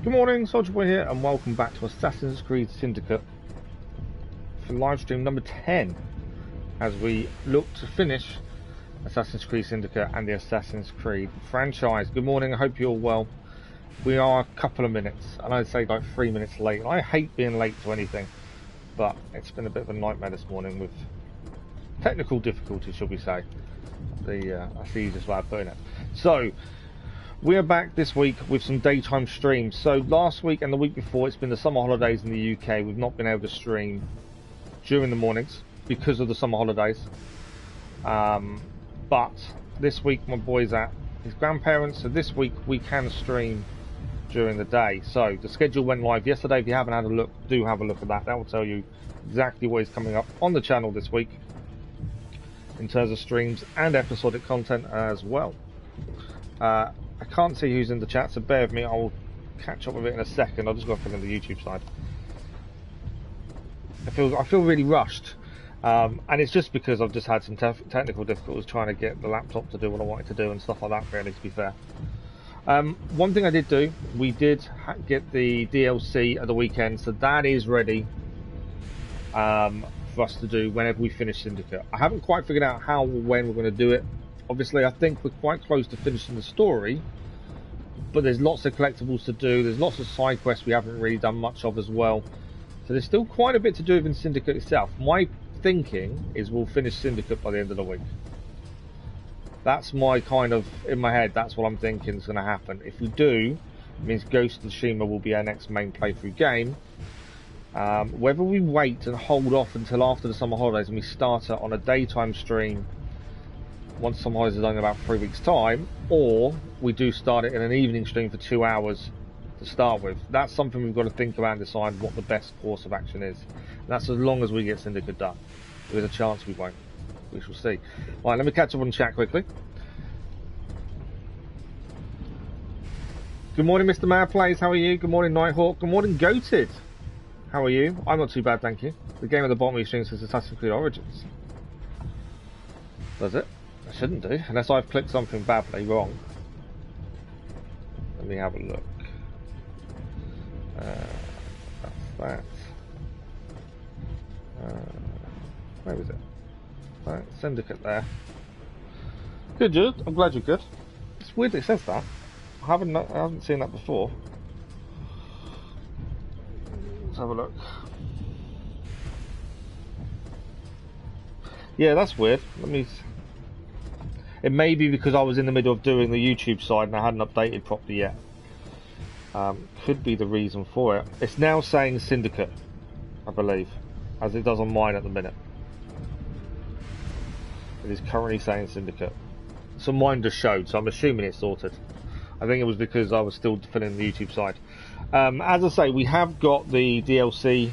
Good morning, Soldier Boy here, and welcome back to Assassin's Creed Syndicate for live stream number 10 as we look to finish Assassin's Creed Syndicate and the Assassin's Creed franchise. Good morning, I hope you're all well. We are a couple of minutes, and I'd say like 3 minutes late. I hate being late to anything, but it's been a bit of a nightmare this morning with technical difficulties, shall we say. That's the easiest way of putting it. So, we are back this week with some daytime streams. So last week and the week before, it's been the summer holidays in the UK. We've not been able to stream during the mornings because of the summer holidays. But this week my boy's at his grandparents, so this week we can stream during the day. So the schedule went live yesterday. If you haven't had a look, do have a look at that. That will tell you exactly what is coming up on the channel this week in terms of streams and episodic content as well. I can't see who's in the chat, so bear with me. I'll catch up with it in a second. I'll just go from the YouTube side. I feel really rushed, and it's just because I've just had some technical difficulties trying to get the laptop to do what I wanted to do and stuff like that. Really, to be fair. One thing I did do, we did get the DLC at the weekend, so that is ready for us to do whenever we finish Syndicate. I haven't quite figured out how or when we're going to do it. Obviously, I think we're quite close to finishing the story, but there's lots of collectibles to do. There's lots of side quests we haven't really done much of as well. So there's still quite a bit to do within Syndicate itself. My thinking is we'll finish Syndicate by the end of the week. That's my kind of, in my head, that's what I'm thinking is going to happen. If we do, it means Ghost of Tsushima will be our next main playthrough game. Whether we wait and hold off until after the summer holidays and we start it on a daytime stream once summer holidays are done in about 3 weeks' time, or we do start it in an evening stream for 2 hours to start with. That's something we've got to think about and decide what the best course of action is. And that's as long as we get Syndicate done. There's a chance we won't. We shall see. Right, let me catch up on chat quickly. Good morning, Mr. Mad Plays. How are you? Good morning, Nighthawk. Good morning, Goated. How are you? I'm not too bad, thank you. The game at the bottom of your stream says Assassin's Creed Origins. Does it? I shouldn't do, unless I've clicked something badly wrong. Let me have a look. That's that. Where is it? Right, Syndicate there. Good, Jude. I'm glad you're good. It's weird it says that. I haven't seen that before. Let's have a look. Yeah, that's weird. Let me. It may be because I was in the middle of doing the YouTube side and I hadn't updated properly yet. Could be the reason for it. It's now saying Syndicate, I believe, as it does on mine at the minute. It is currently saying Syndicate. So mine just showed, so I'm assuming it's sorted. I think it was because I was still filling the YouTube side. As I say, we have got the DLC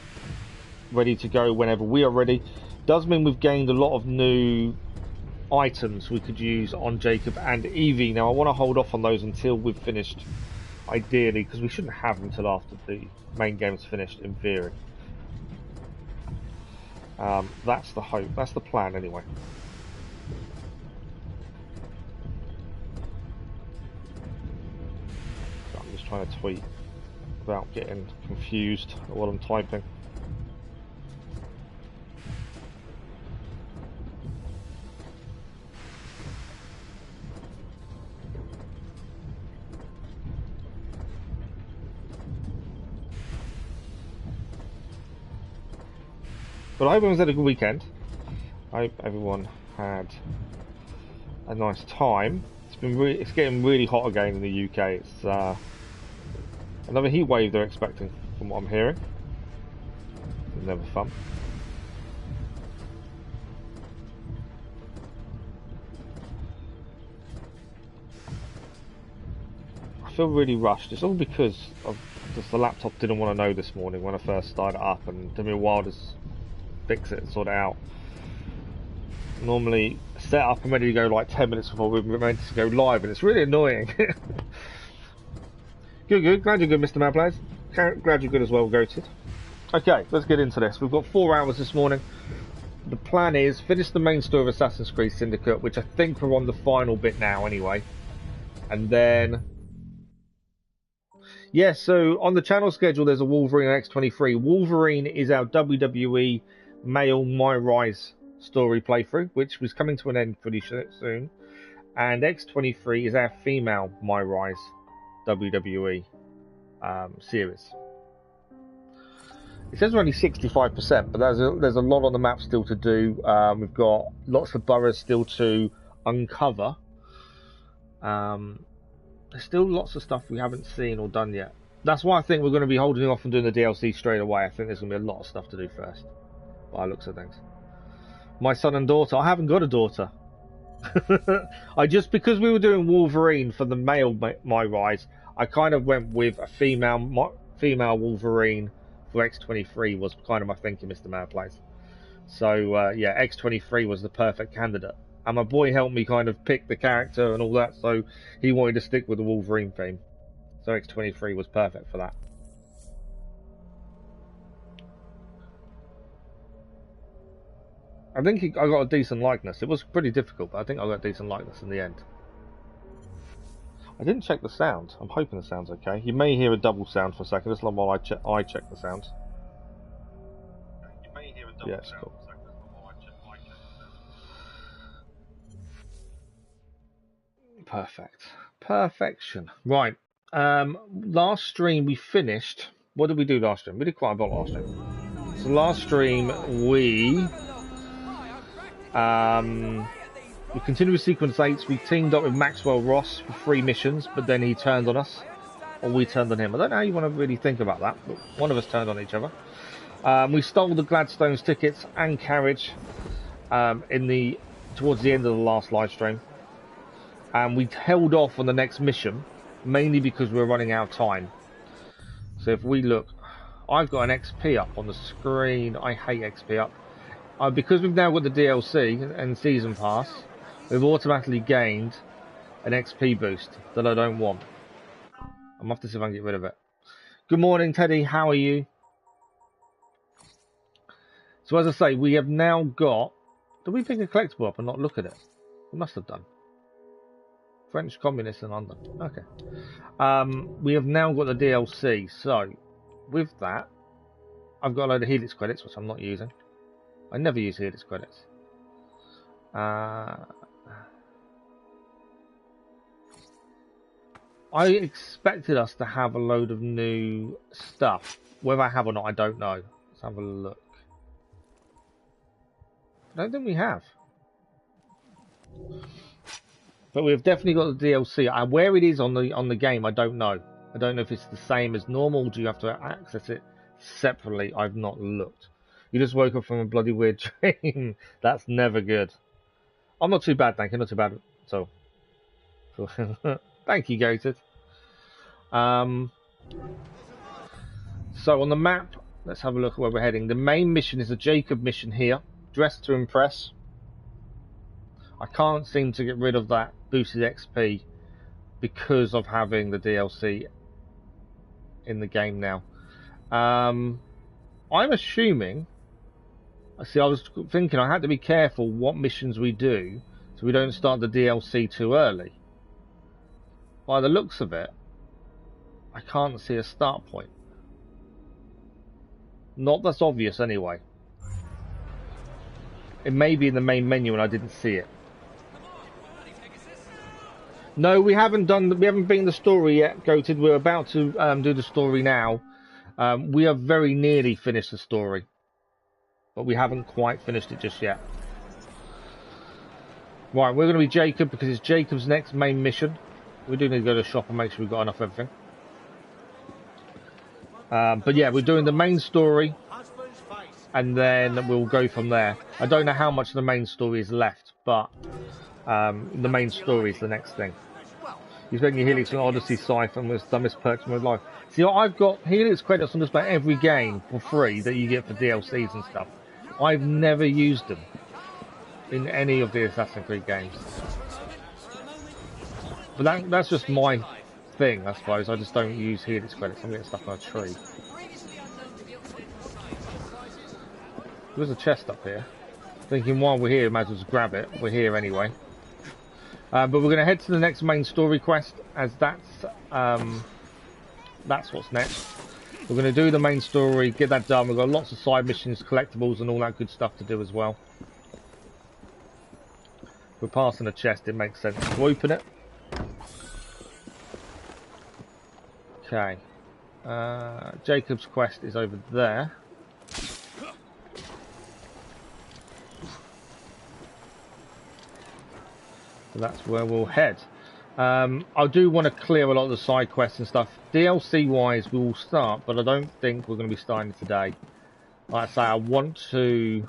ready to go whenever we are ready. Does mean we've gained a lot of new items we could use on Jacob and Evie. Now I want to hold off on those until we've finished, ideally, because we shouldn't have them until after the main game's finished, in theory. That's the hope, that's the plan anyway. So I'm just trying to tweet without getting confused at what I'm typing. But I hope everyone's had a good weekend. I hope everyone had a nice time. It's getting really hot again in the UK. It's another heat wave they're expecting, from what I'm hearing. It's never fun. I feel really rushed. It's all because of just the laptop didn't want to know this morning when I first started it up, and it took me a while to fix it and sort it out. Normally set up and ready to go like 10 minutes before we're meant to go live, and it's really annoying. Good. Glad you're good, Mr. Mad Players. Glad you're good as well, Goated. Okay, let's get into this. We've got 4 hours this morning. The plan is finish the main story of Assassin's Creed Syndicate, which I think we're on the final bit now anyway. And then Yeah, so on the channel schedule, there's a Wolverine and X23. Wolverine is our WWE male My Rise story playthrough, which was coming to an end pretty soon. And X23 is our female My Rise WWE series. It says we're only 65%, but there's a lot on the map still to do. We've got lots of boroughs still to uncover. There's still lots of stuff we haven't seen or done yet. That's why I think we're going to be holding off and doing the DLC straight away. I think there's going to be a lot of stuff to do first, by the looks of things. My son and daughter. I haven't got a daughter. Because we were doing Wolverine for the male My Rise, I kind of went with a female Wolverine for X23 was kind of my thinking, Mr. Man Plays. So yeah, X23 was the perfect candidate. And my boy helped me kind of pick the character and all that, so he wanted to stick with the Wolverine theme. So X23 was perfect for that. I think I got a decent likeness. It was pretty difficult, but I think I got a decent likeness in the end. I didn't check the sound. I'm hoping the sound's okay. You may hear a double sound for a second, just while I check the sound. You may hear a double sound cool. For a second, while I check the sound. Perfect. Perfection. Right. Last stream we finished. What did we do last stream? We did quite a lot last stream. So last stream we continued with sequence 8. We teamed up with Maxwell Ross for 3 missions, but then he turned on us, or we turned on him. I don't know how you want to really think about that, but one of us turned on each other. We stole the Gladstone's tickets and carriage towards the end of the last live stream, and we held off on the next mission mainly because we were running out of time. So if we look, I've got an XP up on the screen. I hate XP up. Because we've now got the DLC and Season Pass, we've automatically gained an XP boost that I don't want. I'm have to see if I can get rid of it. Good morning, Teddy. How are you? So as I say, we have now got... Did we pick a collectible up and not look at it? We must have done. French communists in London. Okay. We have now got the DLC. So, with that, I've got a load of Helix credits, which I'm not using. I never use Helix credits. I expected us to have a load of new stuff. Whether I have or not, I don't know. Let's have a look. I don't think we have. But we've definitely got the DLC. Where it is on the game, I don't know. I don't know if it's the same as normal. Do you have to access it separately? I've not looked. You just woke up from a bloody weird dream. That's never good. I'm not too bad, thank you. Not too bad at all. Thank you, Gated. So on the map, let's have a look at where we're heading. The main mission is a Jacob mission here. Dress to Impress. I can't seem to get rid of that boosted XP because of having the DLC in the game now. I'm assuming... See, I was thinking I had to be careful what missions we do so we don't start the DLC too early. By the looks of it, I can't see a start point. Not that's obvious anyway. It may be in the main menu and I didn't see it. No, we haven't beaten the story yet, Goated. We're about to do the story now. We have very nearly finished the story, but we haven't quite finished it just yet. Right, we're going to be Jacob because it's Jacob's next main mission. We do need to go to the shop and make sure we've got enough of everything. But yeah, we're doing the main story, and then we'll go from there. I don't know how much of the main story is left, but the main story is the next thing. He's making your Helix and Odyssey Siphon with dumbest perks in my life. See, I've got Helix credits on just about every game for free that you get for DLCs and stuff. I've never used them in any of the Assassin's Creed games. But that's just my thing, I suppose. I just don't use Helix credits. I'm getting stuff on a tree. There's a chest up here. Thinking while we're here, might as well just grab it. We're here anyway. But we're going to head to the next main story quest, as that's that's what's next. We're going to do the main story, get that done. We've got lots of side missions, collectibles, and all that good stuff to do as well. We're passing a chest, it makes sense to open it. Okay. Jacob's quest is over there. So that's where we'll head. I do want to clear a lot of the side quests and stuff. DLC wise we will start, but I don't think we're going to be starting today. Like I say, I want to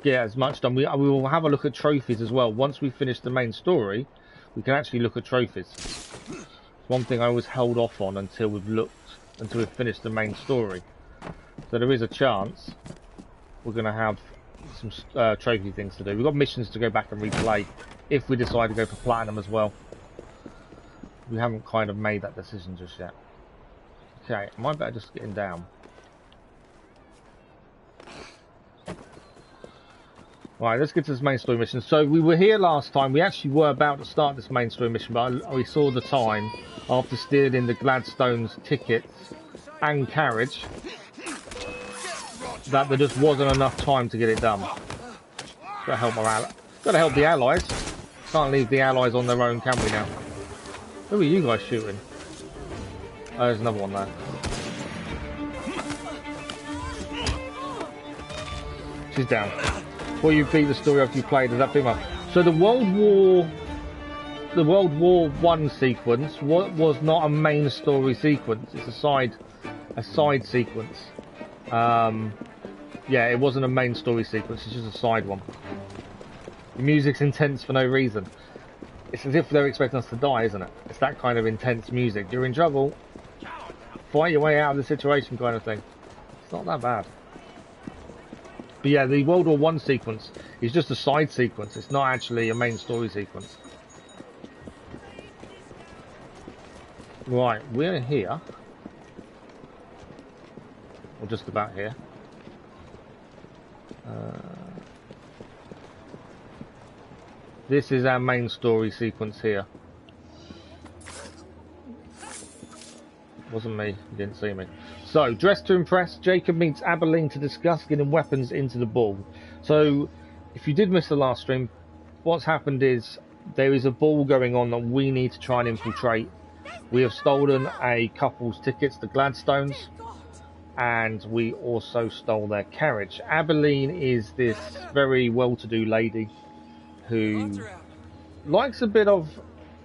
get as much done. We will have a look at trophies as well. Once we finish the main story, we can actually look at trophies. It's one thing I always held off on until we've finished the main story. So there is a chance we're going to have some trophy things to do. We've got missions to go back and replay if we decide to go for platinum as well. We haven't kind of made that decision just yet. Okay, am I better just getting down? Right, let's get to this main story mission. So we were here last time. We actually were about to start this main story mission, but we saw the time after stealing the Gladstone's tickets and carriage that there just wasn't enough time to get it done. Gotta help gotta help the allies. Can't leave the allies on their own, can we now? Who are you guys shooting? Oh, there's another one there. She's down. Before you beat the story after you played, does that female? So the World War I sequence was not a main story sequence. It's a side sequence. Yeah, it wasn't a main story sequence. It's just a side one. The music's intense for no reason. It's as if they're expecting us to die, isn't it? It's that kind of intense music. You're in trouble. Fight your way out of the situation kind of thing. It's not that bad. But yeah, the World War I sequence is just a side sequence. It's not actually a main story sequence. Right, we're here. Or just about here. This is our main story sequence here. Wasn't me, you didn't see me. So, dressed to impress, Jacob meets Abilene to discuss getting weapons into the ball. So, if you did miss the last stream, what's happened is there is a ball going on that we need to try and infiltrate. We have stolen a couple's tickets, the Gladstones, and we also stole their carriage. Abilene is this very well-to-do lady who likes a bit of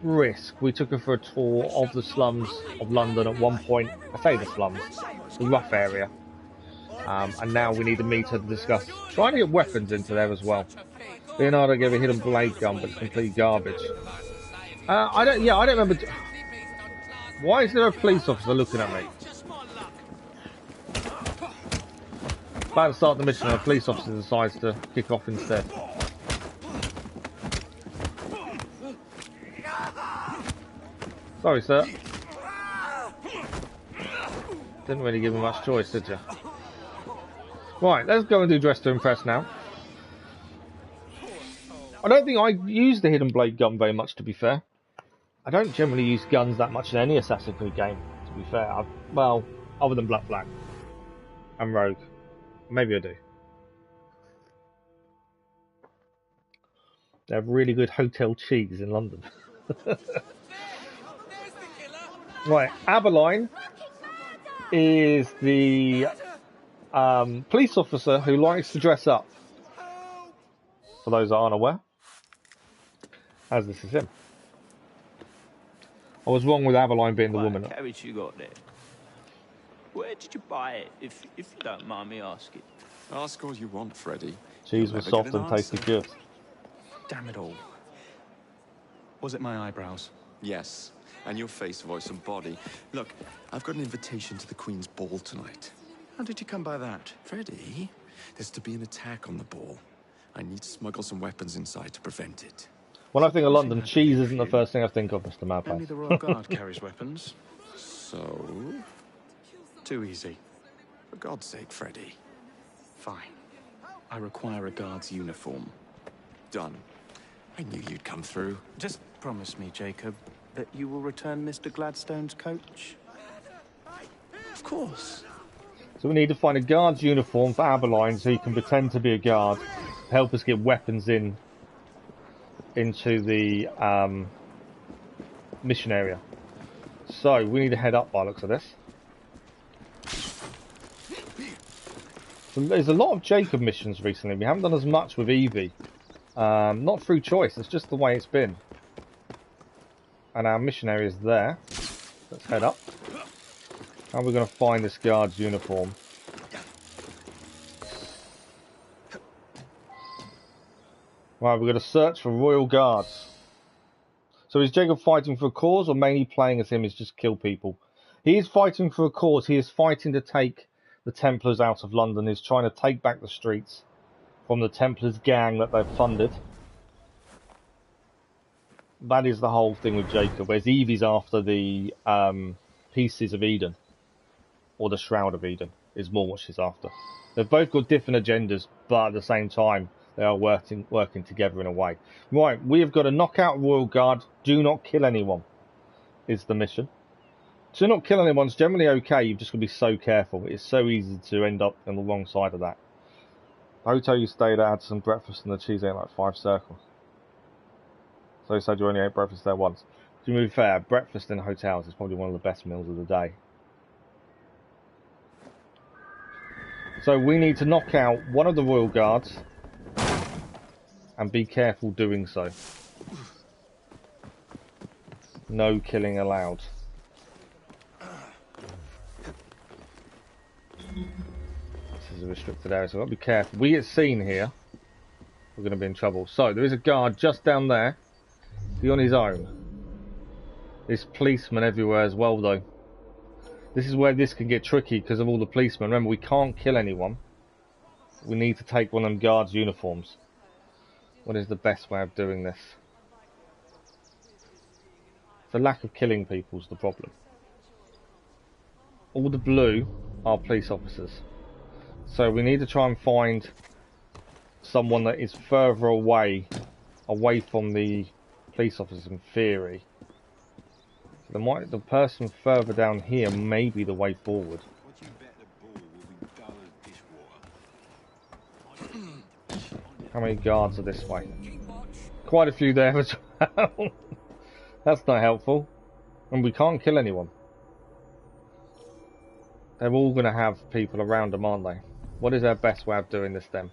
risk. We took her for a tour of the slums of London at one point. I say the slums, the rough area. And now we need to meet her to discuss trying to get weapons into there as well. Leonardo gave a hidden blade gun, but it's complete garbage. I don't remember. Why is there a police officer looking at me? About to start the mission and a police officer decides to kick off instead. Sorry, sir. Didn't really give him much choice, did you? Right, let's go and do dress to impress now. I don't think I use the hidden blade gun very much, to be fair. I don't generally use guns that much in any Assassin's Creed game, to be fair. Well, other than Black Flag and Rogue. Maybe I do. They have really good hotel cheese in London. Right, Abilene is the police officer who likes to dress up. For those that aren't aware, as this is him. I was wrong with Abilene being the woman. Carriage you got there. Where did you buy it, if you don't mind me asking? Ask all you want, Freddy. Cheese was soft and tasted good. Damn it all. Was it my eyebrows? Yes, and your face, voice, and body. Look, I've got an invitation to the Queen's ball tonight. How did you come by that? Freddy, there's to be an attack on the ball. I need to smuggle some weapons inside to prevent it. When I think of London, cheese isn't the first thing I think of, Mr. Madpass. Only the Royal Guard carries weapons. So? Too easy. For God's sake, Freddy. Fine. I require a guard's uniform. Done. I knew you'd come through. Just promise me, Jacob, that you will return Mr. Gladstone's coach? Of course. So we need to find a guard's uniform for Aberline so he can pretend to be a guard to help us get weapons into the mission area. So we need to head up by the looks of this. So there's a lot of Jacob missions recently. We haven't done as much with Evie. Not through choice, it's just the way it's been. And our mission area is there. Let's head up. How are we going to find this guard's uniform? Right, we're going to search for Royal Guards. So is Jacob fighting for a cause, or mainly playing as him is just kill people? He is fighting for a cause. He is fighting to take the Templars out of London. He's trying to take back the streets from the Templars gang that they've funded. That is the whole thing with Jacob, whereas Evie's after the Pieces of Eden. Or the Shroud of Eden is more what she's after. They've both got different agendas, but at the same time, they are working together in a way. Right, we have got to knock out Royal Guard. Do not kill anyone, is the mission. To not kill anyone's generally okay, you've just got to be so careful. It's so easy to end up on the wrong side of that. The hotel you stayed at had some breakfast and the cheese ate like 5 circles. So you said you only ate breakfast there once. To be fair, breakfast in hotels is probably one of the best meals of the day. So we need to knock out one of the Royal Guards and be careful doing so. No killing allowed. This is a restricted area, so I've got to be careful. We get seen here, we're going to be in trouble. So there is a guard just down there. He's on his own. There's policemen everywhere as well though. This is where this can get tricky because of all the policemen. Remember, we can't kill anyone. We need to take one of them guards' uniforms. What is the best way of doing this? The lack of killing people is the problem. All the blue are police officers. So we need to try and find someone that is further away from the police officers in theory. The person further down here may be the way forward. How many guards are this way? Quite a few there as well. That's not helpful. And we can't kill anyone. They're all going to have people around them, aren't they? What is our best way of doing this then?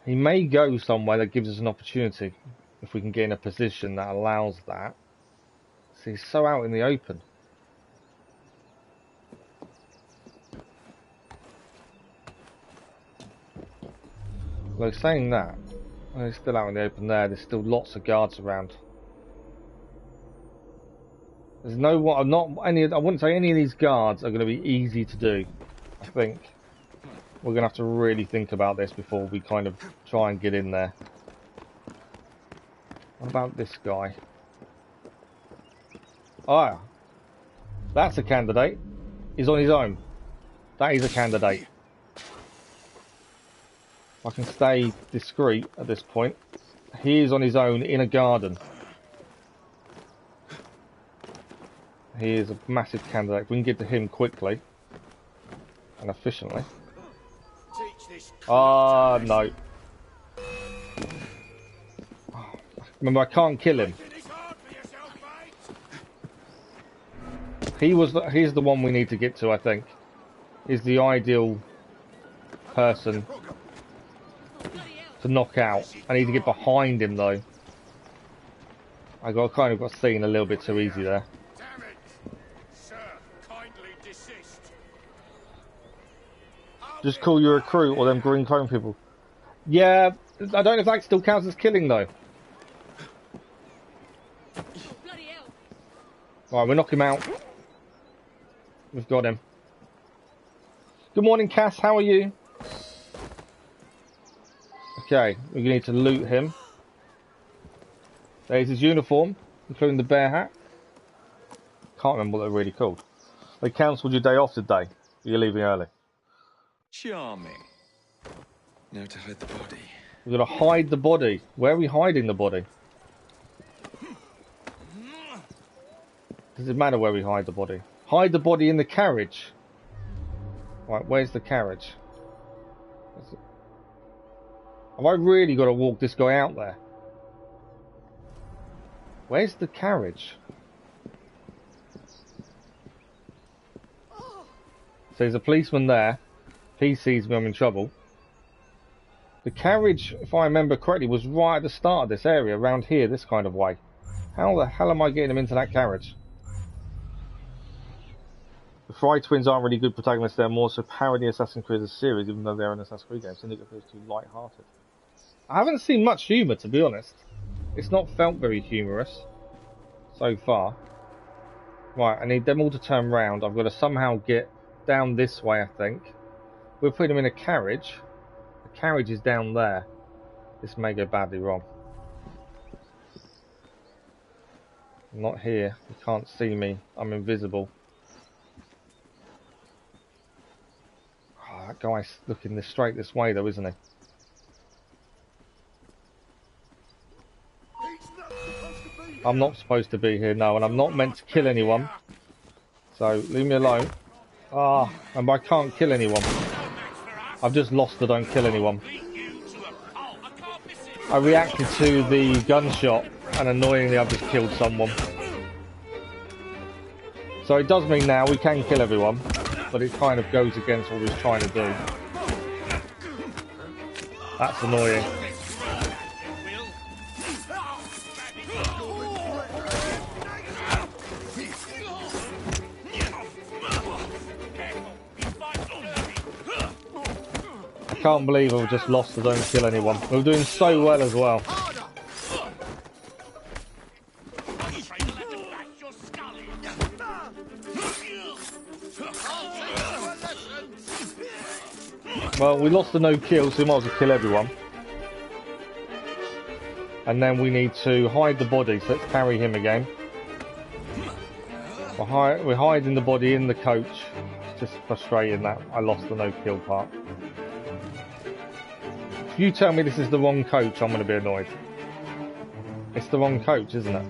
He may go somewhere that gives us an opportunity. If we can get in a position that allows that. See, he's so out in the open. Well, saying that, he's still out in the open there. There's still lots of guards around. There's no one. I wouldn't say any of these guards are going to be easy to do. I think we're going to have to really think about this before we kind of try and get in there. What about this guy? Ah, that's a candidate. He's on his own. That is a candidate. I can stay discreet at this point. He is on his own in a garden. He is a massive candidate. If we can get to him quickly and efficiently. Ah, no. Remember, I can't kill him. He's the one we need to get to, I think. He's the ideal person to knock out. I need to get behind him though. I kind of got seen a little bit too easy there. Damn it. Sir, kindly desist. Just call you a recruit or them green clone people. Yeah, I don't know if that still counts as killing though. Alright, we'll knock him out. We've got him. Good morning, Cass. How are you? Okay, we need to loot him. There's his uniform, including the bear hat. Can't remember what they're really called. They cancelled your day off today. You're leaving early. Charming. Now to hide the body. We've got to hide the body. Where are we hiding the body? Does it matter where we hide the body? Hide the body in the carriage. Right, where's the carriage? Have I really got to walk this guy out there? Where's the carriage? So there's a policeman there. He sees me, I'm in trouble. The carriage, if I remember correctly, was right at the start of this area, around here, this kind of way. How the hell am I getting him into that carriage? The Fry twins aren't really good protagonists, they're more so parody Assassin's Creed as a series, even though they're an Assassin's Creed game. Syndicate feels too light-hearted. I haven't seen much humour, to be honest. It's not felt very humorous so far. Right, I need them all to turn round. I've got to somehow get down this way, I think. We'll put them in a carriage. The carriage is down there. This may go badly wrong. I'm not here. You can't see me. I'm invisible. Oh, that guy's looking straight this way though, isn't he? I'm not supposed to be here, no, and I'm not meant to kill anyone. So, leave me alone. Ah, and I can't kill anyone. I've just lost the don't kill anyone. I reacted to the gunshot, and annoyingly I've just killed someone. So it does mean now we can kill everyone, but it kind of goes against what we was trying to do. That's annoying. I can't believe I've just lost the don't kill anyone. We were doing so well as well. Well, we lost the no kill, so we might as well kill everyone. And then we need to hide the body, so let's carry him again. We're hiding the body in the coach. It's just frustrating that I lost the no kill part. If you tell me this is the wrong coach, I'm going to be annoyed. It's the wrong coach, isn't it?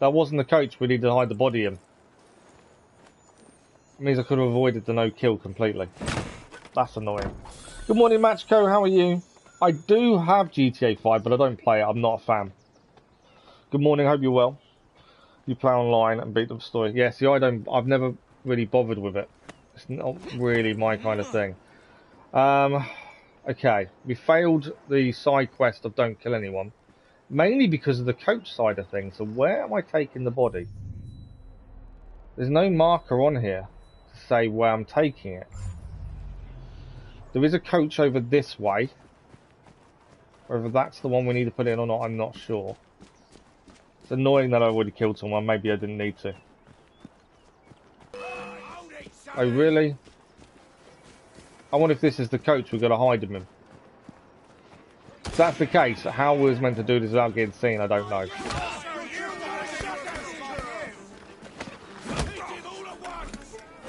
That wasn't the coach we need to hide the body in. It means I could have avoided the no kill completely. That's annoying. Good morning, Matchco. How are you? I do have GTA 5, but I don't play it. I'm not a fan. Good morning. Hope you're well. You play online and beat up story. Yeah, see, I've never really bothered with it. It's not really my kind of thing. Okay, we failed the side quest of don't kill anyone, mainly because of the coach side of things. So where am I taking the body? There's no marker on here to say where I'm taking it. There is a coach over this way. Whether that's the one we need to put in or not, I'm not sure. It's annoying that I already killed someone. Maybe I didn't need to. Oh, really? I wonder if this is the coach we've got to hide him in. If that's the case, how we was meant to do this without getting seen, I don't know.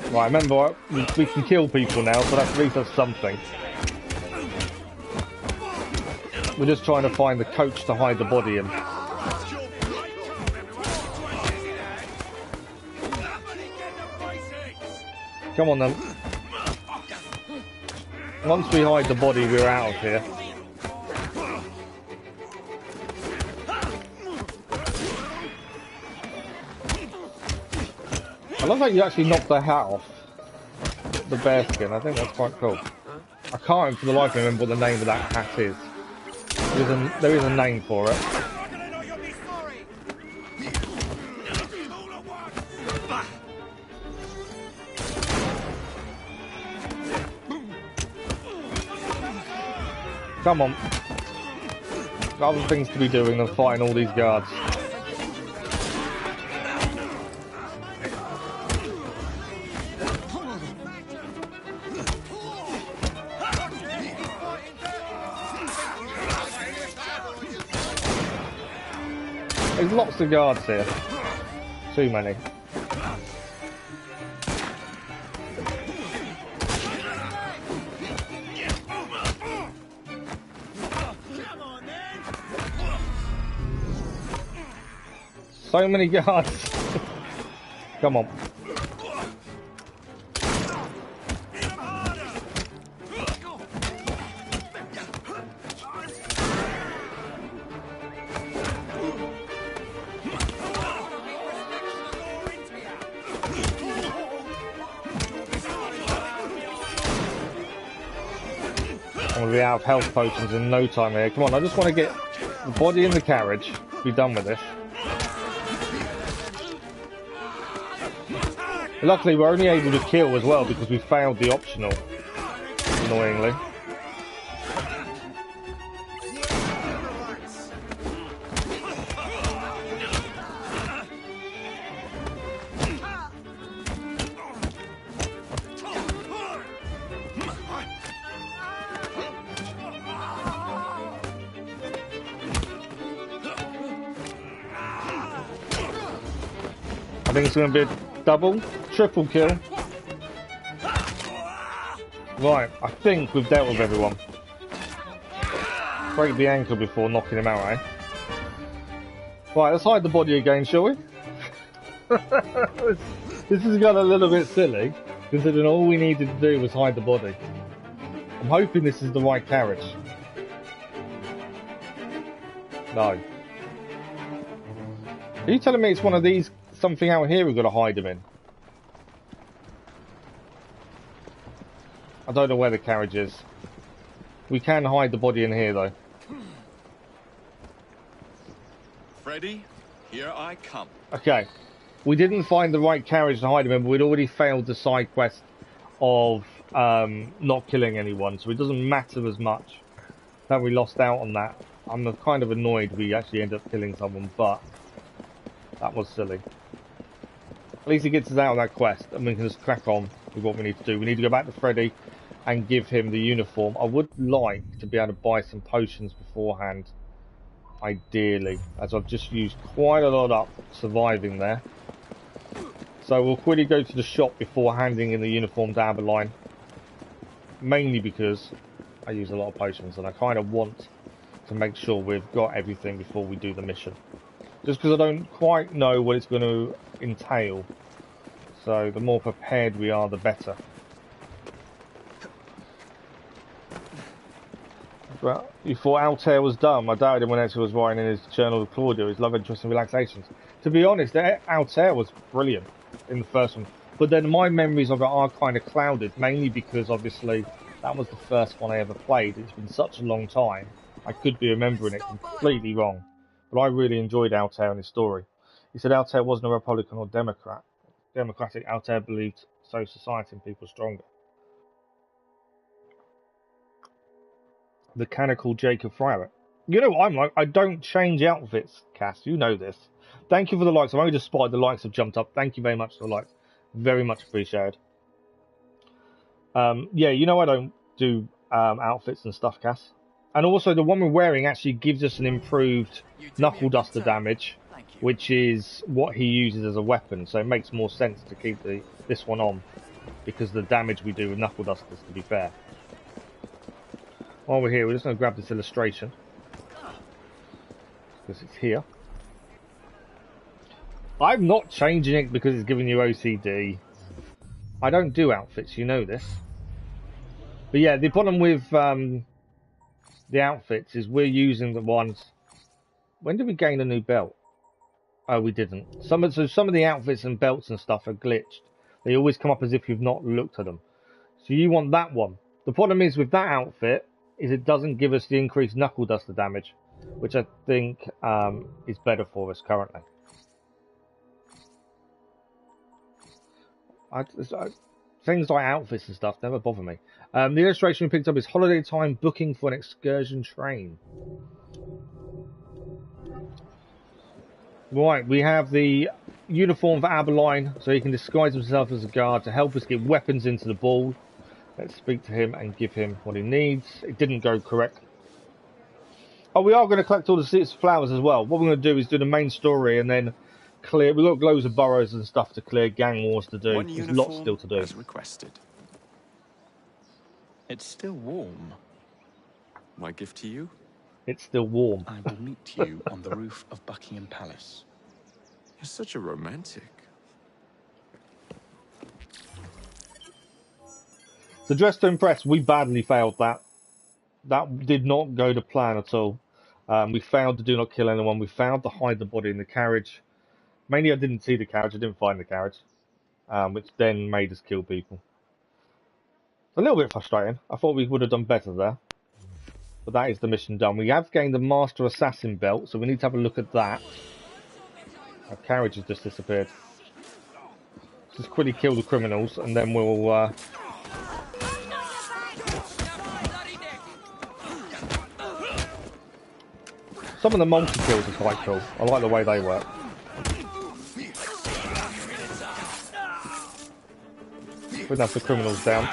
Right, remember, we can kill people now, so that's at least that's something. We're just trying to find the coach to hide the body in. Come on then. Once we hide the body, we're out of here. I love how you actually knocked the hat off the bear skin. I think that's quite cool. I can't for the life of me remember what the name of that hat is. There is a name for it. Come on. Got other things to be doing than fighting all these guards. There's lots of guards here. Too many. So many guards. Come on. I'm going to be out of health potions in no time here. Come on, I just want to get the body in the carriage. Be done with this. Luckily, we're only able to kill as well because we failed the optional, annoyingly. I think it's going to be a double, triple kill. Right, I think we've dealt with everyone. Break the ankle before knocking him out, eh? Right, let's hide the body again, shall we? This has got a little bit silly, considering all we needed to do was hide the body. I'm hoping this is the right carriage. No. Are you telling me it's one of these, something out here we've got to hide him in? I don't know where the carriage is. We can hide the body in here, though. Freddy, here I come. Okay. We didn't find the right carriage to hide him in, but we'd already failed the side quest of not killing anyone, so it doesn't matter as much that we lost out on that. I'm kind of annoyed we actually ended up killing someone, but that was silly. At least it gets us out of that quest, and we can just crack on with what we need to do. We need to go back to Freddy and give him the uniform. I would like to be able to buy some potions beforehand, ideally, as I've just used quite a lot up surviving there. So we'll quickly go to the shop before handing in the uniform to Aberline, mainly because I use a lot of potions and I kind of want to make sure we've got everything before we do the mission. Just because I don't quite know what it's going to entail. So the more prepared we are, the better. Well, you thought Altair was dumb. I doubted him when Ezra was writing in his journal of Claudia, his love interest and relaxations. To be honest, Altair was brilliant in the first one. But then my memories of it are kind of clouded, mainly because obviously that was the first one I ever played. It's been such a long time. I could be remembering it completely wrong. But I really enjoyed Altair and his story. He said Altair wasn't a Republican or Democrat. Democratic, Altair believed so society and people stronger. The canonical Jacob Friar. You know what I'm like? I don't change outfits, Cass. You know this. Thank you for the likes. I've only just spotted the likes have jumped up. Thank you very much for the likes. Very much appreciated. Yeah, you know I don't do outfits and stuff, Cass. And also the one we're wearing actually gives us an improved knuckle duster damage, which is what he uses as a weapon. So it makes more sense to keep this one on, because the damage we do with knuckle dusters, to be fair. While we're here, we're just going to grab this illustration, because it's here. I'm not changing it because it's giving you OCD. I don't do outfits, you know this. But yeah, the problem with the outfits is we're using the ones... When did we gain a new belt? Oh, we didn't. Some of the outfits and belts and stuff are glitched. They always come up as if you've not looked at them. So you want that one. The problem is with that outfit is it doesn't give us the increased knuckle duster damage, which I think is better for us currently. Things like outfits and stuff never bother me. The illustration we picked up is holiday time booking for an excursion train. Right, we have the uniform for Aberline, so he can disguise himself as a guard to help us get weapons into the ball. Let's speak to him and give him what he needs. It didn't go correct. Oh, we are going to collect all the 6 flowers as well. What we're going to do is do the main story and then clear. We've got loads of burrows and stuff to clear, gang wars to do. There's lots still to do. As requested. It's still warm. My gift to you? It's still warm. I will meet you on the roof of Buckingham Palace. You're such a romantic. So dress to impress, we badly failed that. That did not go to plan at all. We failed to do not kill anyone. We failed to hide the body in the carriage. Mainly I didn't see the carriage, I didn't find the carriage. Which then made us kill people. It's a little bit frustrating. I thought we would have done better there. But that is the mission done. We have gained the Master Assassin belt, so we need to have a look at that. Our carriage has just disappeared. Just quickly kill the criminals, and then we'll... Some of the multi-kills are quite cool. I like the way they work. I think that's the criminals down.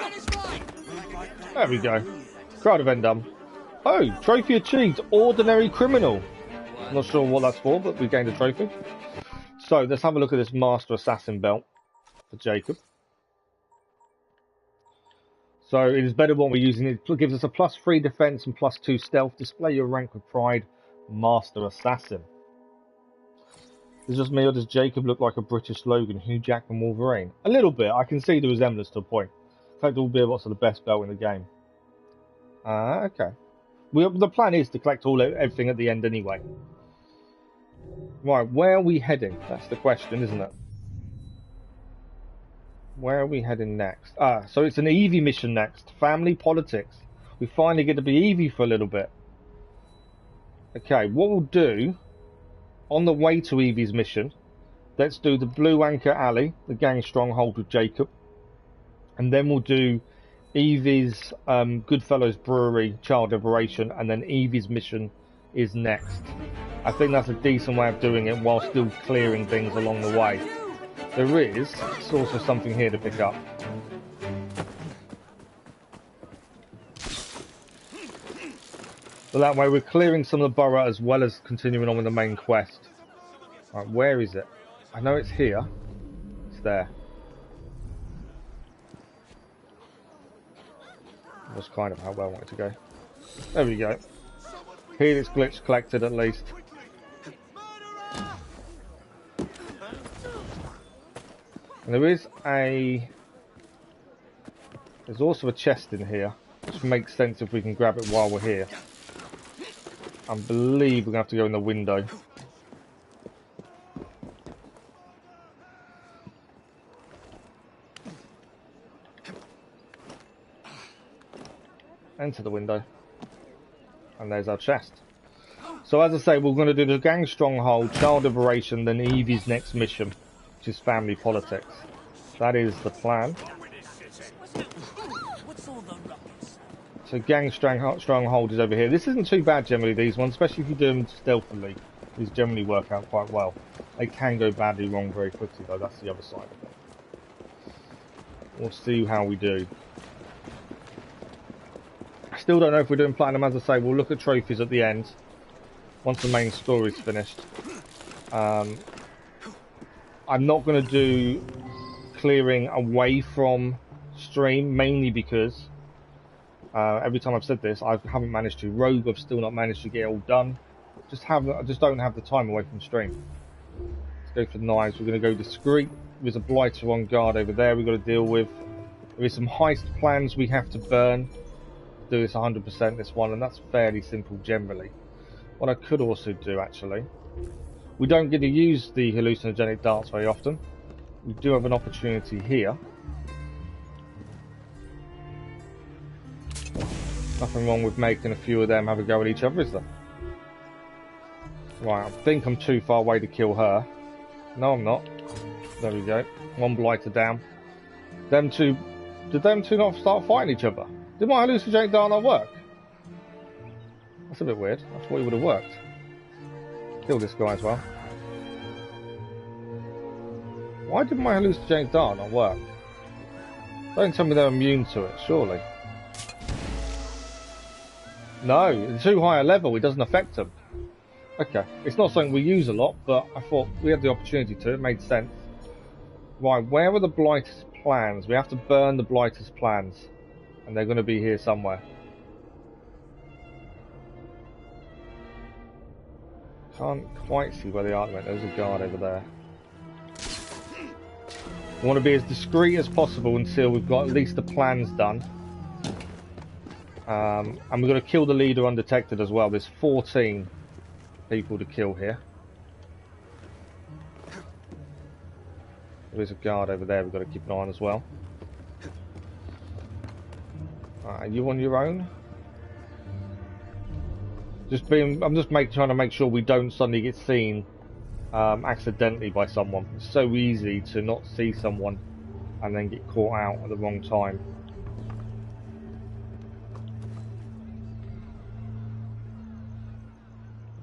There we go. Crowd event done. Oh, trophy achieved. Ordinary criminal. Not sure what that's for, but we gained a trophy. So let's have a look at this Master Assassin belt for Jacob. So it is better when we're using it. It gives us a +3 defense and +2 stealth. Display your rank with pride, Master Assassin. Is it just me, or does Jacob look like a British Logan, Hugh Jackman, Wolverine? A little bit. I can see the resemblance to a point. In fact, it will be what's the best belt in the game. Okay. The plan is to collect everything at the end anyway. Right, where are we heading? That's the question, isn't it? Where are we heading next? So it's an Evie mission next. Family politics. We finally get to be Evie for a little bit. Okay, what we'll do, on the way to Evie's mission, let's do the Blue Anchor Alley, the gang stronghold with Jacob. And then we'll do Evie's Goodfellows Brewery, Child Liberation, and then Evie's mission is next. I think that's a decent way of doing it while still clearing things along the way. There is also something here to pick up. So that way we're clearing some of the borough as well as continuing on with the main quest. Right, where is it? I know it's here. It's there. That's kind of how I want it to go. There we go. Here it's glitch collected at least. And there's also a chest in here, which makes sense if we can grab it while we're here. I believe we're going to have to go in the window. Enter the window. And there's our chest. So as I say, we're going to do the gang stronghold, child liberation, then Evie's next mission, which is family politics. That is the plan. So gang stronghold is over here. This isn't too bad generally, these ones, especially if you do them stealthily. These generally work out quite well. They can go badly wrong very quickly though, that's the other side of it. We'll see how we do. I still don't know if we're doing platinum. As I say, we'll look at trophies at the end, once the main story's finished. I'm not going to do clearing away from stream, mainly because every time I've said this, I haven't managed to. Rogue, I've still not managed to get it all done. I just don't have the time away from stream. Let's go for knives. We're going to go discreet. There's a blighter on guard over there we've got to deal with. There is some heist plans we have to burn. Do this 100% this one, and that's fairly simple generally. What I could also do, actually, we don't get to use the hallucinogenic darts very often. We do have an opportunity here. Nothing wrong with making a few of them have a go at each other, is there? Right, I think I'm too far away to kill her. No, I'm not. There we go. One blighter down. Them two... Did them two not start fighting each other? Did my hallucinogenic dart not work? That's a bit weird. I thought it would have worked. Kill this guy as well. Why did my hallucinogenic dart not work? Don't tell me they're immune to it, surely. No, it's too high a level, it doesn't affect them. Okay, it's not something we use a lot, but I thought we had the opportunity to, it made sense. Right, where are the Blighter's plans? We have to burn the Blighter's plans. And they're going to be here somewhere. Can't quite see where they are. There's a guard over there. We want to be as discreet as possible until we've got at least the plans done. And we're going to kill the leader undetected as well. There's 14 people to kill here. There's a guard over there we've got to keep an eye on as well. Are you on your own? I'm just trying to make sure we don't suddenly get seen accidentally by someone. It's so easy to not see someone and then get caught out at the wrong time.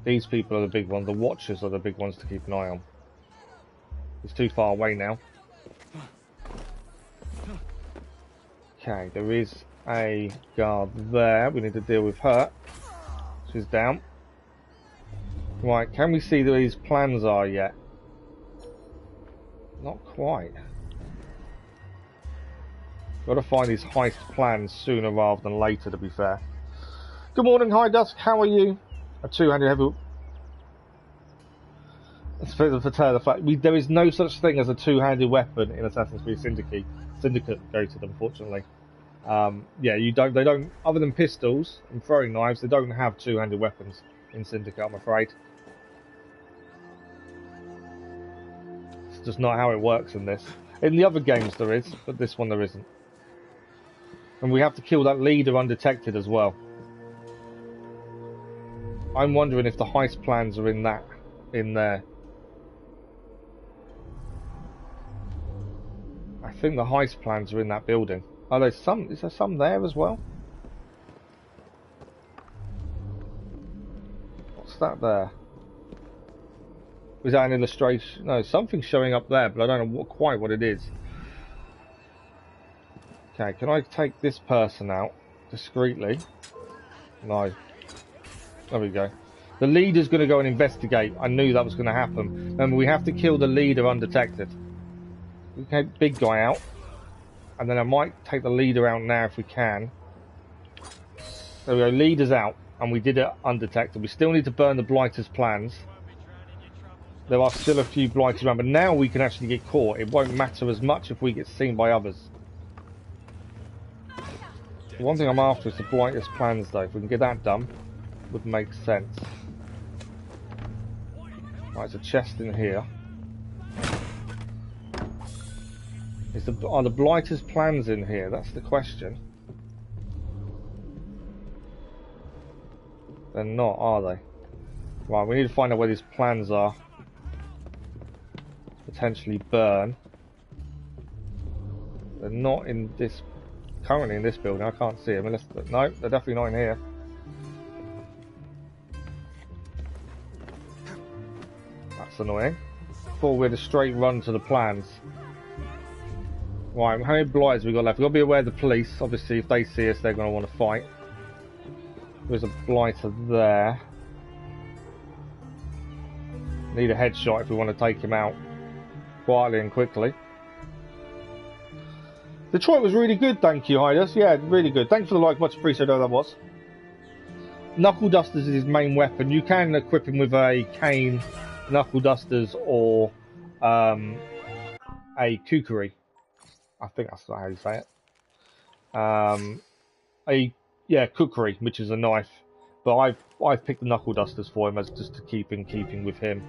These people are the big ones. The Watchers are the big ones to keep an eye on. It's too far away now. Okay, there is a guard there. We need to deal with her. She's down. Right, can we see where these plans are yet? Not quite. Got to find these heist plans sooner rather than later, to be fair. Good morning, High Dusk. How are you? A two-handed heavy... There is no such thing as a two-handed weapon in Assassin's Creed Syndicate. Unfortunately. Yeah, they don't. Other than pistols and throwing knives, they don't have two-handed weapons in Syndicate, I'm afraid. It's just not how it works in this. In the other games there is, but this one there isn't. And we have to kill that leader undetected as well. I'm wondering if the heist plans are in there. I think the heist plans are in that building. Are there some? Is there some there as well? What's that there? Was that an illustration? No, something's showing up there, but I don't know quite what it is. Okay, can I take this person out discreetly? No. There we go. The leader's going to go and investigate. I knew that was going to happen. Remember, we have to kill the leader undetected. We can take the big guy out. And then I might take the leader out now if we can. There we go, leader's out. And we did it undetected. We still need to burn the Blighter's plans. There are still a few Blighters around, but now we can actually get caught. It won't matter as much if we get seen by others. The one thing I'm after is the Blighter's plans, though. If we can get that done, would make sense. Right, there's a chest in here. Are the Blighter's plans in here? That's the question. They're not, are they? Right, we need to find out where these plans are. Potentially burn. They're not in this... Currently in this building, I can't see them unless... No, they're definitely not in here. That's annoying. Thought we had a straight run to the plans. Right, how many blighters have we got left? We've got to be aware of the police. Obviously, if they see us, they're going to want to fight. There's a blighter there. Need a headshot if we want to take him out quietly and quickly. Detroit was really good, thank you, Hidus. Yeah, really good. Thanks for the like, much appreciated. That was. Knuckle dusters is his main weapon. You can equip him with a cane, knuckle dusters, or a kukri. I think that's how you say it. Kukri, which is a knife. But I've picked the knuckle dusters for him as just to keep in keeping with him.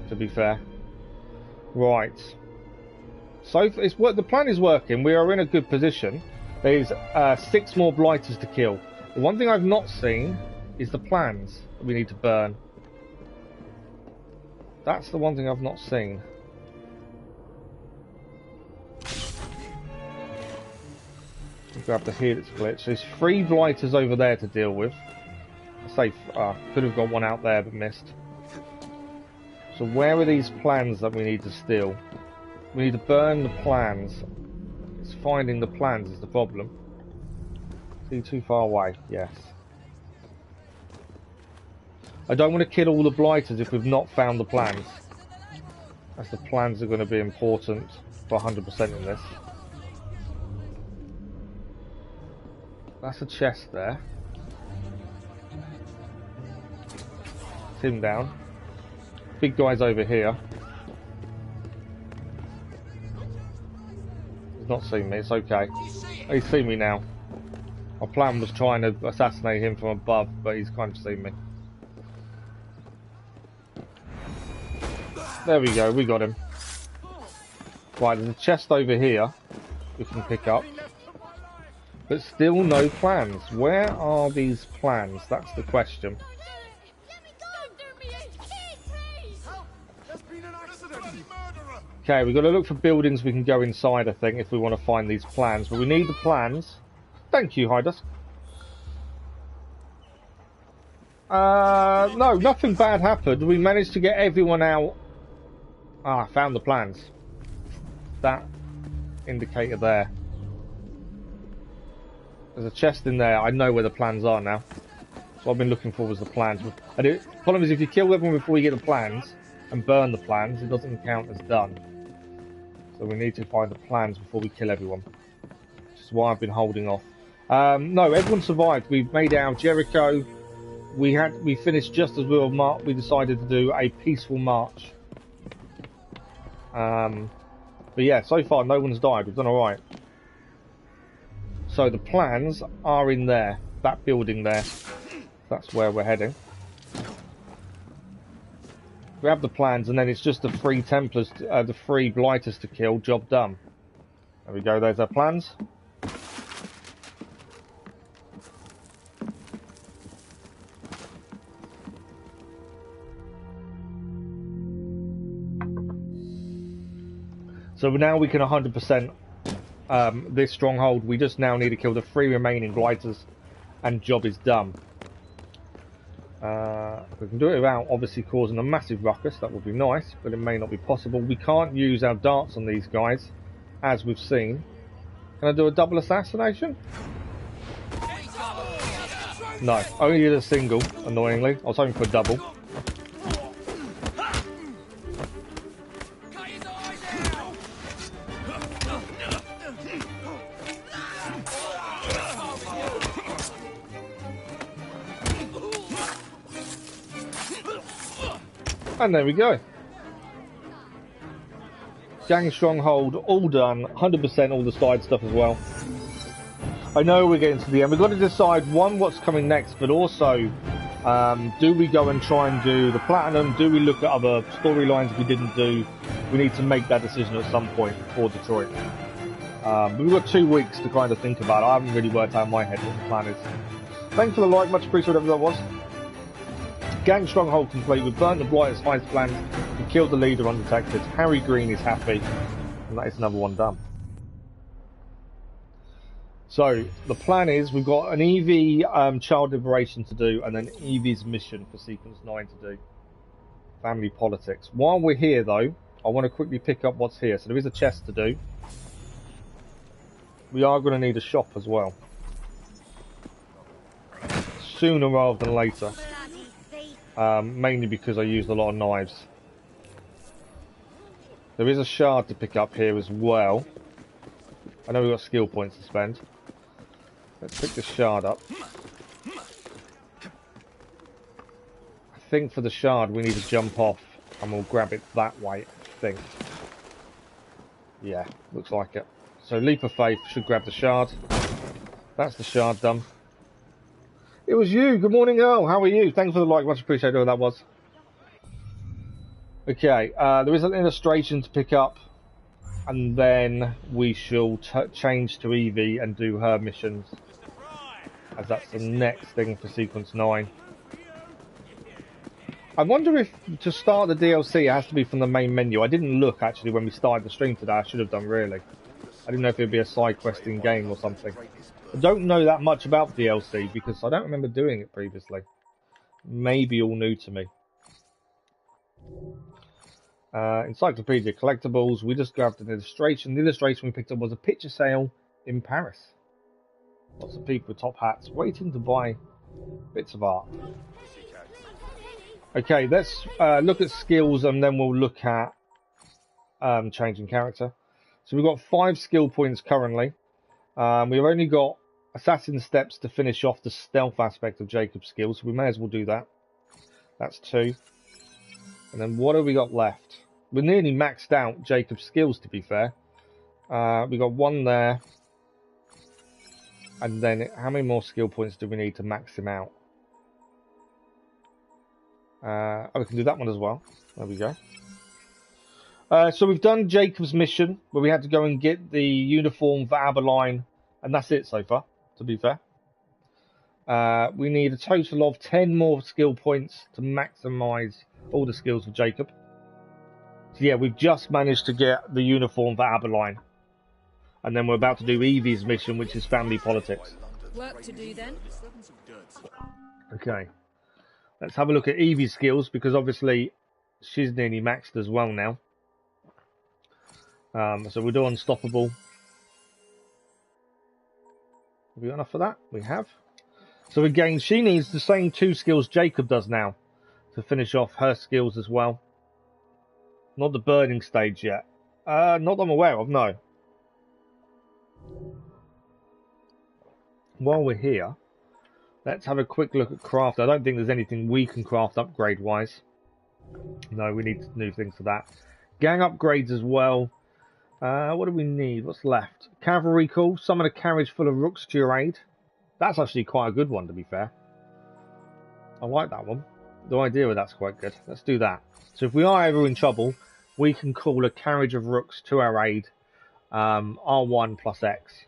To be fair. Right. So the plan is working. We are in a good position. There's 6 more blighters to kill. The one thing I've not seen is the plans that we need to burn. That's the one thing I've not seen. Grab the helix glitch. There's 3 blighters over there to deal with. I say, could have got one out there but missed. So where are these plans that we need to steal? We need to burn the plans. It's finding the plans is the problem. Is he too far away? Yes. I don't want to kill all the blighters if we've not found the plans. As the plans are going to be important for 100% in this. That's a chest there. It's him down. Big guy's over here. He's not seen me, it's okay. He's seen me now. My plan was trying to assassinate him from above, but he's kind of seen me. There we go, we got him. Right, there's a chest over here we can pick up. But still no plans. Where are these plans? That's the question. Okay, we've got to look for buildings we can go inside, I think, if we want to find these plans. But we need the plans. Thank you, Hydas. No, nothing bad happened. We managed to get everyone out. Ah, I found the plans. That indicator there. There's a chest in there. I know where the plans are now. So what I've been looking for was the plans. And the problem is if you kill everyone before you get the plans and burn the plans, it doesn't count as done. So we need to find the plans before we kill everyone. Which is why I've been holding off. No, everyone survived. We've made it out of Jericho. We finished just as we decided to do a peaceful march. But yeah, so far no one's died. We've done alright. So the plans are in there. That building there. That's where we're heading. Grab the plans and then it's just the 3 Templars, the 3 Blighters to kill. Job done. There we go, there's our plans. So now we can 100% this stronghold. We just now need to kill the 3 remaining Blighters and job is done. We can do it without obviously causing a massive ruckus. That would be nice, but it may not be possible. We can't use our darts on these guys, as we've seen. Can I do a double assassination? No, only did a single, annoyingly. I was hoping for a double. And there we go. Gang stronghold, all done. 100% all the side stuff as well. I know we're getting to the end. We've got to decide, one, what's coming next, but also, do we go and try and do the platinum? Do we look at other storylines we didn't do? We need to make that decision at some point for Detroit. But we've got 2 weeks to kind of think about it. I haven't really worked out in my head what the plan is. Thanks for the like, much appreciated whatever that was. Gang stronghold complete. We've burnt the Blighters' heist plans. We killed the leader undetected. Harry Green is happy. And that is another one done. So, the plan is we've got an EV child liberation to do and then EV's mission for Sequence 9 to do. Family politics. While we're here though, I want to quickly pick up what's here. So there is a chest to do. We are going to need a shop as well. Sooner rather than later. Mainly because I used a lot of knives. There is a shard to pick up here as well. I know we've got skill points to spend. Let's pick the shard up. I think for the shard we need to jump off and we'll grab it that way, I think. Yeah, looks like it. So leap of faith, should grab the shard. That's the shard done. It was you. Good morning, Earl. How are you? Thanks for the like. Much appreciated. Whoever that was. Okay. There is an illustration to pick up, and then we shall change to Evie and do her missions, as that's the next thing for Sequence 9. I wonder if to start the DLC it has to be from the main menu. I didn't look actually when we started the stream today. I should have done really. I didn't know if it would be a side questing game or something. I don't know that much about DLC because I don't remember doing it previously. Maybe all new to me. Encyclopedia collectibles. We just grabbed an illustration. The illustration we picked up was a picture sale in Paris. Lots of people with top hats waiting to buy bits of art. Okay, let's look at skills and then we'll look at changing character. So we've got 5 skill points currently. We've only got assassin steps to finish off the stealth aspect of Jacob's skills, so we may as well do that. That's 2. And then what have we got left? We're nearly maxed out Jacob's skills, to be fair. We got one there. And then how many more skill points do we need to max him out? Oh, we can do that one as well. There we go. So we've done Jacob's mission, where we had to go and get the uniform for Aberline, and that's it so far, to be fair. We need a total of 10 more skill points to maximise all the skills for Jacob. So yeah, we've just managed to get the uniform for Aberline. And then we're about to do Evie's mission, which is family politics. Work to do then. Okay. Let's have a look at Evie's skills, because obviously she's nearly maxed as well now. So we'll do Unstoppable. Have we got enough for that? We have. So again, she needs the same 2 skills Jacob does now to finish off her skills as well. Not the burning stage yet. Not that I'm aware of, no. While we're here, let's have a quick look at craft. I don't think there's anything we can craft upgrade-wise. No, we need new things for that. Gang upgrades as well. What do we need? What's left? Cavalry call. Summon a carriage full of rooks to your aid. That's actually quite a good one, to be fair. I like that one. The idea of that's quite good. Let's do that. So if we are ever in trouble, we can call a carriage of rooks to our aid. R1 plus X.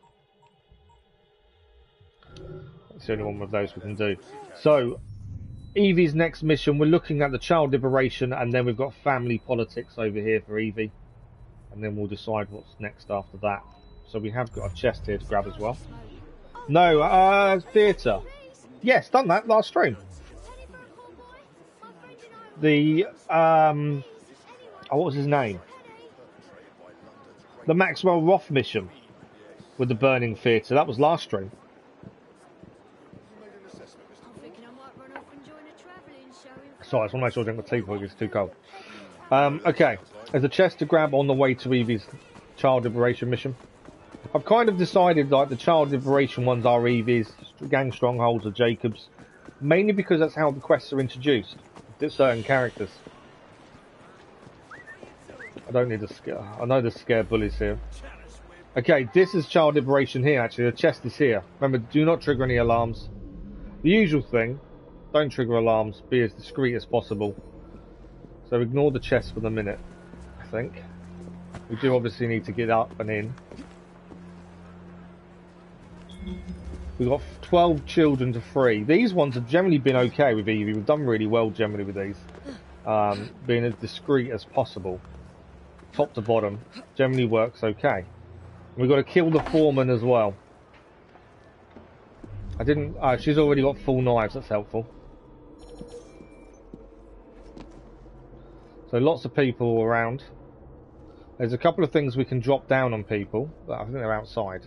That's the only one of those we can do. So, Evie's next mission, we're looking at the child liberation, and then we've got family politics over here for Evie. And then we'll decide what's next after that. So we have got a chest here to grab as well. No, theatre. Yes, done that last stream. The, what was his name? The Maxwell Roth mission with the burning theatre. That was last stream. Sorry, I just want to make sure I drink my tea before it gets too cold. Okay, there's a chest to grab on the way to Evie's child liberation mission. I've kind of decided like the child liberation ones are Evie's, gang strongholds are Jacob's, mainly because that's how the quests are introduced to certain characters. I don't need to scare. I know there's scare bullies here. Okay, this is child liberation here. Actually, the chest is here. Remember, do not trigger any alarms. The usual thing. Don't trigger alarms. Be as discreet as possible. So ignore the chest for the minute, I think. We do obviously need to get up and in. We've got 12 children to free. These ones have generally been okay with Evie. We've done really well generally with these. Being as discreet as possible. Top to bottom. Generally works okay. We've got to kill the foreman as well. I didn't... she's already got full knives. That's helpful. So lots of people around. There's a couple of things we can drop down on people, but I think they're outside.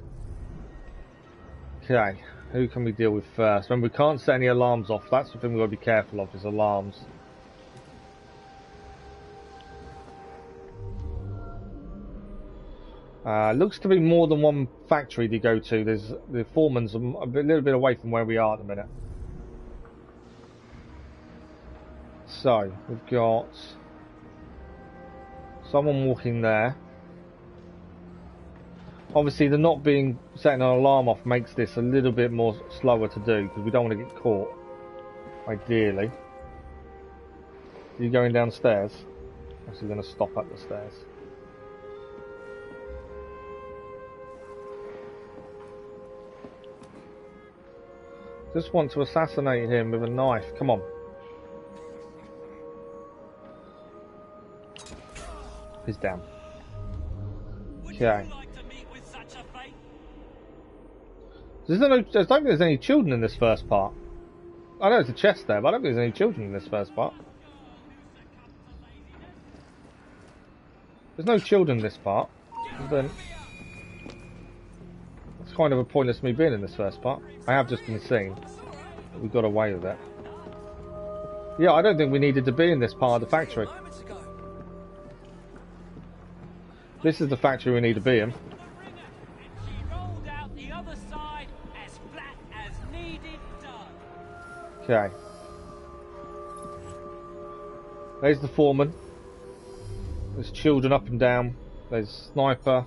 Okay, who can we deal with first? Remember, we can't set any alarms off. That's the thing we've got to be careful of, is alarms. Looks to be more than one factory to go to. There's the foreman's a little bit away from where we are at the minute. So, we've got someone walking there. Obviously, the not being setting an alarm off makes this a little bit more slower to do because we don't want to get caught. Ideally, are you going downstairs? Or is he going to stop at the stairs? Just want to assassinate him with a knife. Come on. He's down. Okay. I don't think there's any children in this first part. I know there's a chest there, but I don't think there's any children in this first part. There's no children in this part. Then it's kind of a pointless me being in this first part. I have just been seen. We got away with it. Yeah, I don't think we needed to be in this part of the factory. This is the factory we need to be in. Okay. There's the foreman. There's children up and down. There's sniper.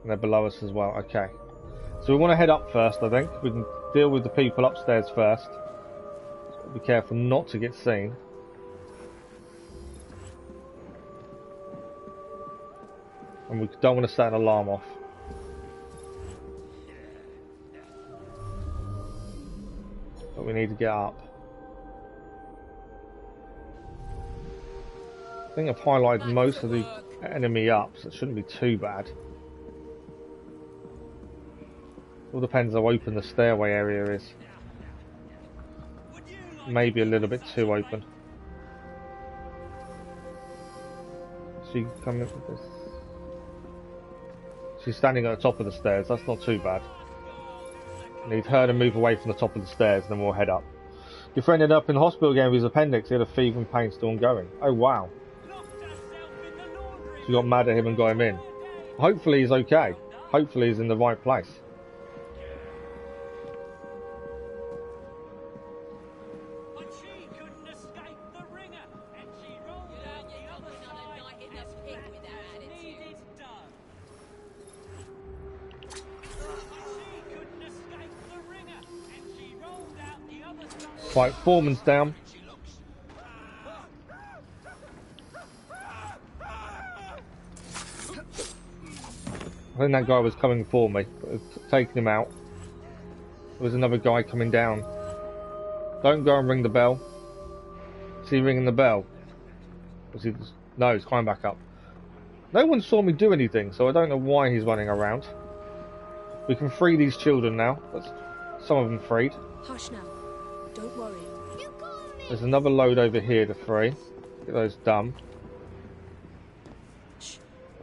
And they're below us as well. Okay. So we want to head up first, I think. We can deal with the people upstairs first. So be careful not to get seen. And we don't want to set an alarm off. But we need to get up. I think I've highlighted most of the enemy up, so it shouldn't be too bad. All depends how open the stairway area is. Maybe a little bit too open. She coming up with this. She's standing at the top of the stairs, that's not too bad. Need her to move away from the top of the stairs, then we'll head up. Your friend ended up in hospital again with his appendix. He had a fever and pain still ongoing. Oh wow. She got mad at him and got him in. Hopefully he's okay. Hopefully he's in the right place. Right, Foreman's down. I think that guy was coming for me, taking him out. There was another guy coming down. Don't go and ring the bell. Is he ringing the bell? Was he just... No, he's climbing back up. No one saw me do anything, so I don't know why he's running around. We can free these children now. That's some of them freed. Hush now. Don't worry. There's another load over here to free. Get those dumb.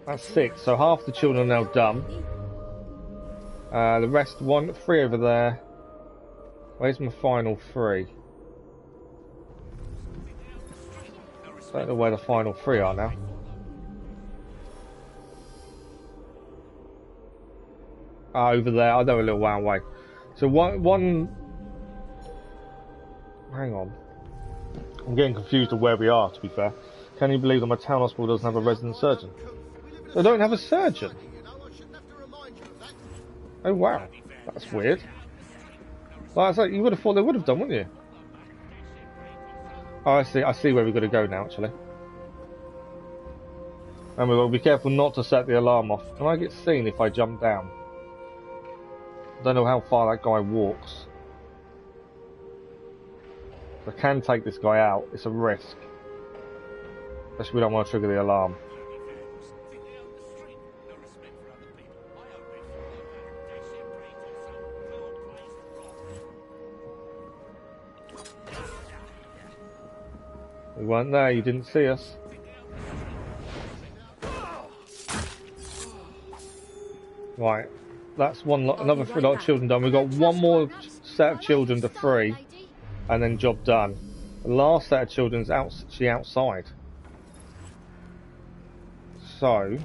That's 6, so half the children are now dumb. The rest, 3 over there. Where's my final 3? I don't know where the final 3 are now. Over there, I know a little way away. So one... Hang on. I'm getting confused of where we are, to be fair. Can you believe that my town hospital doesn't have a resident surgeon? They don't have a surgeon? Oh wow, that's weird. Well, it's like, you would have thought they would have done, wouldn't you? Oh, I see where we've got to go now, actually. And we've got to be careful not to set the alarm off. Can I get seen if I jump down? I don't know how far that guy walks. I can take this guy out, it's a risk. Especially we don't want to trigger the alarm. We weren't there, you didn't see us. Right, that's another 3 lot of children done. We've got one more set of children to free, and then job done. The last set of children's actually outside. So,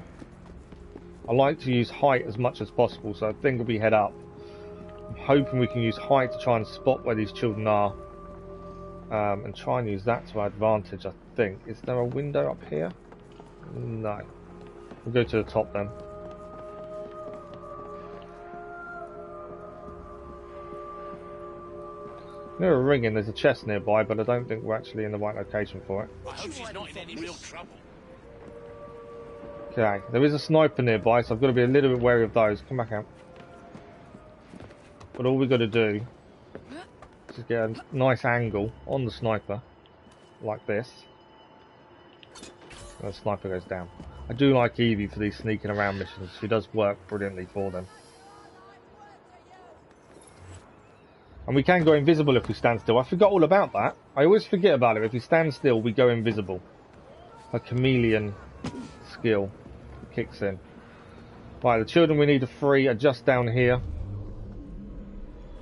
I like to use height as much as possible, so I think if we head up, I'm hoping we can use height to try and spot where these children are. And try and use that to our advantage, I think. Is there a window up here? No. We'll go to the top then. Near a ringing, there's a chest nearby, but I don't think we're actually in the right location for it. I hope she's not in any real trouble. Okay, there is a sniper nearby, so I've got to be a little bit wary of those. Come back out. But all we've got to do is get a nice angle on the sniper, like this. And the sniper goes down. I do like Evie for these sneaking around missions. She does work brilliantly for them. And we can go invisible if we stand still. I forgot all about that. I always forget about it. If we stand still, we go invisible. A chameleon skill kicks in. Right, the children we need to free are just down here.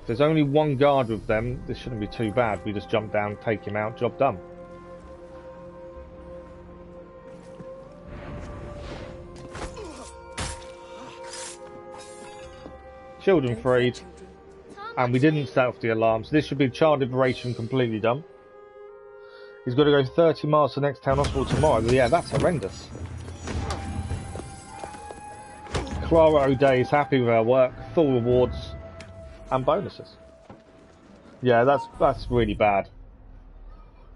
If there's only one guard with them, this shouldn't be too bad. We just jump down, take him out, job done. Children freed. And we didn't set off the alarm, so this should be child liberation completely done. He's got to go 30 miles to the next town hospital tomorrow. Yeah, that's horrendous. Clara O'Day is happy with her work, full rewards and bonuses. Yeah, that's really bad.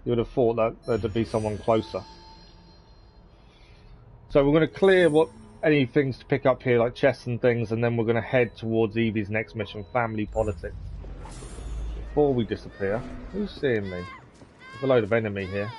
You would have thought that there'd be someone closer. So we're going to clear any things to pick up here, like chests and things, and then we're going to head towards Evie's next mission, Family Politics. Before we disappear, who's seeing me? There's a load of enemy here.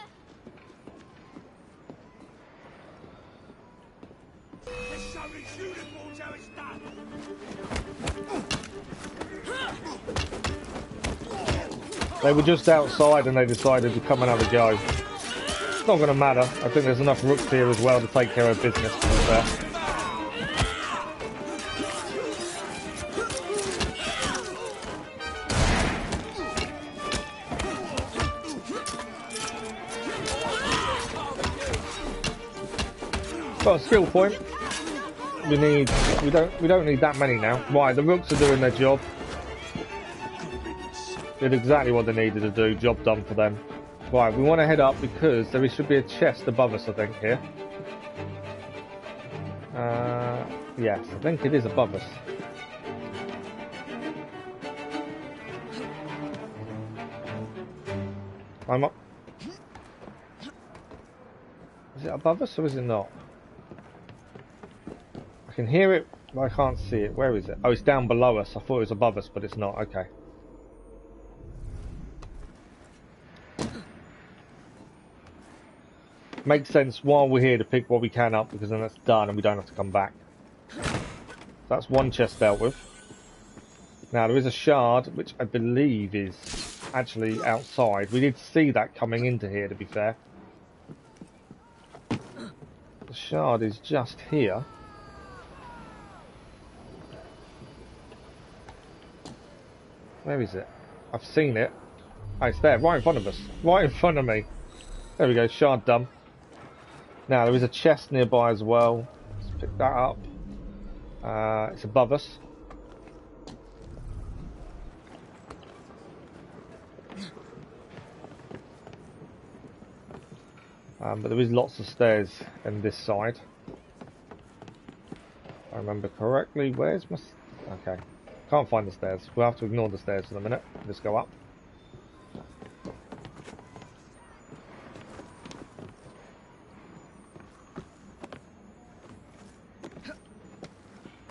They were just outside and they decided to come and have a go. It's not going to matter. I think there's enough rooks here as well to take care of business, to be fair. Got a skill point. We don't need that many now. Right, the rooks are doing their job. Did exactly what they needed to do. Job done for them. Right, we want to head up because there should be a chest above us, I think, here. Yes, I think it is above us. I'm up. Is it above us or is it not? I can hear it, but I can't see it. Where is it? Oh, it's down below us. I thought it was above us, but it's not. Okay. Makes sense while we're here to pick what we can up, because then that's done and we don't have to come back. That's one chest dealt with. Now there is a shard, which I believe is actually outside. We did see that coming into here, to be fair. The shard is just here. Where is it? I've seen it. Oh, it's there, right in front of us. Right in front of me. There we go, shard done. Now, there is a chest nearby as well. Let's pick that up. It's above us. But there is lots of stairs on this side. If I remember correctly. Where's my... Okay. Can't find the stairs. We'll have to ignore the stairs for a minute. Just go up.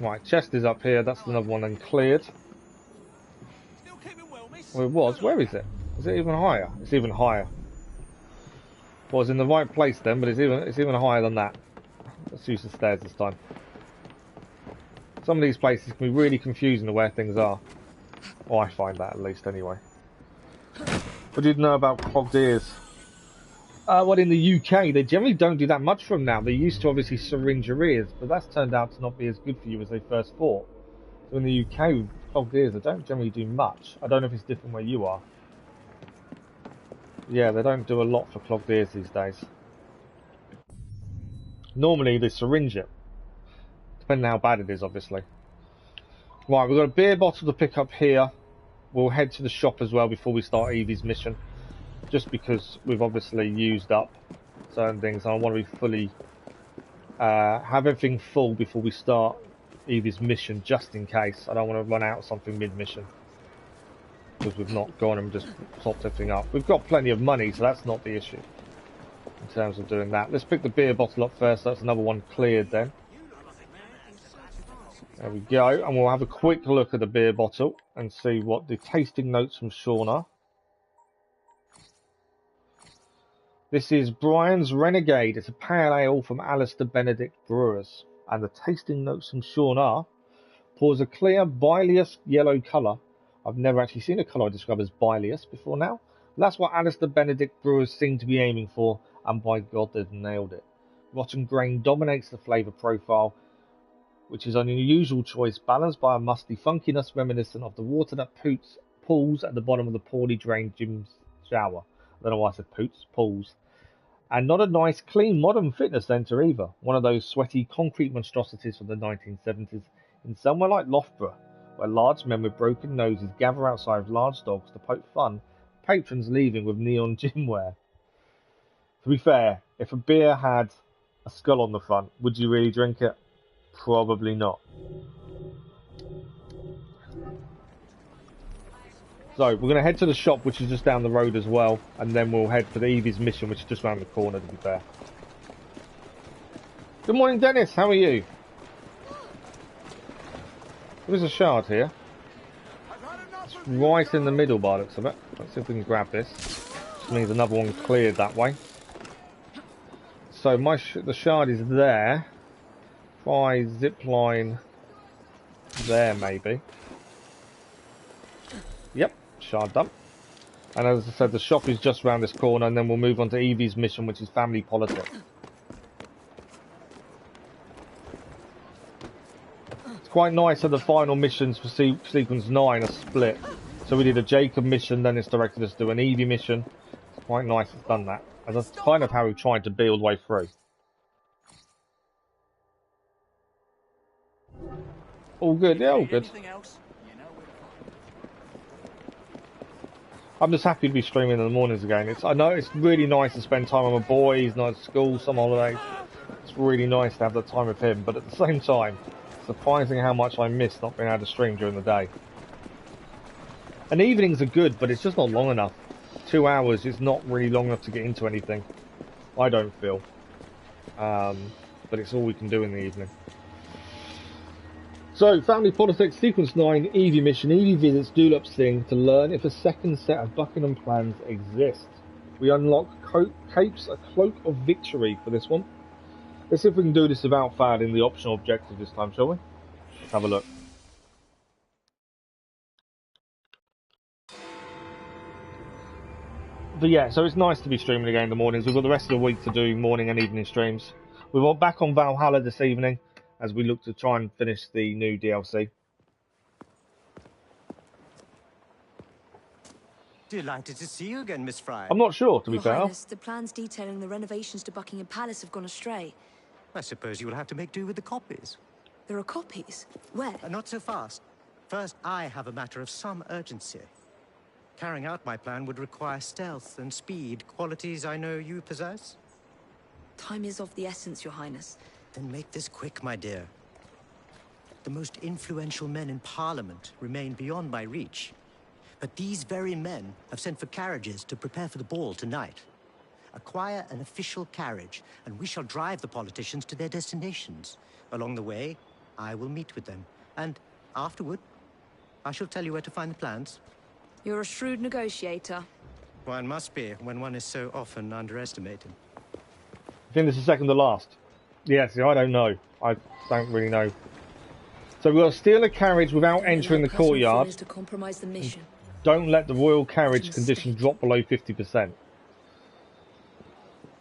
Right, chest is up here. That's another one then cleared. Well, it was. Where is it? Is it even higher? It's even higher. Well, it's in the right place then, but it's even higher than that. Let's use the stairs this time. Some of these places can be really confusing to where things are. Oh, I find that at least anyway. What did you know about clogged ears? Well, in the UK, they generally don't do that much for them now. They used to obviously syringe your ears, but that's turned out to not be as good for you as they first thought. So in the UK, with clogged ears, they don't generally do much. I don't know if it's different where you are. Yeah, they don't do a lot for clogged ears these days. Normally, they syringe it. Depending on how bad it is, obviously. Right, we've got a beer bottle to pick up here. We'll head to the shop as well before we start Evie's mission. Just because we've obviously used up certain things. I want to be fully... have everything full before we start Evie's mission, just in case. I don't want to run out of something mid-mission. Because we've not gone and just topped everything up. We've got plenty of money, so that's not the issue. In terms of doing that. Let's pick the beer bottle up first. That's another one cleared then. There we go, and we'll have a quick look at the beer bottle and see what the tasting notes from Sean are. This is Brian's Renegade. It's a pale ale from Alistair Benedict Brewers. And the tasting notes from Sean are: pours a clear, bilious yellow colour. I've never actually seen a colour I describe as bilious before now. That's what Alistair Benedict Brewers seem to be aiming for, and by God, they've nailed it. Rotten grain dominates the flavour profile, which is an unusual choice, balanced by a musty funkiness reminiscent of the water that pools at the bottom of the poorly drained gym's shower. I don't know why I said pools. And not a nice, clean, modern fitness centre either. One of those sweaty concrete monstrosities from the 1970s in somewhere like Loughborough, where large men with broken noses gather outside with large dogs to poke fun, patrons leaving with neon gym wear. To be fair, if a beer had a skull on the front, would you really drink it? Probably not. So, we're going to head to the shop, which is just down the road as well, and then we'll head for the Evie's mission, which is just around the corner, to be fair. Good morning, Dennis. How are you? There's a shard here. It's right in the middle by the looks of it. Let's see if we can grab this. Which means another one cleared that way. So, the shard is there. Try zipline there, maybe. Yep. Shard done. And as I said, the shop is just around this corner, and then we'll move on to Evie's mission, which is family politics. It's quite nice that the final missions for sequence 9 are split. So we did a Jacob mission, then it's directed us to an Evie mission. It's quite nice it's done that. And that's kind of how we tried to be all the way through. All good, yeah, all good. I'm just happy to be streaming in the mornings again. I know it's really nice to spend time with my boys, nice school, some holidays. It's really nice to have that time with him, but at the same time, it's surprising how much I miss not being able to stream during the day. And evenings are good, but it's just not long enough. 2 hours is not really long enough to get into anything. I don't feel. But it's all we can do in the evening. So, Family Politics, Sequence 9, Evie mission. Evie visits Dulop Singh to learn if a second set of Buckingham plans exist. We unlock Capes, a Cloak of Victory for this one. Let's see if we can do this without failing the optional objective this time, shall we? Let's have a look. But yeah, so it's nice to be streaming again in the mornings. We've got the rest of the week to do morning and evening streams. We're back on Valhalla this evening, as we look to try and finish the new DLC. Delighted to see you again, Miss Fry. I'm not sure, to be Your fair. Highness, the plans detailing the renovations to Buckingham Palace have gone astray. I suppose you will have to make do with the copies. There are copies? Where? Not so fast. First, I have a matter of some urgency. Carrying out my plan would require stealth and speed, qualities I know you possess. Time is of the essence, Your Highness. Then make this quick, my dear. The most influential men in Parliament remain beyond my reach. But these very men have sent for carriages to prepare for the ball tonight. Acquire an official carriage, and we shall drive the politicians to their destinations. Along the way, I will meet with them. And afterward, I shall tell you where to find the plans. You're a shrewd negotiator. One must be when one is so often underestimated. I think this is second to last. Yes, I don't know. I don't really know. So we've got to steal a carriage without entering the courtyard. To compromise the mission. Don't let the royal carriage condition drop below 50%.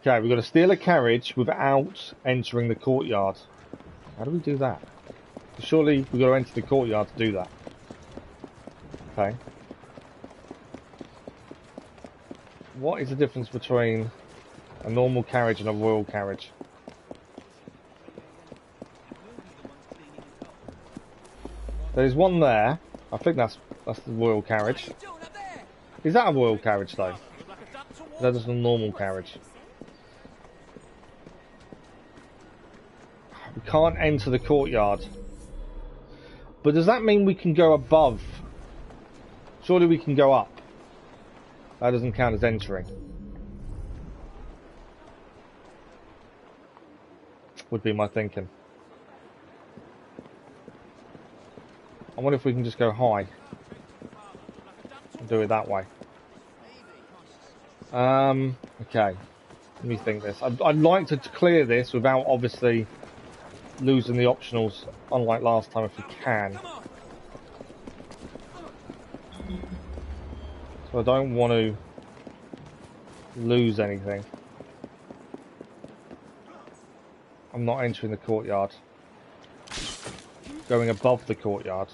Okay, we've got to steal a carriage without entering the courtyard. How do we do that? Surely we've got to enter the courtyard to do that. Okay. What is the difference between a normal carriage and a royal carriage? There's one there. I think that's the royal carriage. Is that a royal carriage though? That is a normal carriage. We can't enter the courtyard. But does that mean we can go above? Surely we can go up. That doesn't count as entering. Would be my thinking. I wonder if we can just go high and do it that way. Okay. Let me think this. I'd like to clear this without obviously losing the optionals, unlike last time, if we can. So I don't want to lose anything. I'm not entering the courtyard. Going above the courtyard.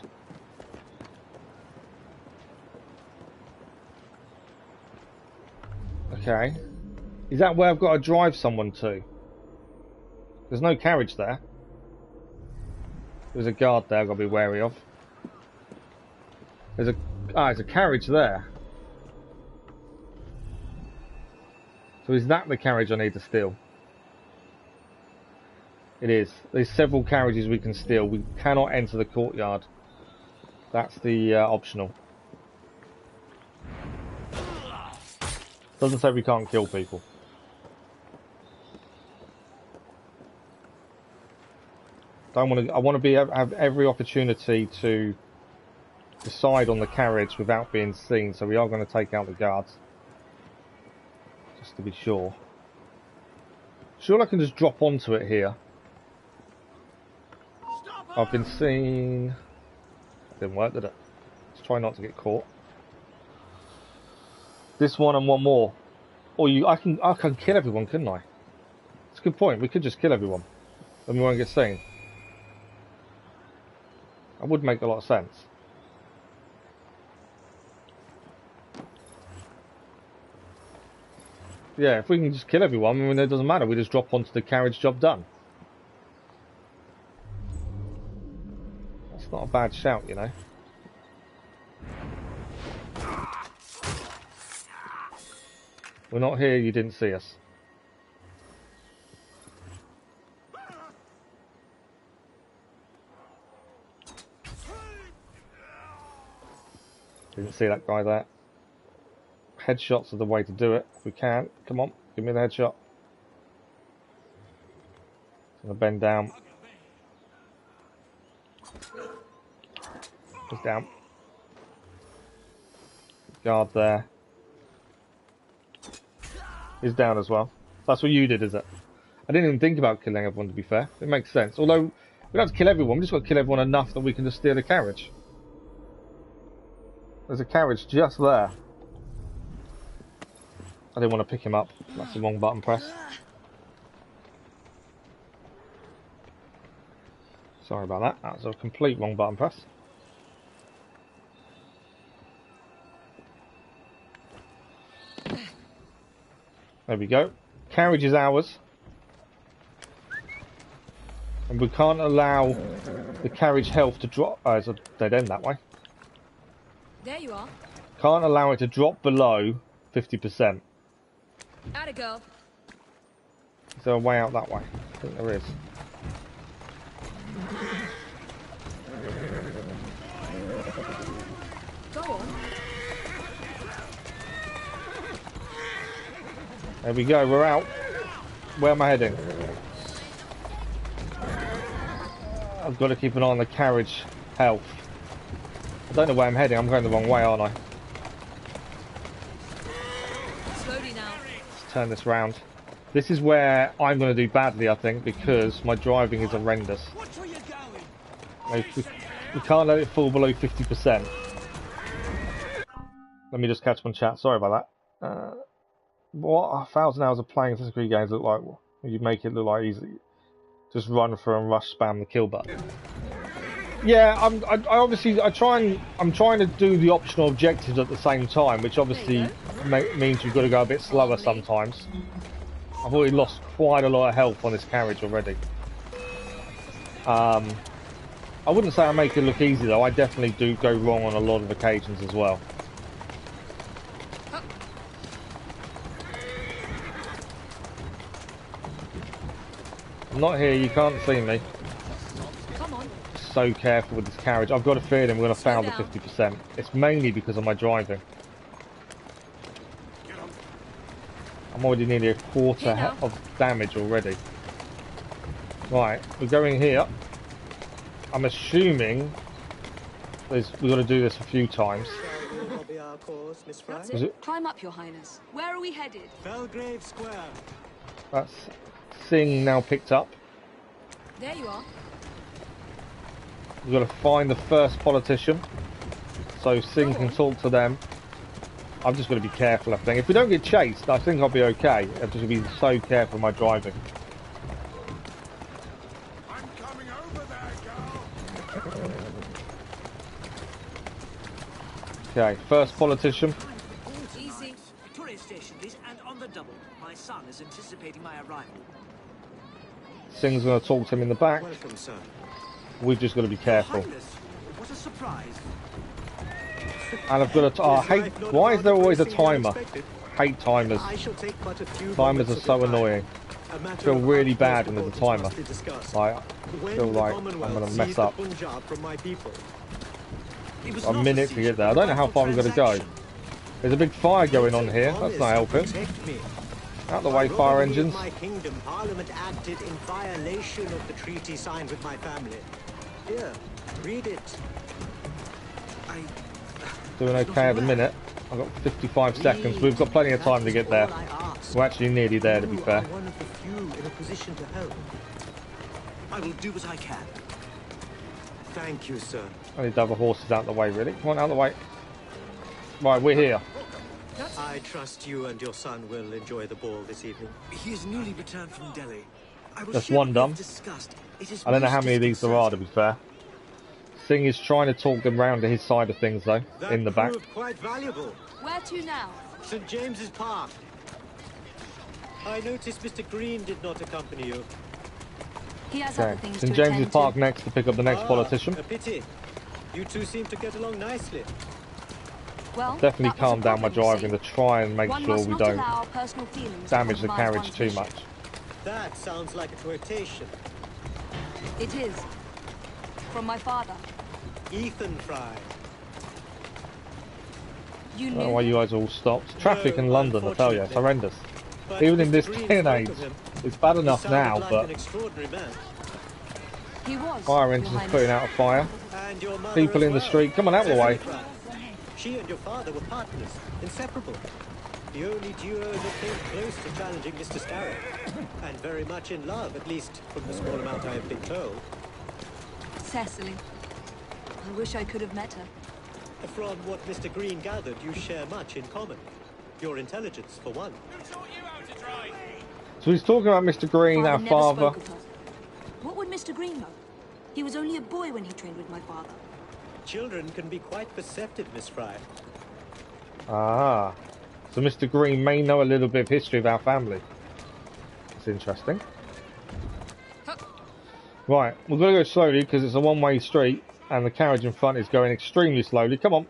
Okay. Is that where I've got to drive someone to? There's no carriage there. There's a guard there I've got to be wary of. There's a carriage there. So is that the carriage I need to steal? It is. There's several carriages we can steal. We cannot enter the courtyard. That's the optional. Doesn't say we can't kill people. I want to have every opportunity to decide on the carriage without being seen. So we are going to take out the guards, just to be sure. Sure, I can just drop onto it here. I've been seen. Didn't work, did it? Let's try not to get caught. This one and one more. Or I can kill everyone, couldn't I? It's a good point. We could just kill everyone, and we won't get seen. That would make a lot of sense. Yeah, if we can just kill everyone, I mean, it doesn't matter. We just drop onto the carriage, job done. That's not a bad shout, you know. We're not here, you didn't see us. Didn't see that guy there. Headshots are the way to do it, if we can. Come on, give me the headshot. I'm gonna bend down. He's down. Guard there. He's down as well. That's what you did, is it? I didn't even think about killing everyone, to be fair. It makes sense. Although, we don't have to kill everyone, we just got to kill everyone enough that we can just steal a carriage. There's a carriage just there. I didn't want to pick him up. That's the wrong button press. Sorry about that. That was a complete wrong button press. There we go. Carriage is ours. And we can't allow the carriage health to drop. Oh, it's a dead end that way. There you are. Can't allow it to drop below 50%. Atta girl. Is there a way out that way? I think there is. Go on. There we go, we're out. Where am I heading? I've got to keep an eye on the carriage health. I don't know where I'm heading, I'm going the wrong way, aren't I? Slowly now. Let's turn this round. This is where I'm going to do badly, I think, because my driving is horrendous. We can't let it fall below 50%. Let me just catch my chat, sorry about that. What 1,000 hours of playing Assassin's Creed games look like? You make it look like easy. Just run through and rush spam the kill button. Yeah, I'm trying to do the optional objectives at the same time, which obviously means you've got to go a bit slower sometimes. I've already lost quite a lot of health on this carriage already. I wouldn't say I make it look easy though. I definitely do go wrong on a lot of occasions as well. I'm not here, you can't see me. Come on. So careful with this carriage. I've got a feeling we're going to fail the 50%. It's mainly because of my driving. I'm already nearly a quarter of damage already. Right, we're going here. I'm assuming we've got to do this a few times. That's it. Climb up, Your Highness. Where are we headed? Belgrave Square. That's Sing now picked up. There you are. We've got to find the first politician so Sing can talk to them. I'm just going to be careful, I think. If we don't get chased, I think I'll be okay. I'm just going to be so careful with my driving. I'm coming over there, girl. Okay, first politician. Easy. Victoria Station, please, and on the double. My son is anticipating my arrival. Sing's going to talk to him in the back. Welcome, sir. We've just got to be careful. Highness, what a surprise. And I've got to... I hate... Why is there always a timer? I hate timers. I shall take but a few Timers are moments so of your time. annoying. I feel really bad when there's a timer. I feel like I'm going to mess up. A minute to get there. I don't know how far we're going to go. There's a big fire going on here. That's not helping. Out the way, fire engines. My kingdom, Parliament acted in violation of the treaty signed with my family. Here, read it. Doing okay at the minute. I've got 55 seconds. We've got plenty of time to get there. We're actually nearly there, to be fair. One of the few in a position to help. I will do what I can. Thank you, sir. I need to have the horses out the way, really. Come on, out the way. Right, we're here. I trust you and your son will enjoy the ball this evening. He is newly returned from Delhi. That's one done. I don't know how many of these there are, to be fair. Singh is trying to talk them round to his side of things, though, in the back. Quite valuable. Where to now? St. James's Park. I noticed Mr. Green did not accompany you. He has other things St. to James's attend Park to. next to pick up the next politician. A pity. You two seem to get along nicely. Well, Definitely that was calm a down my problem, driving see? to try and make One sure must we not don't allow personal feelings damage the compromise carriage one's too mission. much. That sounds like a quotation. It is. From my father. Ethan Fry. You I knew don't know why you guys all stopped. Traffic in London, I tell you, it's horrendous. But Even in Mr. this Green day and spoke age, of him. it's bad He enough sounded now, like but an extraordinary man. he was. fire Your engines Highness. putting out a fire. And your mother People as in the well. street, come on, out of the way. She and your father were partners, inseparable. The only duo that came close to challenging Mr. Starrick. And very much in love, at least from the small amount I have been told. Cecily. I wish I could have met her. From what Mr. Green gathered, you share much in common. Your intelligence, for one. So he's talking about Mr. Green, our never father. spoke of her. What would Mr. Green know? He was only a boy when he trained with my father. Children can be quite perceptive, Miss Fry. Ah. So Mr. Green may know a little bit of history of our family. That's interesting. Right, we're going to go slowly because it's a one-way street and the carriage in front is going extremely slowly. Come on.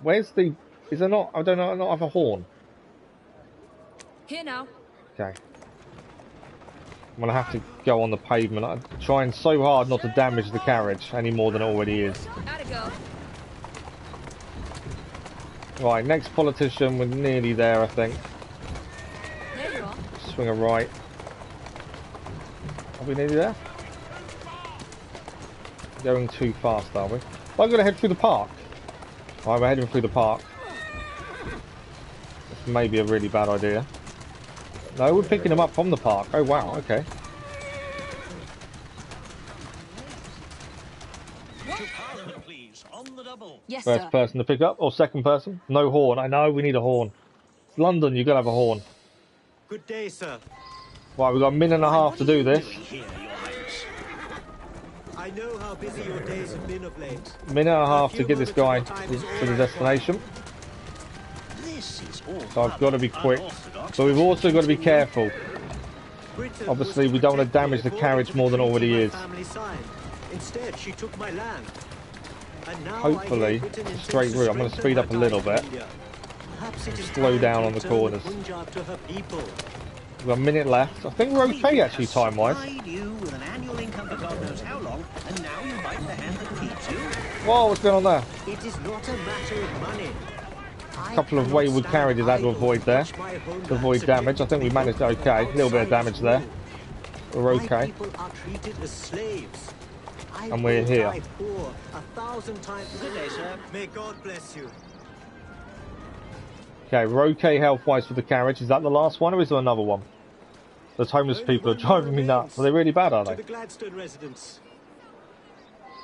Where's the... Is there not... I don't know, not have a horn. Here now. Okay. I'm going to have to go on the pavement. I'm trying so hard not to damage the carriage any more than it already is. Gotta go. Right, next politician, we're nearly there, I think. There you are. Swing a right. Are we nearly there? Going too fast, are we? I'm going to head through the park. Right, we're heading through the park. This may be a really bad idea. No, we're picking them up from the park. Oh, wow, okay. Yes, First sir. person to pick up, or second person? No horn. I know, we need a horn. It's London, you've got to have a horn. Good day, sir. Right, we've got a minute and a half to do this. I know how busy your days have been of late. Minute and a half to get this guy to the destination. So I've got to be quick. But we've also got to be careful. Obviously, we don't want to damage the carriage more than it already is. Instead, she took my land. And now Hopefully, straight route. I'm going to speed up a little bit. Slow down on the corners. We've got a minute left. I think we're okay, actually, time-wise. Whoa, what's going on there? It is not a matter of money. A couple of wayward carriages had to avoid there. To avoid damage. I think we managed okay. A little bit of damage there. We're okay. People are treated as slaves. And we're here. 1,000 times. Good day, sir. May God bless you. Okay, we're okay health-wise for the carriage. Is that the last one, or is there another one? Those homeless people are driving me nuts. Are they really bad, are To they? the Gladstone residence.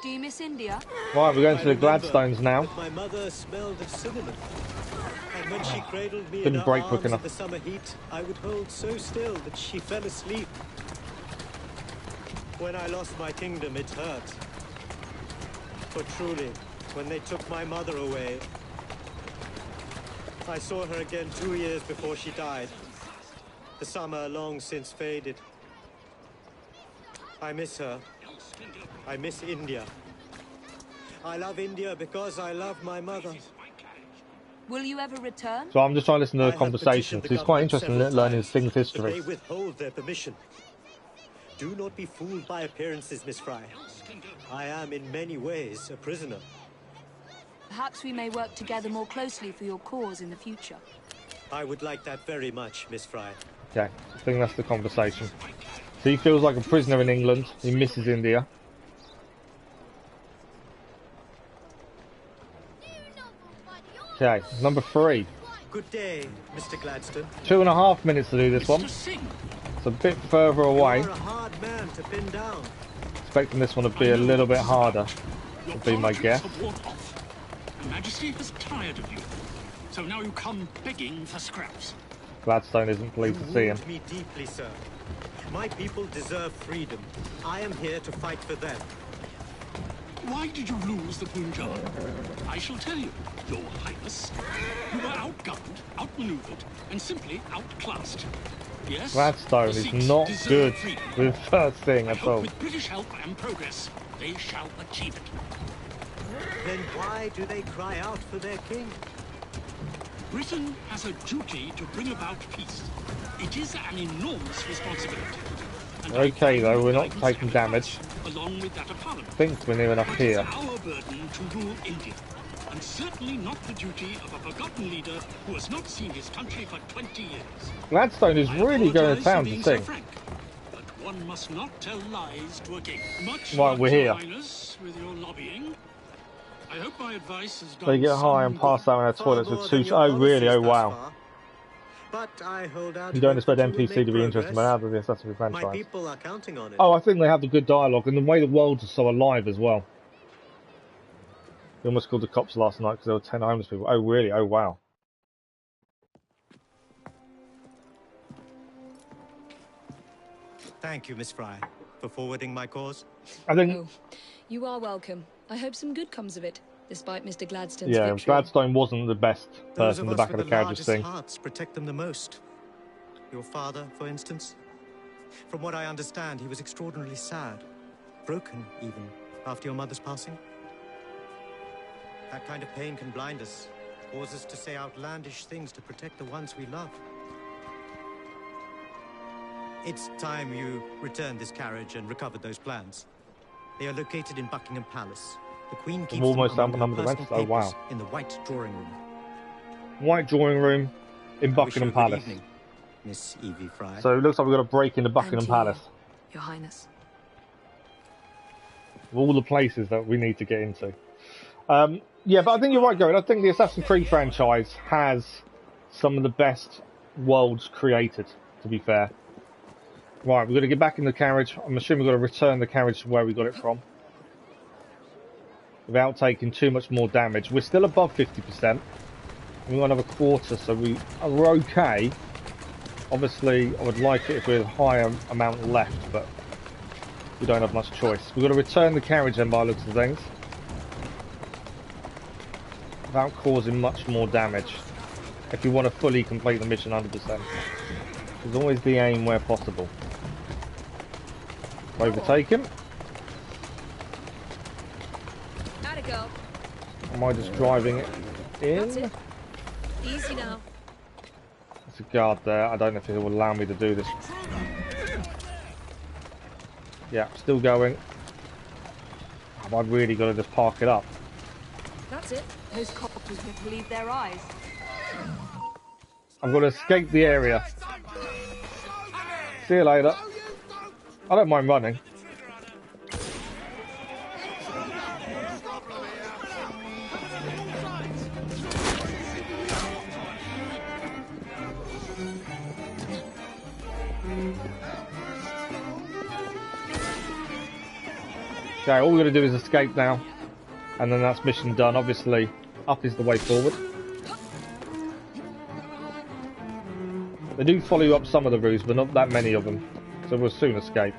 Do you miss India? Right, we're going to the Gladstones now. My mother smelled of cinnamon. And when she cradled me in Couldn't her brake arms quick in enough. the summer heat, I would hold so still that she fell asleep. When I lost my kingdom, it hurt. For truly, when they took my mother away, I saw her again 2 years before she died. The summer long since faded. I miss her. I miss India. I love India because I love my mother. Will you ever return? So I'm just trying to listen to I the have conversation. petitioned the 'Cause it's quite government interesting several learning times, things' but history. they withhold their permission. Do not be fooled by appearances, Miss Fry. I am in many ways a prisoner. Perhaps we may work together more closely for your cause in the future. I would like that very much, Miss Fry. Okay, I think that's the conversation. So he feels like a prisoner in England. He misses India. Okay, number 3. Good day, Mr. Gladstone. 2.5 minutes to do this one. It's a bit further away. You are a hard man to pin down. Expecting this one to be a little bit harder, would be my guess. Your Majesty is tired of you, so now you come begging for scraps. Gladstone isn't pleased to see him. Wound me deeply, sir. My people deserve freedom. I am here to fight for them. Why did you lose the Punjab? I shall tell you, Your Highness. You were outgunned, outmaneuvered, and simply outclassed. Yes, Gladstone the is Sikhs not deserve good freedom. with first thing I at hope all. with British help and progress, they shall achieve it. Then why do they cry out for their king? Britain has a duty to bring about peace. It is an enormous responsibility. And Okay, though, we're not guidance taking and damage. advice, along with that of Parliament. I think we're near enough But here. it's our burden to rule India, and certainly not the duty of a forgotten leader who has not seen his country for 20 years. Gladstone is I really going to apologise town for to being so sing. frank, but one must not tell lies to a king. Much Right, luck, we're Your here. Highness, with your lobbying. I hope my advice has done They get high and some pass good. out in our Far toilets more with than 2... your Oh, really? policies Oh, thus wow. far. But I hold out You don't hope expect that you will NPC make to be interesting progress. about the Assassin's Creed My franchise. people are counting on it. Oh, I think they have the good dialogue and the way the worlds are so alive as well. We almost called the cops last night because there were 10 homeless people. Oh, really? Oh, wow. Thank you, Miss Fry, for forwarding my cause. I think, Oh, you are welcome. I hope some good comes of it, despite Mr. Gladstone's yeah, victory. Gladstone wasn't the best Those person in of the us back of with the the carriage largest thing. hearts protect them the most. Your father, for instance. From what I understand, he was extraordinarily sad. Broken, even, after your mother's passing. That kind of pain can blind us. Cause us to say outlandish things to protect the ones we love. It's time you returned this carriage and recovered those plans. They are located in Buckingham Palace. The Queen keeps almost them among her outnumbered the personal rest. Oh, wow. papers in the White Drawing Room. White drawing room in I wish you Buckingham a good Palace. evening, Miss Evie Fry. So it looks like we've got a break in the And Buckingham to you, Palace. Your Highness. Of all the places that we need to get into. Yeah, but I think you're right, Gary. I think the Assassin's Creed franchise has some of the best worlds created, to be fair. Right, we're going to get back in the carriage. I'm assuming we're going to return the carriage to where we got it from. Without taking too much more damage. We're still above 50%. We got another quarter, so we're okay. Obviously, I would like it if we had a higher amount left, but we don't have much choice. We've got to return the carriage then by the looks of things. Without causing much more damage. If you want to fully complete the mission 100%. There's always the aim where possible. Overtake him. Atta go. Am I just driving it That's in? it. Easy now. There's a guard there. I don't know if he will allow me to do this. Yeah, still going. Have I really got to just park it up? That's it. Those cops won't believe their eyes. I'm going to escape the area. See you later. I don't mind running. Okay, all we're going to do is escape now. And then that's mission done. Obviously, up is the way forward. They do follow you up some of the routes, but not that many of them. So we'll soon escape.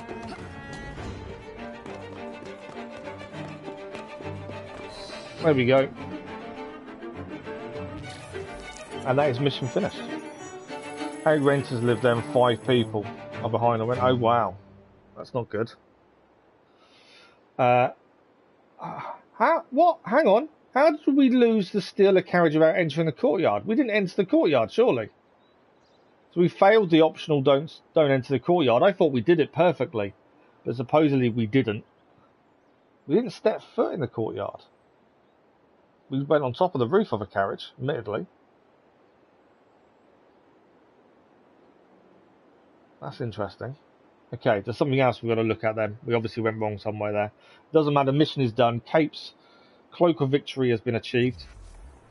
There we go. And that is mission finished. 8 renters live there and 5 people are behind. I went, oh wow. That's not good. How? What? Hang on. How did we lose the steal a carriage without entering the courtyard? We didn't enter the courtyard, surely. So we failed the optional don't enter the courtyard. I thought we did it perfectly, but supposedly we didn't. We didn't step foot in the courtyard. We went on top of the roof of a carriage, admittedly. That's interesting. Okay, there's something else we've got to look at then. We obviously went wrong somewhere there. Doesn't matter, mission is done. Cape's Cloak of Victory has been achieved.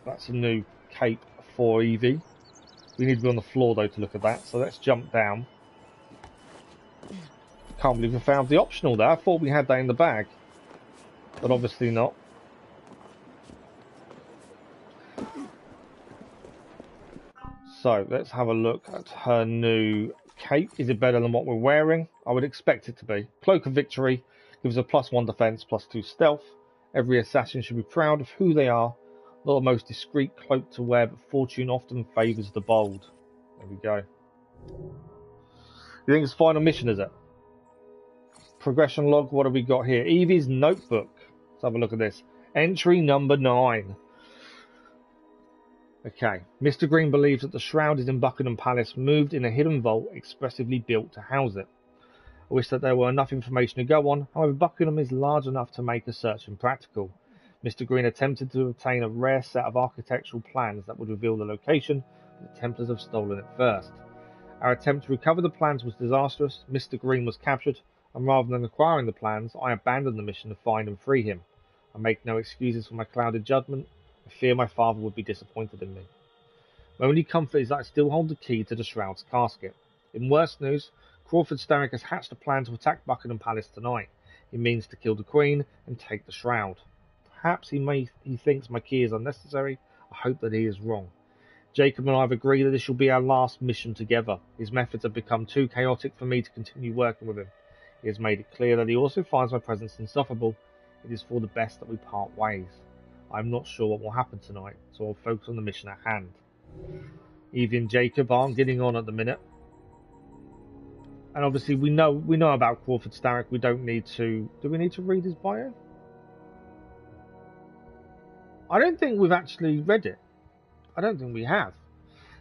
That's a new cape for Evie. We need to be on the floor though to look at that, so let's jump down. Can't believe we found the optional there. I thought we had that in the bag, but obviously not. So let's have a look at her new cape. Is it better than what we're wearing? I would expect it to be. Cloak of Victory gives a +1 defense, +2 stealth. Every assassin should be proud of who they are. Not the most discreet cloak to wear, but fortune often favours the bold. There we go. You think it's final mission, is it? Progression log, what have we got here? Evie's notebook. Let's have a look at this. Entry number 9. Okay. Mr. Green believes that the Shroud is in Buckingham Palace, moved in a hidden vault expressively built to house it. I wish that there were enough information to go on. However, Buckingham is large enough to make a search impractical. Mr. Green attempted to obtain a rare set of architectural plans that would reveal the location, but the Templars have stolen it first. Our attempt to recover the plans was disastrous. Mr. Green was captured, and rather than acquiring the plans, I abandoned the mission to find and free him. I make no excuses for my clouded judgment. I fear my father would be disappointed in me. My only comfort is that I still hold the key to the Shroud's casket. In worse news, Crawford Starrick has hatched a plan to attack Buckingham Palace tonight. He means to kill the Queen and take the Shroud. Perhaps he thinks my key is unnecessary. I hope that he is wrong. Jacob and I have agreed that this shall be our last mission together. His methods have become too chaotic for me to continue working with him. He has made it clear that he also finds my presence insufferable. It is for the best that we part ways. I am not sure what will happen tonight, so I'll focus on the mission at hand. Evie and Jacob aren't getting on at the minute. And obviously we know about Crawford Starrick. We don't need to... Do we need to read his bio? I don't think we've actually read it. I don't think we have.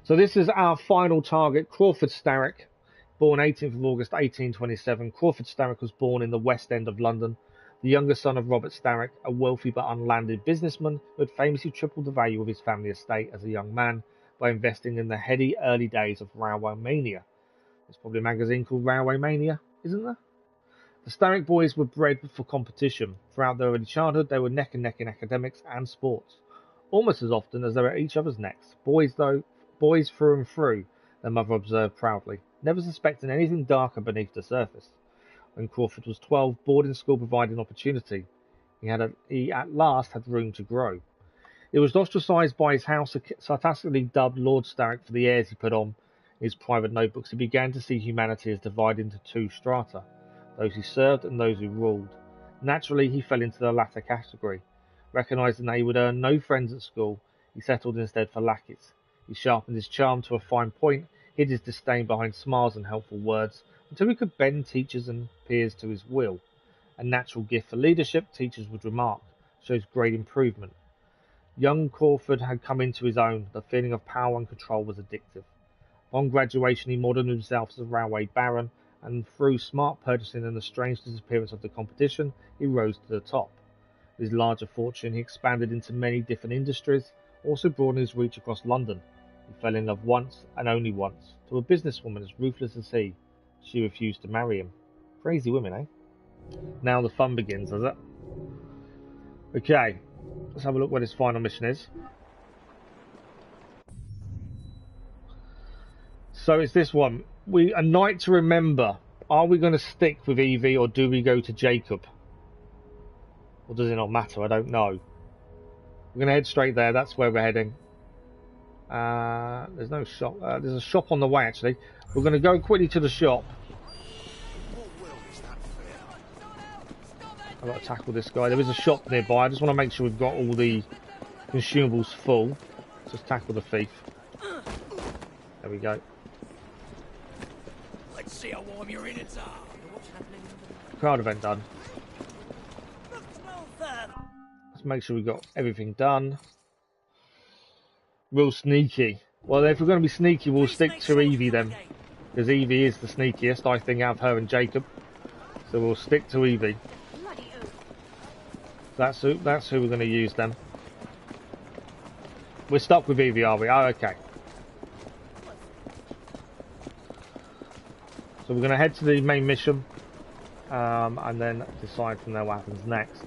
So this is our final target, Crawford Starrick, born 18th of August 1827. Crawford Starrick was born in the West End of London, the younger son of Robert Starrick, a wealthy but unlanded businessman who had famously tripled the value of his family estate as a young man by investing in the heady early days of Railway Mania. There's probably a magazine called Railway Mania, isn't there? The Starrick boys were bred for competition. Throughout their early childhood, they were neck and neck in academics and sports, almost as often as they were at each other's necks. Boys through and through, their mother observed proudly, never suspecting anything darker beneath the surface. When Crawford was 12, boarding school provided an opportunity. He at last had room to grow. He was ostracised by his house, sarcastically dubbed Lord Starrick for the airs he put on. In his private notebooks, he began to see humanity as divided into two strata, those who served and those who ruled. Naturally, he fell into the latter category. Recognising that he would earn no friends at school, he settled instead for lackeys. He sharpened his charm to a fine point, hid his disdain behind smiles and helpful words, until he could bend teachers and peers to his will. A natural gift for leadership, teachers would remark, shows great improvement. Young Crawford had come into his own. The feeling of power and control was addictive. Upon graduation, he modelled himself as a railway baron, and through smart purchasing and the strange disappearance of the competition, he rose to the top. With his larger fortune, he expanded into many different industries, also broadened his reach across London. He fell in love once, and only once, to a businesswoman as ruthless as he. She refused to marry him. Crazy women, eh? Now the fun begins, does it? Okay, let's have a look what his final mission is. So it's this one. A night to remember. Are we going to stick with Evie or do we go to Jacob? Or does it not matter? I don't know. We're going to head straight there. That's where we're heading. There's no shop. There's a shop on the way, actually. We're going to go quickly to the shop. I've got to tackle this guy. There is a shop nearby. I just want to make sure we've got all the consumables full. Let's just tackle the thief. There we go. Let's see how warm your innards are. What's happening? Crowd event done. Let's make sure we've got everything done. Real sneaky. Well, if we're going to be sneaky, we'll stick to Evie then. Because Evie is the sneakiest, I think, out of her and Jacob. So we'll stick to Evie. That's who we're going to use then. We're stuck with Evie, are we? Oh, okay. So we're going to head to the main mission. And then decide from there what happens next.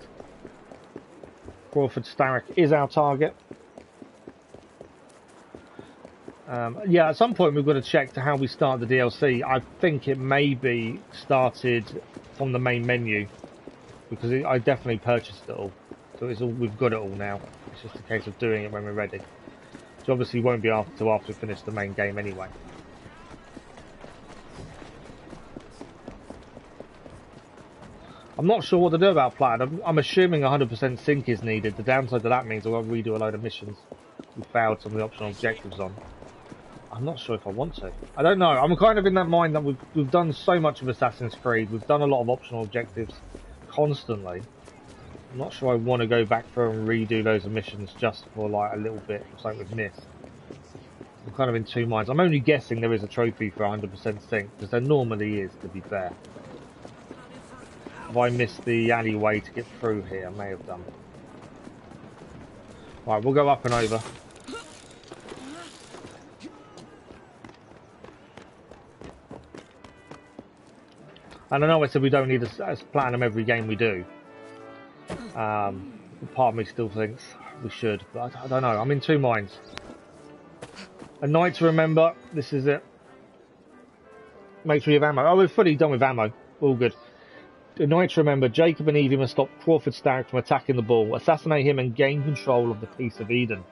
Crawford Starrick is our target. Yeah, at some point we've got to check to how we start the DLC. I think it may be started from the main menu, because I definitely purchased it all. So it's all, we've got it all now. It's just a case of doing it when we're ready. So obviously it won't be after we finish the main game anyway. I'm not sure what to do about Platinum. I'm assuming 100% sync is needed. The downside to that means I've got to redo a load of missions we failed some of the optional objectives on. I'm not sure if I want to. I don't know. I'm kind of in that mind that we've done so much of Assassin's Creed. We've done a lot of optional objectives constantly. I'm not sure I want to go back through and redo those missions just for like a little bit of something we've missed. I'm kind of in two minds. I'm only guessing there is a trophy for 100% sync, because there normally is, to be fair. Have I missed the alleyway to get through here? I may have done. Right, we'll go up and over. And I know I said we don't need a platinum every game we do. Part of me still thinks we should, but I don't know. I'm in two minds. A night to remember. This is it. Make sure you have ammo. Oh, we're fully done with ammo. All good. A night to remember. Jacob and Evie must stop Crawford Starrick from attacking the ball, assassinate him, and gain control of the Piece of Eden.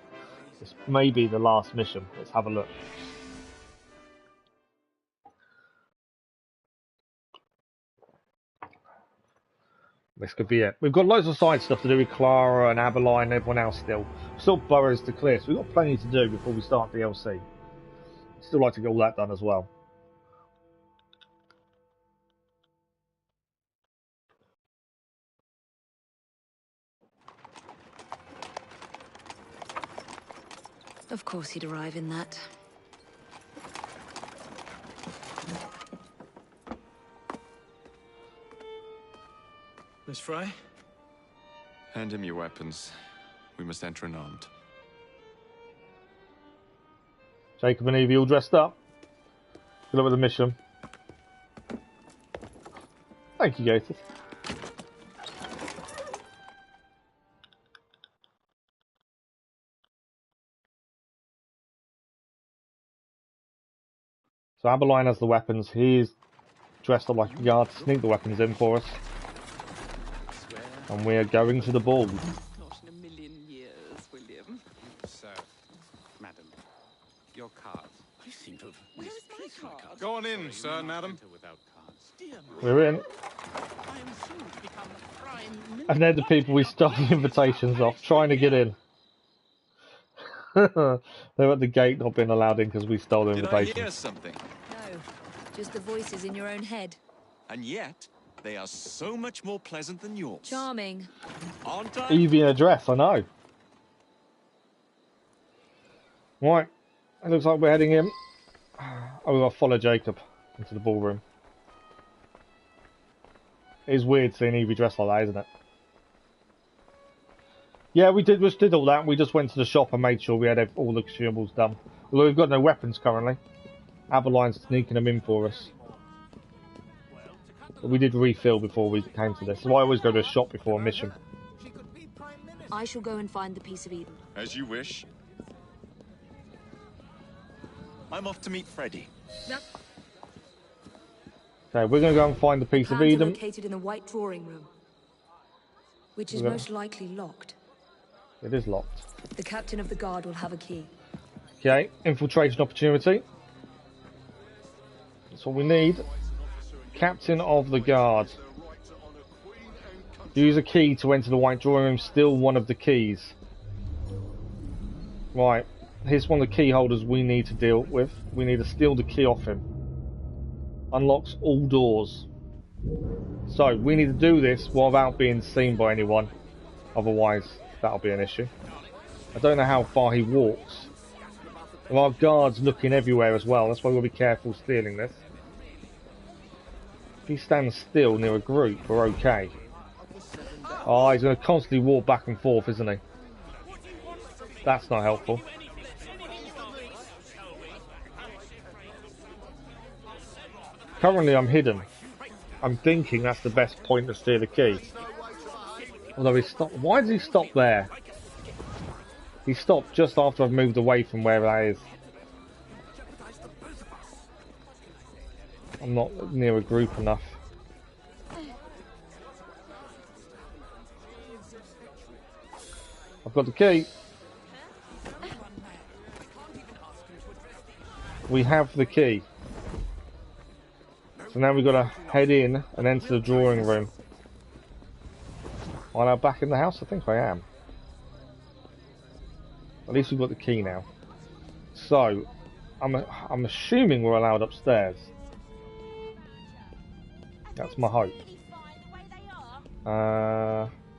This may be the last mission. Let's have a look. This could be it. We've got loads of side stuff to do with Clara and Abeline and everyone else still. Still boroughs to clear, so we've got plenty to do before we start DLC. Still like to get all that done as well. Of course he'd arrive in that. Miss Fry? Hand him your weapons. We must enter unarmed. Jacob and Evie all dressed up. Good luck with the mission. Thank you, Gator. So Abeline has the weapons. He's dressed up like a guard to sneak the weapons in for us. And we're going to the ball. Not in a million years, William. Sir, madam, your card. I seem to have Where's my card? Go on in, sir, madam. We're in. I am soon to become prime And they're the people we stole the invitations off, trying to get in. They're at the gate not being allowed in because we stole the invitations. Did I hear something? No, just the voices in your own head. And yet, they are so much more pleasant than yours. Charming. Aren't I? Evie in a dress, I know. Right, it looks like we're heading in. Oh, we've got to follow Jacob into the ballroom. It is weird seeing Evie dressed like that, isn't it? Yeah, we just did all that. We just went to the shop and made sure we had all the consumables done. Although we've got no weapons currently. Abeline's sneaking them in for us. But we did refill before we came to this. So I always go to a shop before a mission. I shall go and find the Piece of Eden. As you wish. I'm off to meet Freddy. Yep. Okay, we're going to go and find the Piece of Plans are Eden. located in the White Drawing Room, which is most likely locked. It is locked. The captain of the guard will have a key. Okay, infiltration opportunity. That's what we need. Captain of the guard. Use a key to enter the White Drawing Room. Steal one of the keys. Right. Here's one of the key holders we need to deal with. We need to steal the key off him. Unlocks all doors. So, we need to do this without being seen by anyone. Otherwise, that'll be an issue. I don't know how far he walks. There are guards looking everywhere as well, that's why we'll be careful stealing this. If he stands still near a group, we're okay. Oh, he's going to constantly walk back and forth, isn't he? That's not helpful. Currently I'm hidden. I'm thinking that's the best point to steal the key. Although he stopped. Why did he stop there? He stopped just after I've moved away from where that is. I'm not near a group enough. I've got the key. We have the key. So now we've got to head in and enter the drawing room. Am I now back in the house? I think I am. At least we've got the key now. So, I'm assuming we're allowed upstairs. That's my hope.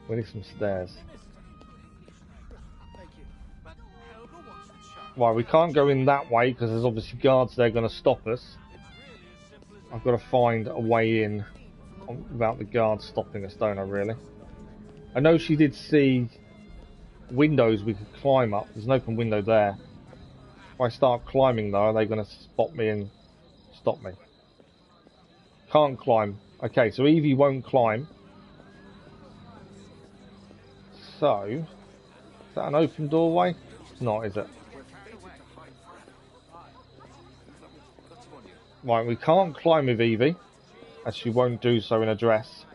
We need some stairs. Right, we can't go in that way because there's obviously guards there going to stop us. I've got to find a way in without the guards stopping us, don't I, really? I know she did see windows we could climb up. There's an open window there. If I start climbing though, are they going to spot me and stop me? Can't climb. Okay, so Evie won't climb. So, is that an open doorway? It's not, is it? Right, we can't climb with Evie, as she won't do so in a dress.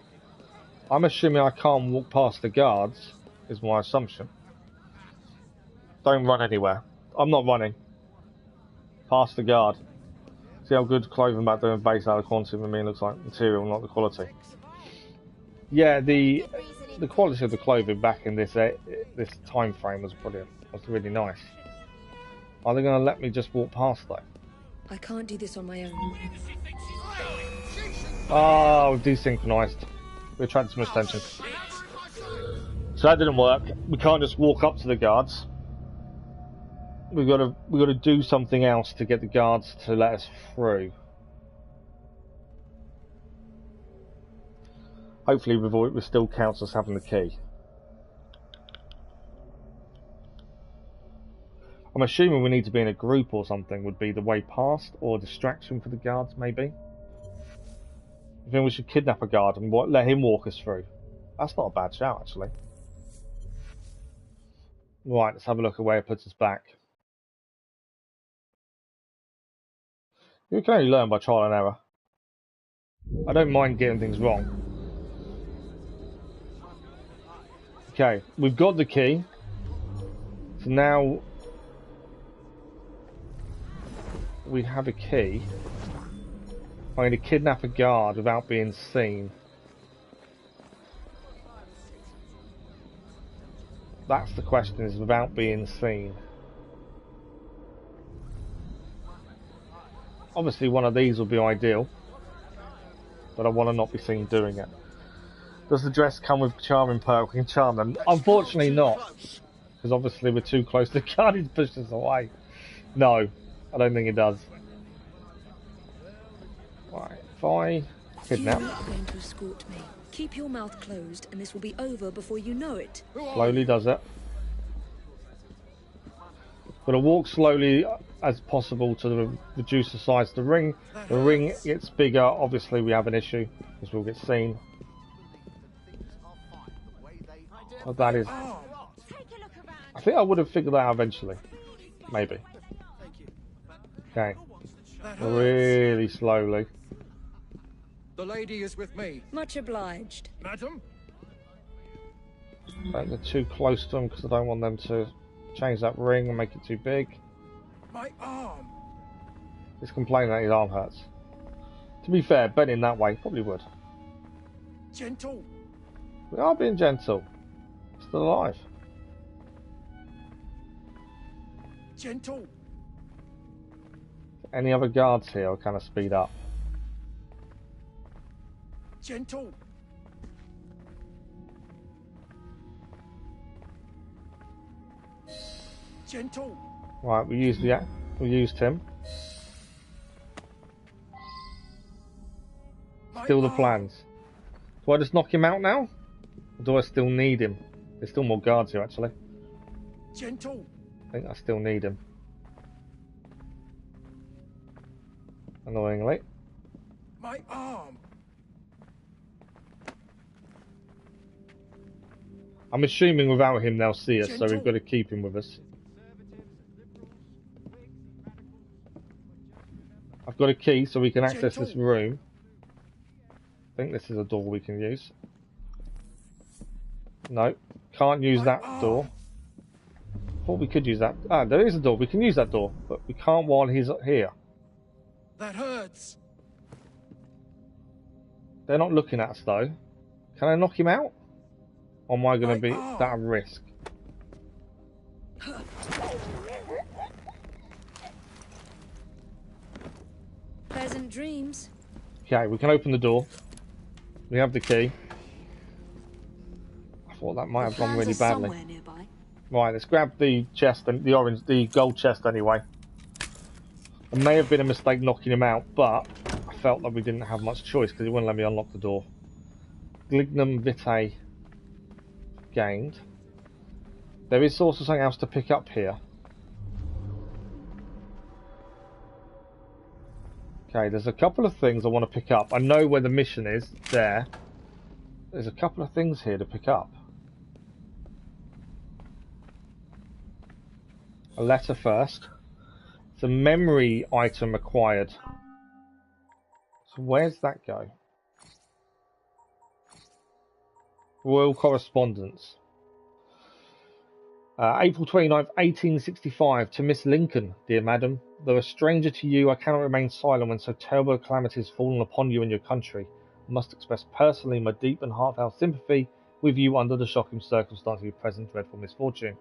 I'm assuming I can't walk past the guards, is my assumption. Don't run anywhere. I'm not running. Past the guard. See how good clothing back there based out of quantity for me looks like material, not the quality. Yeah, the quality of the clothing back in this time frame was brilliant. It was really nice. Are they going to let me just walk past though? I can't do this on my own. Oh, desynchronized. We attracted too much attention. So that didn't work. We can't just walk up to the guards. We've got to do something else to get the guards to let us through. Hopefully, it still counts as having the key. I'm assuming we need to be in a group or something would be the way past, or a distraction for the guards, maybe. I think we should kidnap a guard and let him walk us through. That's not a bad shout, actually. Right, let's have a look at where it puts us back. You can only learn by trial and error. I don't mind getting things wrong. Okay, we've got the key. So now we have a key. I'm going to kidnap a guard without being seen. That's the question, is without being seen. Obviously one of these will be ideal, but I want to not be seen doing it. Does the dress come with charming perk? We can charm them. Unfortunately not, because obviously we're too close to the guard. He's pushed us away. No, I don't think it does. Right, if I kidnap. You're not going to escort me. Keep your mouth closed, and this will be over before you know it. Slowly does it. Gonna walk slowly as possible to reduce the size of the ring. The ring gets bigger. Obviously, we have an issue because we'll get seen. What that is. I think I would have figured that out eventually. Maybe. Okay. Really slowly. The lady is with me. Much obliged. Madam? Don't get too close to them because I don't want them to change that ring and make it too big. My arm. He's complaining that his arm hurts. To be fair, bending that way probably would. Gentle. We are being gentle. Still alive. Gentle. Any other guards here or can I speed up? Gentle. Gentle. Right, we used him. Still the plans. Do I just knock him out now? Or do I still need him? There's still more guards here, actually. Gentle. I think I still need him. Annoyingly. My arm. I'm assuming without him they'll see us, so we've got to keep him with us. I've got a key so we can access this room. I think this is a door we can use. No, can't use that door. Thought we could use that. Ah, there is a door. We can use that door, but we can't while he's here. That hurts. They're not looking at us though. Can I knock him out? Or am I going to be that at risk? Pleasant dreams. Okay, we can open the door. We have the key. I thought that might have gone really badly. Right, let's grab the chest and the gold chest anyway. It may have been a mistake knocking him out, but I felt that we didn't have much choice because he wouldn't let me unlock the door. Lignum vitae gained. There is also something else to pick up here. Okay, there's a couple of things I want to pick up. I know where the mission is, there. There's a couple of things here to pick up. A letter first. It's a memory item acquired. So where's that go? Royal Correspondence. April 29th, 1865. To Miss Lincoln, dear madam. Though a stranger to you, I cannot remain silent when so terrible a calamity has fallen upon you and your country. I must express personally my deep and heartfelt sympathy with you under the shocking circumstances of your present dreadful misfortune.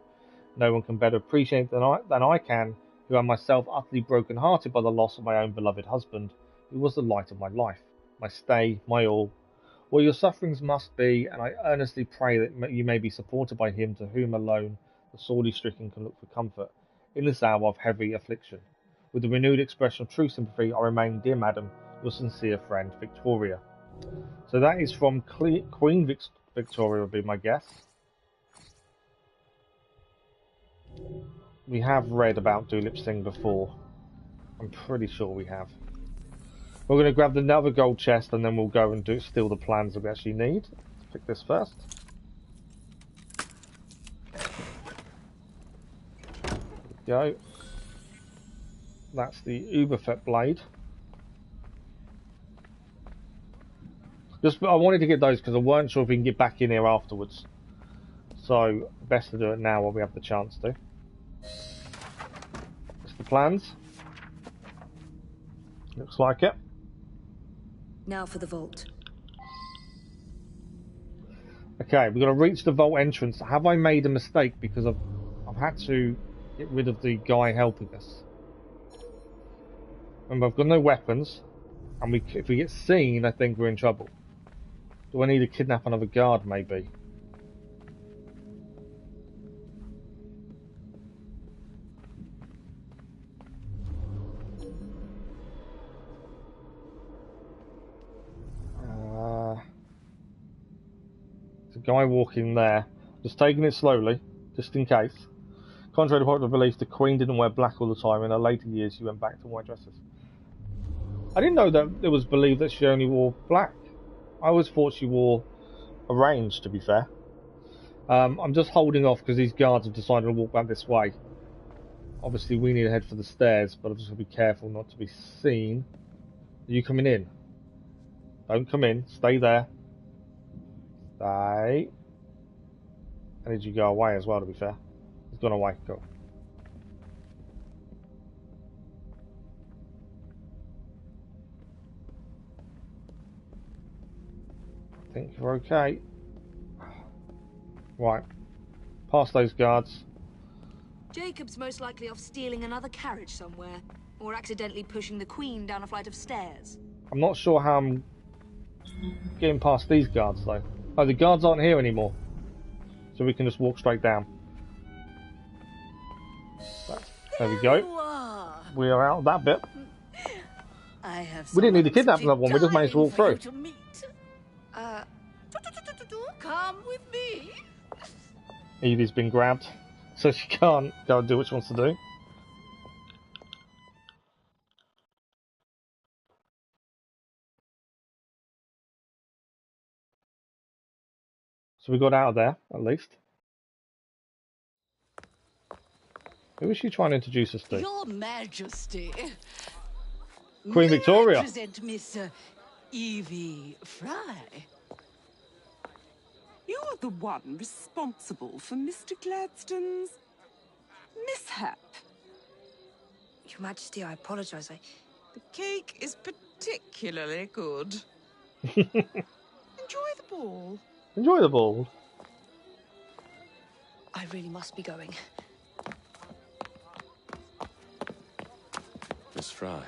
No one can better appreciate than I can, who am myself utterly broken-hearted by the loss of my own beloved husband, who was the light of my life, my stay, my all. Well, your sufferings must be, and I earnestly pray that you may be supported by him to whom alone the sorely stricken can look for comfort, in this hour of heavy affliction. With a renewed expression of true sympathy, I remain, dear madam, your sincere friend, Victoria. So that is from Queen Victoria, would be my guess. We have read about Dulip Singh before. I'm pretty sure we have. We're going to grab another gold chest and then we'll go and steal the plans that we actually need. Let's pick this first. There we go. That's the Uberfet blade. I wanted to get those because I weren't sure if we can get back in here afterwards. So, best to do it now while we have the chance to. That's the plans. Looks like it. Now for the vault. Okay, we've got to reach the vault entrance. Have I made a mistake because I've had to get rid of the guy helping us? Remember, I've got no weapons, and if we get seen, I think we're in trouble. Do I need to kidnap another guard, maybe? There's a guy walking there. Just taking it slowly, just in case. Contrary to popular belief, the Queen didn't wear black all the time. In her later years, she went back to white dresses. I didn't know that it was believed that she only wore black. I always thought she wore orange, to be fair. I'm just holding off because these guards have decided to walk back this way. Obviously, we need to head for the stairs, but I'm just going to be careful not to be seen. Are you coming in? Don't come in. Stay there. Stay. I need you to go away as well, to be fair. He's gone away. Go. I think you're okay. Right. Past those guards. Jacob's most likely off stealing another carriage somewhere, or accidentally pushing the Queen down a flight of stairs. I'm not sure how I'm getting past these guards, though. Oh, the guards aren't here anymore. So we can just walk straight down. There we go. We are out of that bit. I have We didn't need to kidnap another one, we just managed to walk through. Come with me. Evie's been grabbed, so she can't go and do what she wants to do. So we got out of there, at least. Who is she trying to introduce us to? Your Majesty. Queen Victoria. I present Miss Evie Fry. You're the one responsible for Mr. Gladstone's mishap. Your Majesty, I apologize. The cake is particularly good. Enjoy the ball. Enjoy the ball. I really must be going. Miss Fry,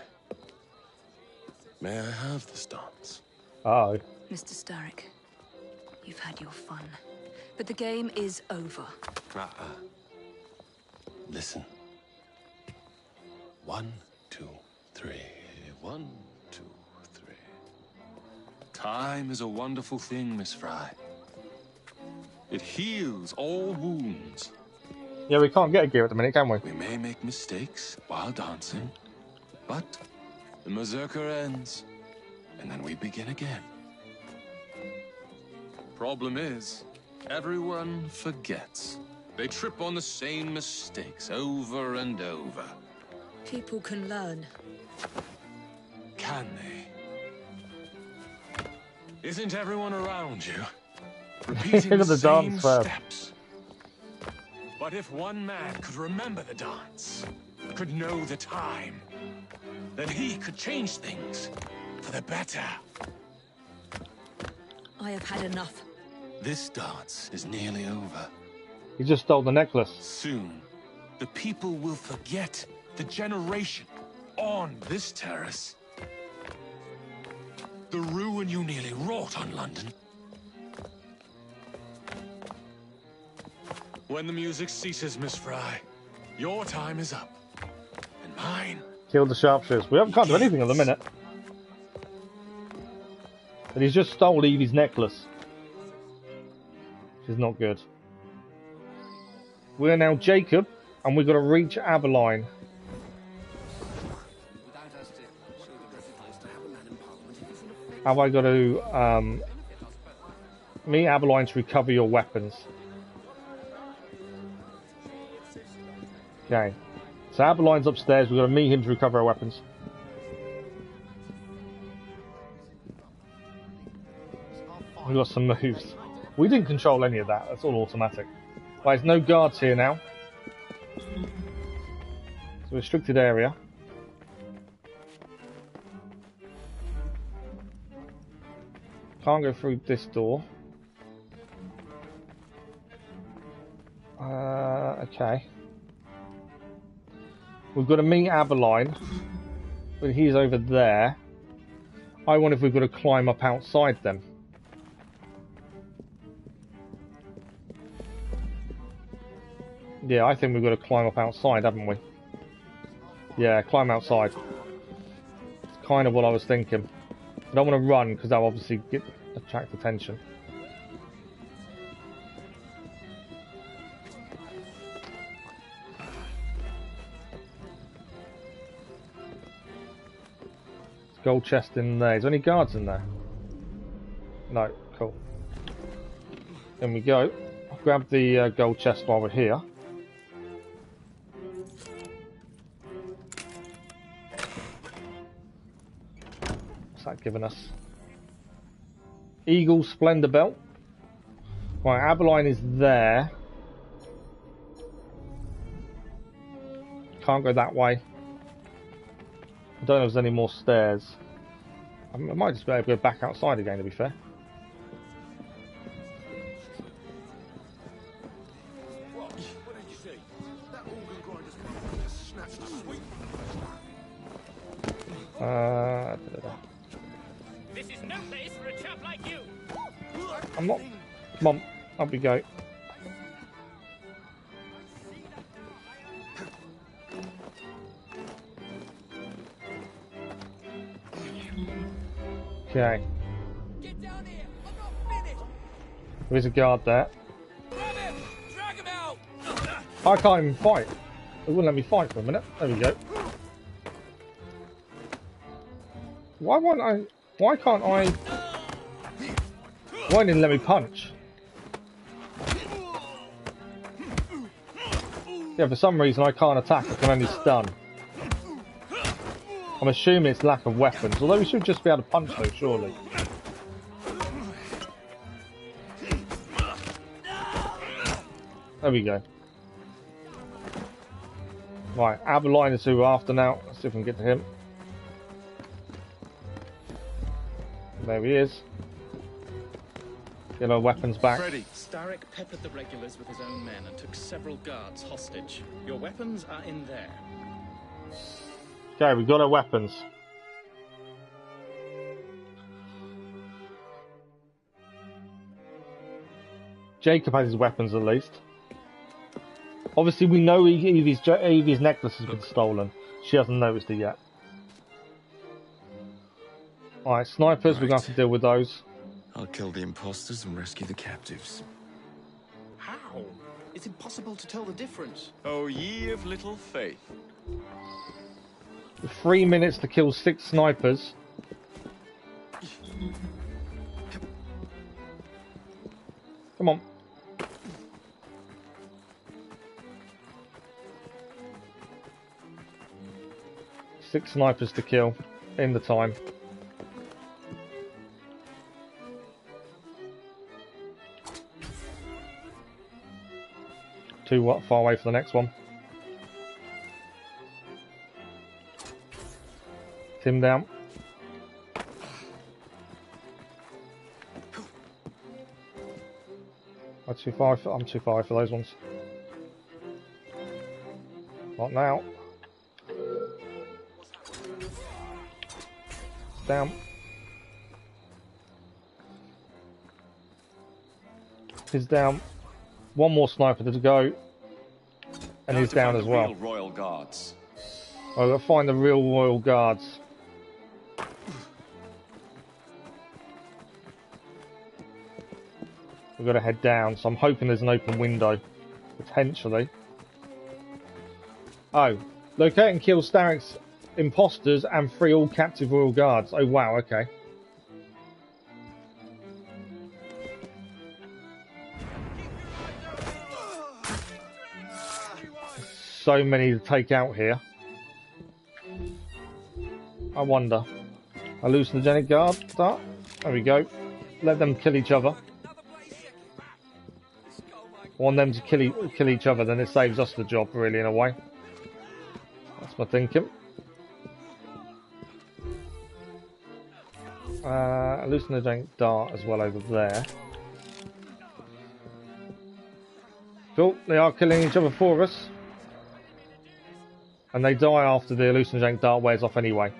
may I have this dance? Oh. Mr. Starrick, you've had your fun, but the game is over. Listen. 1, 2, 3. 1, 2, 3. Time is a wonderful thing, Miss Fry. It heals all wounds. Yeah, we can't get a gear at the minute, can we? We may make mistakes while dancing, but the Berserker ends, and then we begin again. Problem is, everyone forgets. They trip on the same mistakes over and over. People can learn. Can they? Isn't everyone around you repeating Look at the the same dance first. steps? But if one man could remember the dance, could know the time, then he could change things for the better. I have had enough. This dance is nearly over. He just stole the necklace. Soon, the people will forget the generation on this terrace. The ruin you nearly wrought on London. When the music ceases, Miss Fry, your time is up. And mine. Killed the sharpshooters. We can't do anything at the minute. But he's just stole Evie's necklace. Which is not good. We're now Jacob, and we've got to reach Aberline. Have I got to meet Aberline to recover your weapons? Okay. So Aberline's upstairs, we've got to meet him to recover our weapons. We've got some moves. We didn't control any of that, that's all automatic. Right, there's no guards here now. It's a restricted area. Can't go through this door. Okay. We've got to meet Aberline, but he's over there. I wonder if we've got to climb up outside them. Yeah, I think we've got to climb up outside, haven't we? Yeah, climb outside. It's kind of what I was thinking. I don't want to run because that'll obviously attract attention. Gold chest in there. Is there any guards in there? No. Cool. In we go. I'll grab the gold chest while we're here. What's that giving us? Eagle Splendor Belt. Right, Aberline is there. Can't go that way. I don't know if there's any more stairs. I might just be able to go back outside again, to be fair. This is no place for a chap like you. I'm not. Come on, up we go. Okay. There is a guard there. I can't even fight. It wouldn't let me fight for a minute. There we go. Why won't I? Why can't I? Why didn't it let me punch? Yeah, for some reason I can't attack. I can only stun. I'm assuming it's lack of weapons. Although we should just be able to punch though, surely. There we go. Right, out of the line is who we're after now. Let's see if we can get to him. There he is. Get our weapons back. Freddy. Starrick peppered the regulars with his own men and took several guards hostage. Your weapons are in there. Okay, we've got our weapons. Jacob has his weapons at least. Obviously, we know Evie's necklace has been stolen. She hasn't noticed it yet. Alright, snipers, we're going to have to deal with those. I'll kill the imposters and rescue the captives. How? It's impossible to tell the difference. Oh, ye of little faith. 3 minutes to kill 6 snipers. Come on. Six snipers to kill in the time. Too far away for the next one. Tim down. I'm too far for those ones. Not now. Down. He's down. One more sniper to go. And he's down as well. Royal Guards. I've got to find the real Royal Guards. We've got to head down, so I'm hoping there's an open window. Potentially. Oh. Locate and kill Starrick's imposters and free all captive Royal Guards. Oh wow, okay. So many to take out here. I wonder. Hallucinogenic guard. Start. There we go. Let them kill each other. I want them to kill each other, then it saves us the job, really, in a way. That's my thinking. Hallucinogenic dart as well over there. Cool, they are killing each other for us. And they die after the hallucinogenic dart wears off anyway.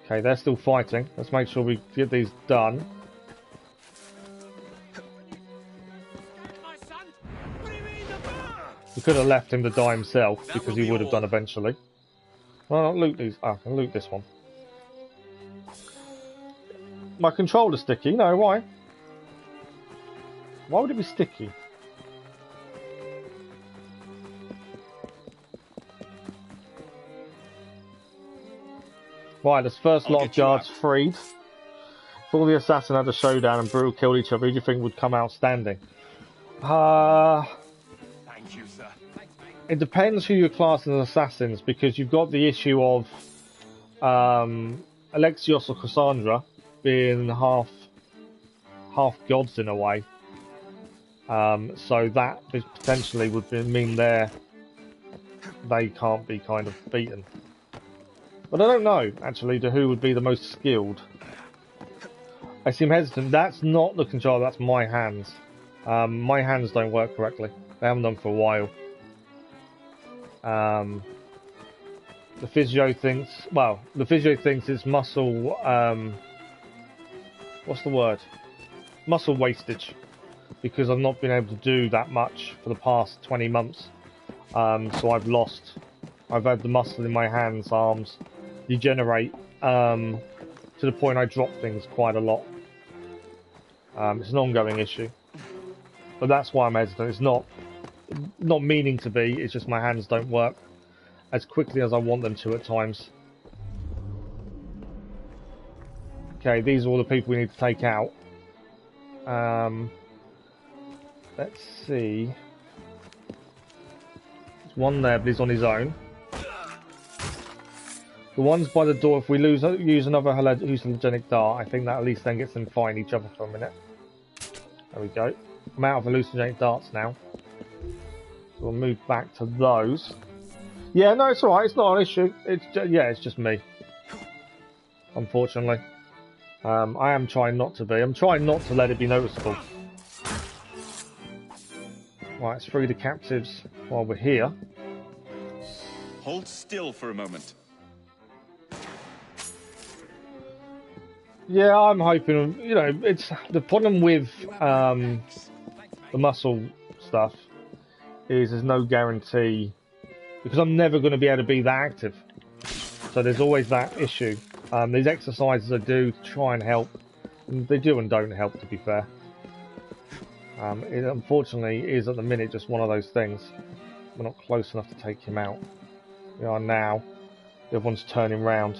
Okay, they're still fighting. Let's make sure we get these done. We could have left him to die himself, because he would have done eventually. Well, I'll loot these. I can loot this one. My controller's sticky. No, why? Why would it be sticky? Right, this first lot of guards freed. If all the assassin had a showdown and brutal killed each other, who do you think would come outstanding? Thank you, sir. It depends who you class as assassins, because you've got the issue of Alexios or Cassandra being half gods in a way. So that potentially would mean they can't be kind of beaten. But I don't know, actually, to who would be the most skilled. I seem hesitant. That's not the controller, that's my hands. My hands don't work correctly. They haven't done for a while. The physio thinks... Well, the physio thinks it's muscle... what's the word? Muscle wastage. because I've not been able to do that much for the past 20 months. So I've had the muscle in my hands, arms degenerate to the point I drop things quite a lot. It's an ongoing issue, but that's why I'm hesitant. It's not meaning to be, it's just my hands don't work as quickly as I want them to at times. Okay, these are all the people we need to take out. Let's see. There's one there, but he's on his own. The ones by the door, if we use another hallucinogenic dart, I think that at least then gets them fighting each other for a minute. There we go. I'm out of hallucinogenic darts now. So we'll move back to those. Yeah, no, it's alright. It's not an issue. It's just me. Unfortunately. I am trying not to be. I'm trying not to let it be noticeable. Right, let's free the captives while we're here. Hold still for a moment. Yeah, I'm hoping, you know, it's the problem with the muscle stuff is there's no guarantee, because I'm never going to be able to be that active. So there's always that issue. These exercises I do to try and help, and they do and don't help, to be fair. It unfortunately is at the minute just one of those things. We're not close enough to take him out. We are now. Everyone's turning round.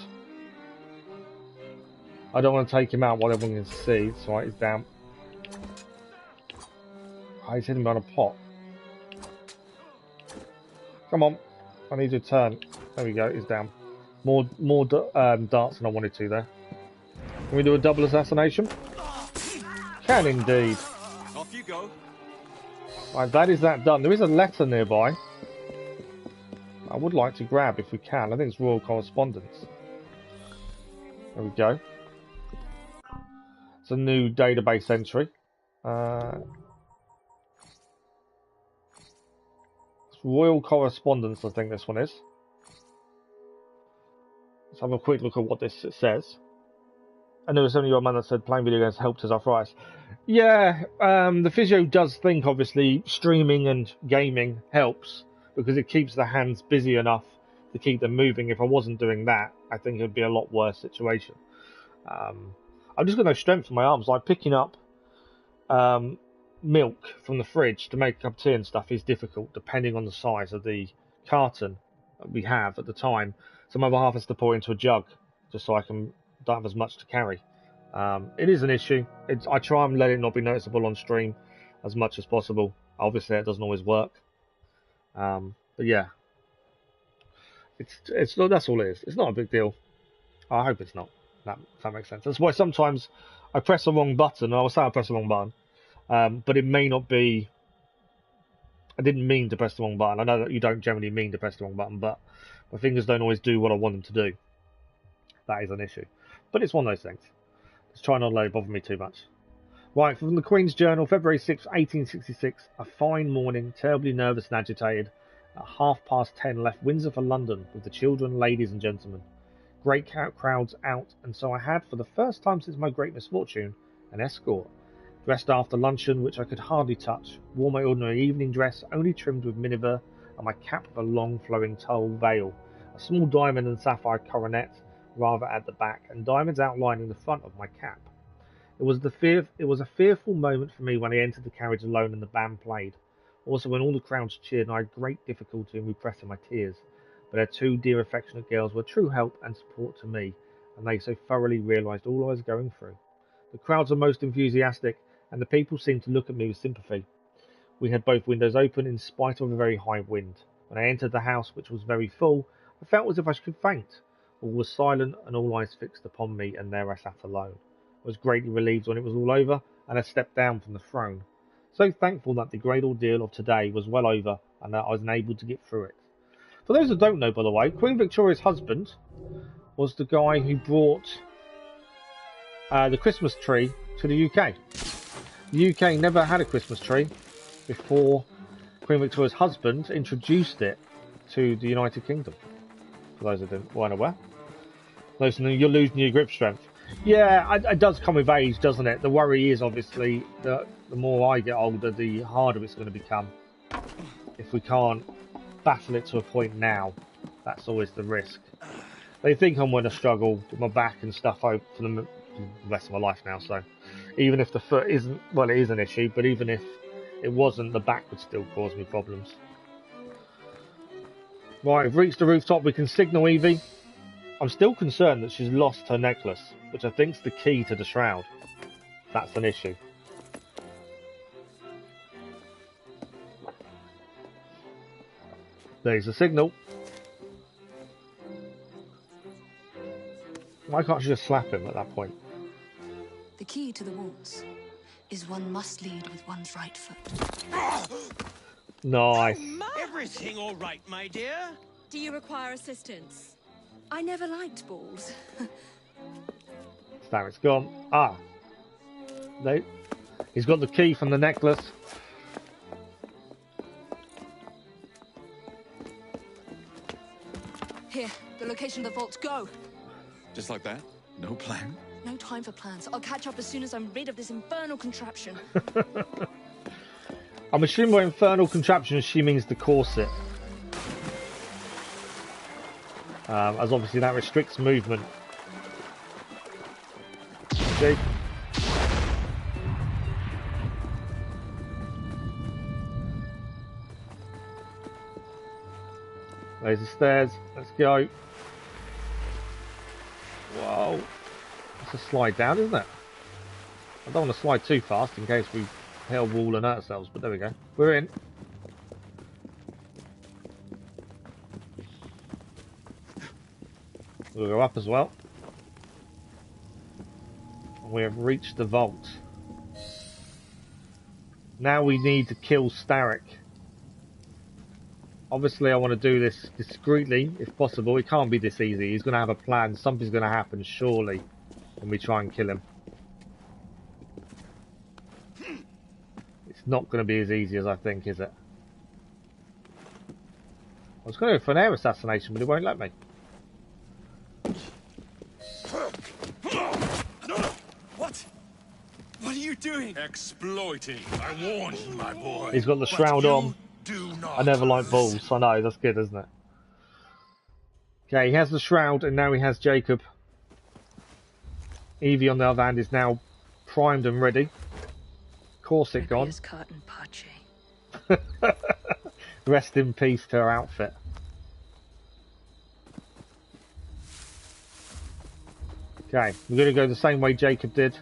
I don't want to take him out while everyone can see. It's alright, he's down. Oh, he's hitting me on a pot. Come on. I need to turn. There we go, he's down. More darts than I wanted to there. Can we do a double assassination? Can indeed. Off you go. Right, that is that done. There is a letter nearby. I would like to grab if we can. I think it's royal correspondence. There we go. It's a new database entry. It's royal correspondence, I think this one is. Let's have a quick look at what this says. I know there's only one man that said playing video games helped his arthritis. Yeah, the physio does think obviously streaming and gaming helps because it keeps the hands busy enough to keep them moving. If I wasn't doing that, I think it would be a lot worse situation. I've just got no strength in my arms. Like picking up milk from the fridge to make a cup of tea and stuff is difficult depending on the size of the carton that we have at the time. So my other half has to pour into a jug just so I don't have as much to carry. It is an issue. I try and let it not be noticeable on stream as much as possible. Obviously, it doesn't always work. But yeah, that's all it is. It's not a big deal. I hope it's not. If that makes sense. That's why sometimes I press the wrong button. I will say I press the wrong button, but it may not be. I didn't mean to press the wrong button. I know that you don't generally mean to press the wrong button, but my fingers don't always do what I want them to do. That is an issue. But it's one of those things. Just try not to let it bother me too much. Right, from the Queen's Journal, February 6, 1866. A fine morning, terribly nervous and agitated. At 10:30 left Windsor for London with the children, ladies and gentlemen. Great crowds out, and so I had, for the first time since my great misfortune, an escort. Dressed after luncheon, which I could hardly touch. Wore my ordinary evening dress, only trimmed with miniver, and my cap with a long flowing tulle veil. A small diamond and sapphire coronet, rather at the back, and diamonds outlining the front of my cap. It was a fearful moment for me when I entered the carriage alone and the band played. Also when all the crowds cheered, and I had great difficulty in repressing my tears. But their two dear affectionate girls were true help and support to me, and they so thoroughly realised all I was going through. The crowds were most enthusiastic, and the people seemed to look at me with sympathy. We had both windows open in spite of a very high wind. When I entered the house, which was very full, I felt as if I could faint. All was silent, and all eyes fixed upon me, and there I sat alone. I was greatly relieved when it was all over, and I stepped down from the throne. So thankful that the great ordeal of today was well over, and that I was enabled to get through it. For those who don't know, by the way, Queen Victoria's husband was the guy who brought the Christmas tree to the UK. The UK never had a Christmas tree before Queen Victoria's husband introduced it to the United Kingdom. For those who weren't aware. Those who you're losing your grip strength. Yeah, it does come with age, doesn't it? The worry is obviously that the more I get older, the harder it's going to become. If we can't battle it to a point now, that's always the risk. They think I'm going to struggle with my back and stuff for the rest of my life now, so even if the foot isn't, well, it is an issue, but even if it wasn't, the back would still cause me problems. Right, we've reached the rooftop. We can signal Evie. I'm still concerned that she's lost her necklace, which I think is the key to the Shroud. That's an issue. There's a signal. Why can't she just slap him at that point? The key to the walls is one must lead with one's right foot. Nice. Everything all right, my dear? Do you require assistance? I never liked balls. Starrick's gone. Ah. No. He's got the key from the necklace. Here, the location of the vault. Go! Just like that? No plan? No time for plans. I'll catch up as soon as I'm rid of this infernal contraption. I'm assuming by infernal contraption she means the corset. As obviously that restricts movement. See? There's the stairs. Let's go. Whoa. It's a slide down, isn't it? I don't want to slide too fast in case we hit a wall and hurt ourselves, but there we go. We're in. We'll go up as well. We have reached the vault. Now we need to kill Starrick. Obviously I want to do this discreetly, if possible. It can't be this easy. He's going to have a plan. Something's going to happen, surely, when we try and kill him. It's not going to be as easy as I think, is it? I was going to go for an air assassination, but it won't let me. What? What are you doing? Exploiting. I warned you, my boy. He's got the shroud on. I never like balls. I know, that's good, isn't it? Okay, he has the shroud, and now he has Jacob. Evie, on the other hand, is now primed and ready. Corset gone. Rest in peace to her outfit. Okay, we're going to go the same way Jacob did.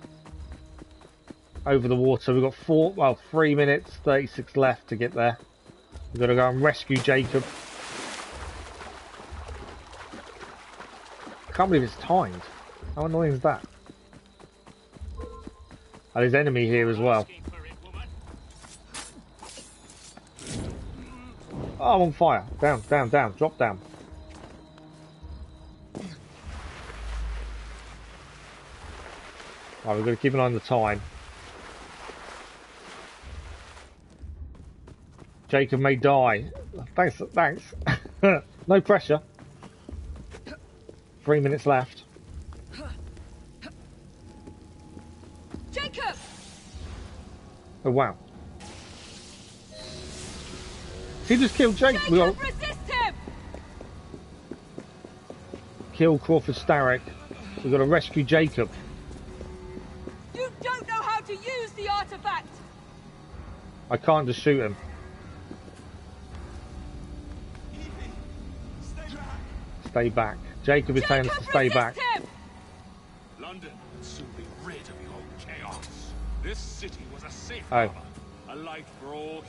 Over the water. We've got 3 minutes, 36 left to get there. We've got to go and rescue Jacob. I can't believe it's timed. How annoying is that? And there's enemy here as well. Oh, I'm on fire. Down, down, down. Drop down. Right, we've got to keep an eye on the time. Jacob may die. Thanks, thanks. No pressure. 3 minutes left. Jacob! Oh wow. He just killed Jacob. Jacob, resist him! Kill Crawford Starrick. We've got to rescue Jacob. You don't know how to use the artifact! I can't just shoot him. Stay back. Jacob is telling us to stay back. London will soon be rid of your chaos. This city was a safe harbor, a light for all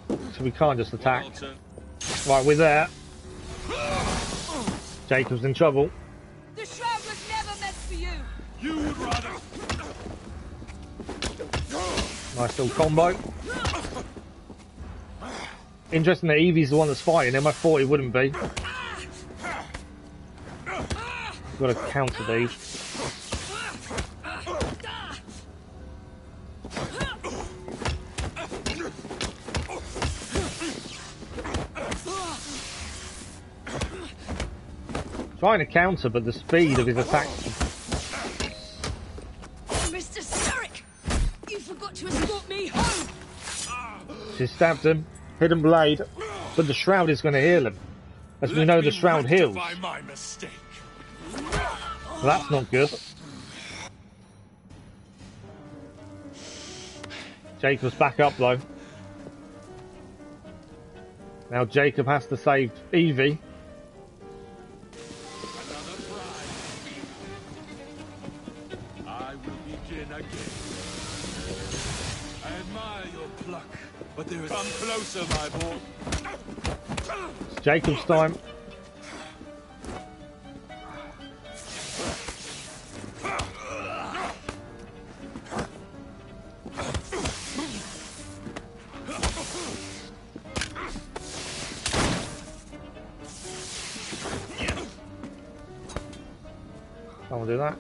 humanity. So we can't just attack. Right, we're there. Jacob's in trouble. The shroud was never meant for you! You would rather. Nice little combo. Interesting that Evie's the one that's fighting him. I thought he wouldn't be. Got to counter these. Trying to counter, but the speed of his attacks She stabbed him, hidden blade, but the Shroud is going to heal him. As we know, the Shroud heals. My mistake. Well, that's not good. Jacob's back up though. Now Jacob has to save Evie. I will begin again. I admire your pluck, but there is... Come closer, my boy. It's Jacob's time. I'll do that.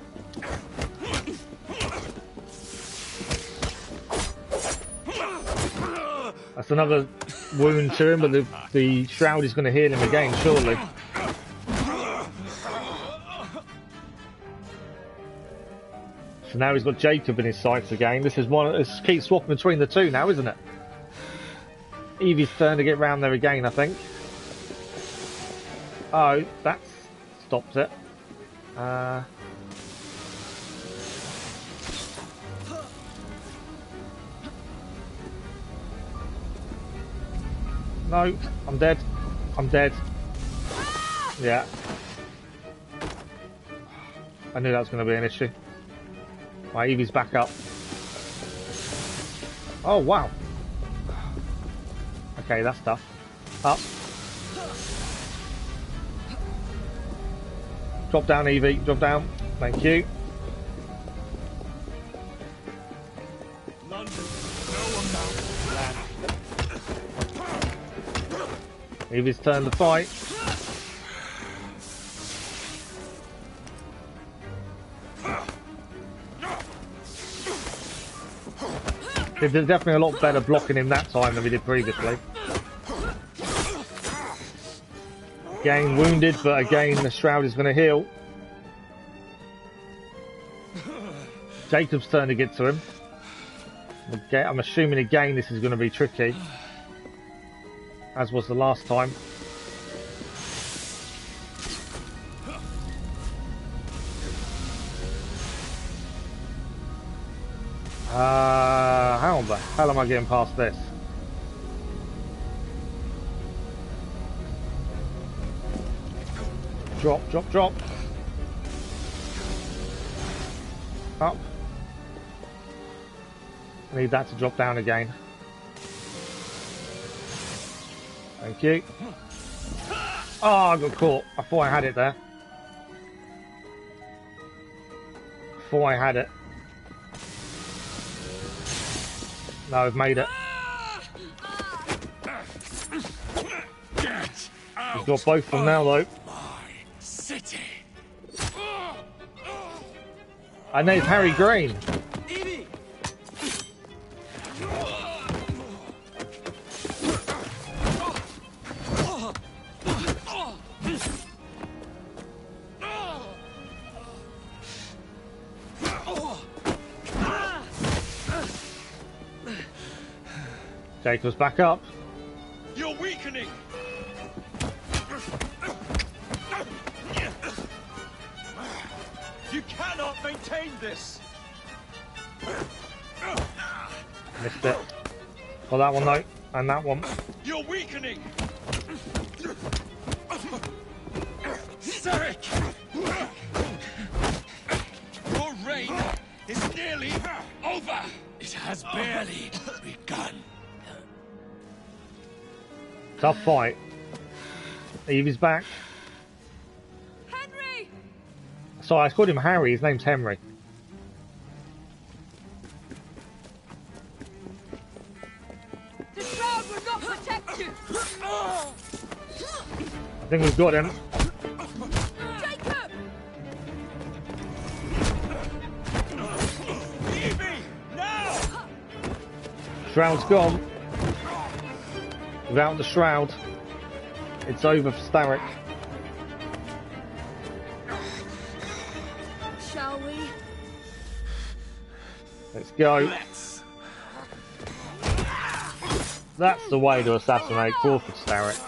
That's another wound to him, but the Shroud is going to heal him again, surely. So now he's got Jacob in his sights again. This is one. It's keep swapping between the two now, isn't it? Evie's turn to get round there again, I think. Oh, that stopped it. No, I'm dead. I'm dead. Yeah. I knew that was going to be an issue. My Evie's back up. Oh, wow. Okay, that's tough. Up. Drop down, Evie. Drop down. Thank you. Evie's turn to fight. There's definitely a lot better blocking him that time than we did previously. Again wounded, but again the Shroud is going to heal. Jacob's turn to get to him. I'm assuming again this is going to be tricky, as was the last time. How the hell am I getting past this? Drop, drop, drop. Up. I need that to drop down again. Thank you. Oh, I got caught. I thought I had it there. No, I've made it. We've got both of them now, though. City. And there's Harry Green. Jacob's back up. You're weakening. You cannot maintain this. Missed it. Got that one though, and that one. You're weakening. Starrick. Your reign is nearly over. It has barely begun. Tough fight. Evie's back. Henry! Sorry, I called him Harry. His name's Henry. The Shroud will not protect you! I think we've got him. Jacob! Evie! Now! Shroud's gone. Without the Shroud, it's over for Starrick. Shall we? Let's go. That's the way to assassinate Crawford Starrick.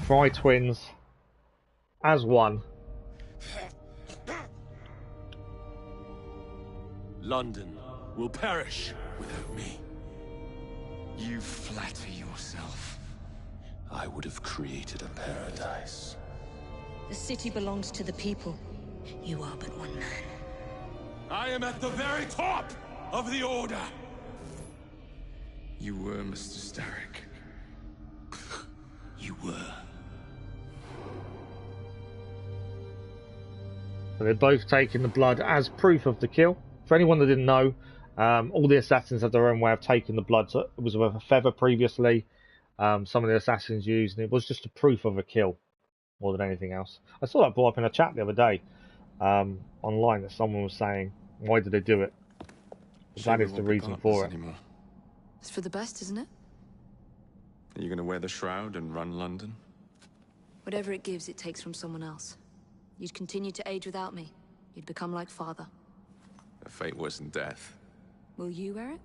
Fry twins as one. London will perish without me. You flatter yourself. I would have created a paradise. The city belongs to the people. You are but one man. I am at the very top of the Order! You were, Mr. Starrick. You were. So they're both taking the blood as proof of the kill. For anyone that didn't know, all the assassins have their own way of taking the blood. So it was with a feather previously. Some of the assassins used, and it was just a proof of a kill more than anything else. I saw that brought up in a chat the other day online that someone was saying, why did they do it? That is the reason for it. Anymore. It's for the best, isn't it? Are you going to wear the shroud and run London? Whatever it gives, it takes from someone else. You'd continue to age without me. You'd become like father. The fate wasn't death. Will you wear it?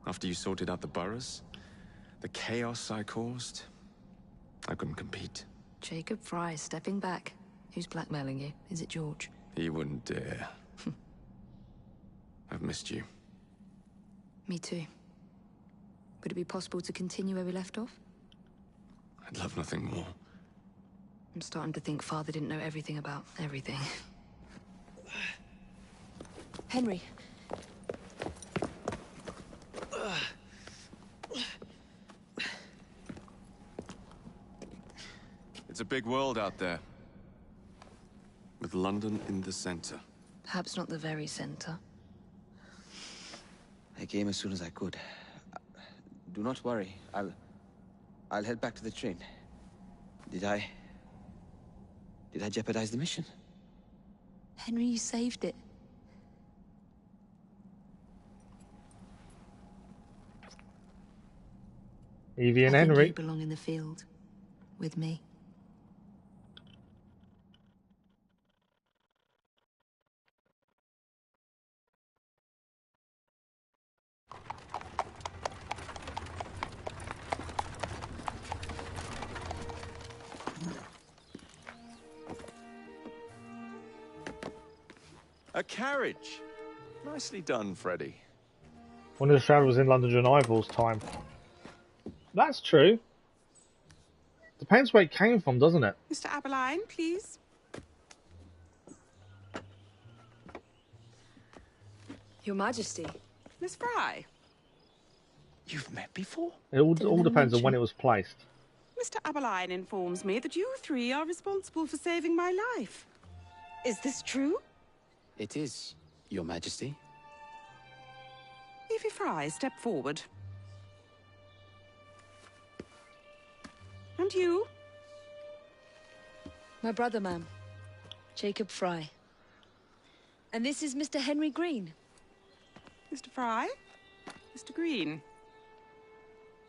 After you sorted out the boroughs, the chaos I caused, I couldn't compete. Jacob Fry is stepping back. Who's blackmailing you? Is it George? He wouldn't dare. I've missed you. Me too. Would it be possible to continue where we left off? I'd love nothing more. I'm starting to think Father didn't know everything about everything. Henry. It's a big world out there. With London in the center. Perhaps not the very center. I came as soon as I could. Do not worry. I'll head back to the train. Did I jeopardize the mission? Henry, you saved it. Evie and I think Henry. you belong in the field. With me. A carriage! Nicely done, Freddy. One of the Shroud was in London during Ivor's time. That's true. Depends where it came from, doesn't it? Mr. Aberline, please. Your Majesty. Miss Fry. You've met before? It all depends on when it was placed. Mr. Aberline informs me that you three are responsible for saving my life. Is this true? It is, Your Majesty. Evie Fry, step forward. And you? My brother, ma'am. Jacob Fry. And this is Mr. Henry Green. Mr. Fry? Mr. Green?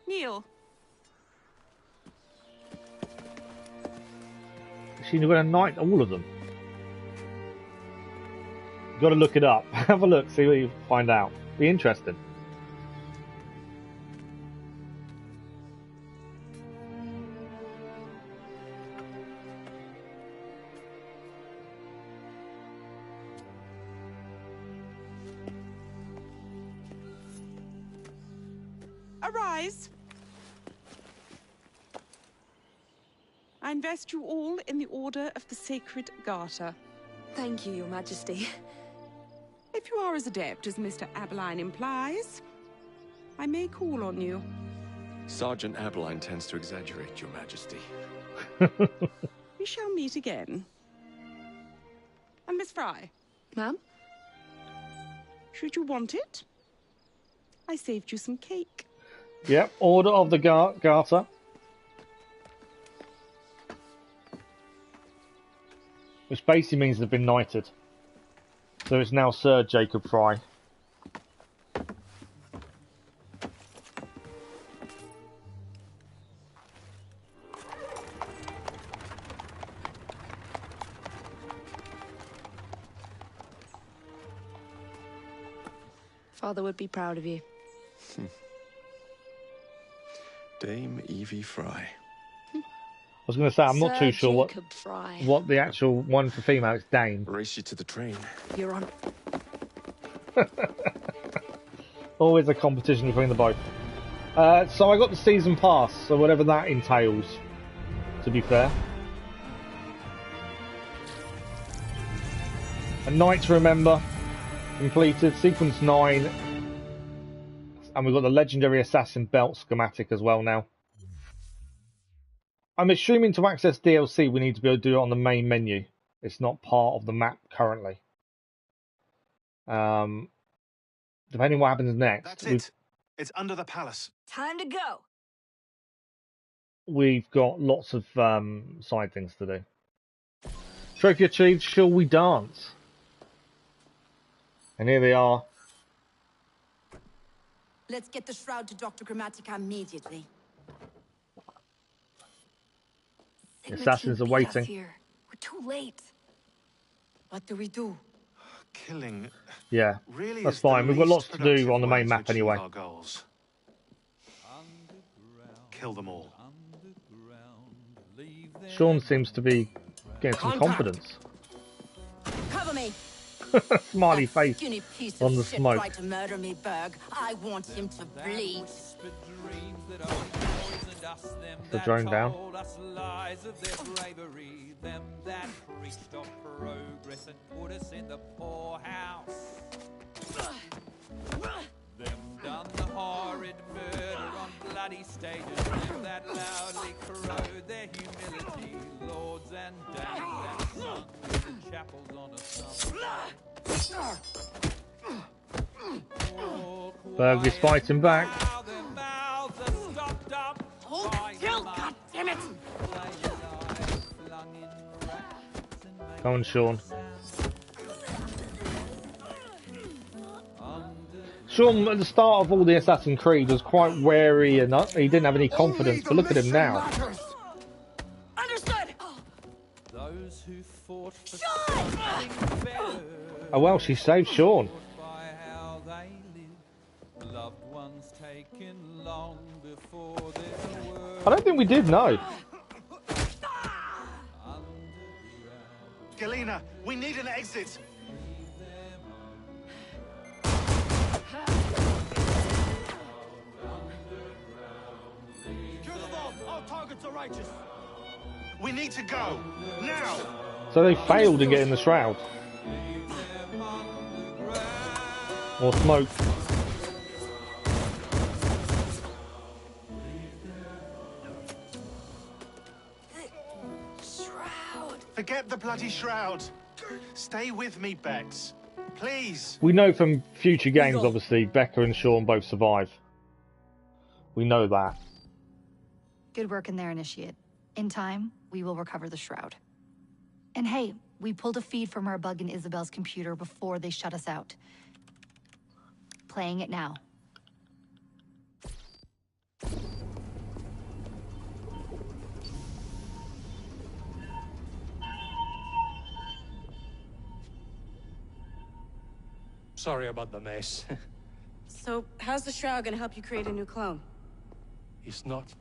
Kneel. She's going to knight all of them. Got to look it up. Have a look, see what you find out. Be interesting. Arise. I invest you all in the Order of the Sacred Garter. Thank you, Your Majesty. If you are as adept as Mr. Aberline implies, I may call on you. Sergeant Aberline tends to exaggerate, Your Majesty. We shall meet again. And Miss Fry. Ma'am? Should you want it, I saved you some cake. Yep, Order of the Garter. Which basically means they've been knighted. So it's now Sir Jacob Fry. Father would be proud of you. Dame Evie Fry. I was going to say, I'm not too sure what the actual one for female is. Dame. Race you to the train. You're on. Always a competition between the both. So I got the season pass, so whatever that entails, to be fair. A Night to Remember completed, sequence 9, and we've got the legendary assassin belt schematic as well now. I'm assuming to access DLC we need to be able to do it on the main menu. It's not part of the map currently. Depending on what happens next. That's it. It's under the palace. Time to go. We've got lots of side things to do. Trophy achieved, shall we dance? And here they are. Let's get the Shroud to Dr. Grammatica immediately. The assassins are waiting. We're too late. What do we do? Killing. Yeah, Really that's is the fine. We've got lots least to do on the productive main way to map achieve anyway. our goals. Kill them all. Sean seems to be getting some confidence. Cover me. Smiley face Skinny piece on of the shit smoke. tried to murder me, Berg. I want him to bleed. The drone down. Them that preached of progress and put us in the poorhouse. Them done the horrid murder on bloody stages. Them that loudly corrode their humility. Lords and dames that sung in the chapels on a summer. Berg is fighting back. Hold still, goddammit! Come on, Sean. Sean, at the start of all the Assassin's Creed, was quite wary and he didn't have any confidence, but look at him now. Understood! Those who fought for Oh well, she saved Sean. loved ones taken long before their word. I don't think we did, no. Galena, we need an exit. Kill them all. All targets are righteous. We need to go now. So they failed in getting the Shroud. More smoke. Forget the bloody Shroud. Stay with me, Bex. Please. We know from future games, obviously, Becca and Sean both survive. We know that. Good work in there, Initiate. In time, we will recover the Shroud. And hey, we pulled a feed from our bug in Isabel's computer before they shut us out. Playing it now. Sorry about the mess. So, how's the Shroud gonna help you create a new clone? It's not.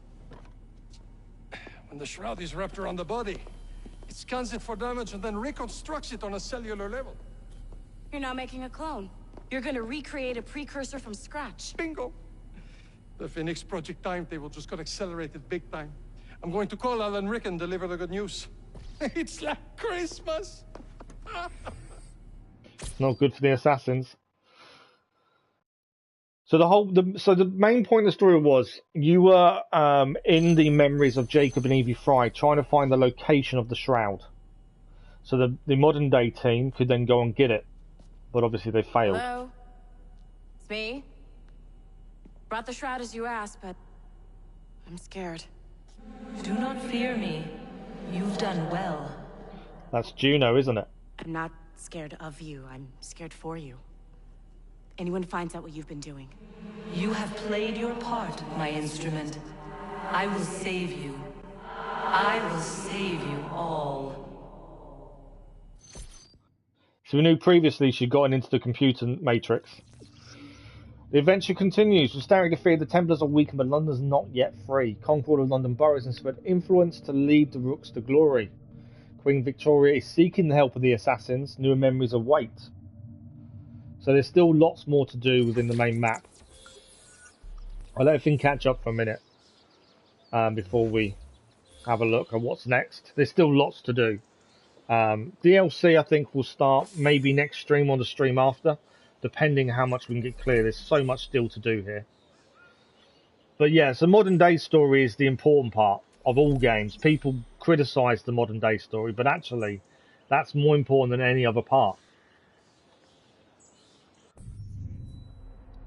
When the Shroud is wrapped around the body, it scans it for damage and then reconstructs it on a cellular level. You're not making a clone. You're gonna recreate a precursor from scratch. Bingo! The Phoenix Project timetable just got accelerated big time. I'm going to call Alan Rick and deliver the good news. It's like Christmas! Not good for the assassins. So the main point of the story was you were in the memories of Jacob and Evie Fry trying to find the location of the Shroud. So the modern day team could then go and get it, but obviously they failed. Hello? It's me. Brought the Shroud as you asked, but I'm scared. Do not fear me. You've done well. That's Juno, isn't it? I'm not scared of you. I'm scared for you. Anyone finds out what you've been doing. You have played your part, my instrument. I will save you. I will save you all. So we knew previously she'd gotten into the computer matrix. The adventure continues. With Starrick defeated, the Templars are weakened, but London's not yet free. Concord of London boroughs and spread influence to lead the Rooks to glory. Queen Victoria is seeking the help of the assassins. Newer memories await. So there's still lots more to do within the main map. I'll let everything catch up for a minute before we have a look at what's next. There's still lots to do. DLC I think will start maybe next stream or the stream after, depending how much we can get clear. There's so much still to do here. But yeah, so modern day story is the important part of all games. People criticise the modern day story, but actually that's more important than any other part.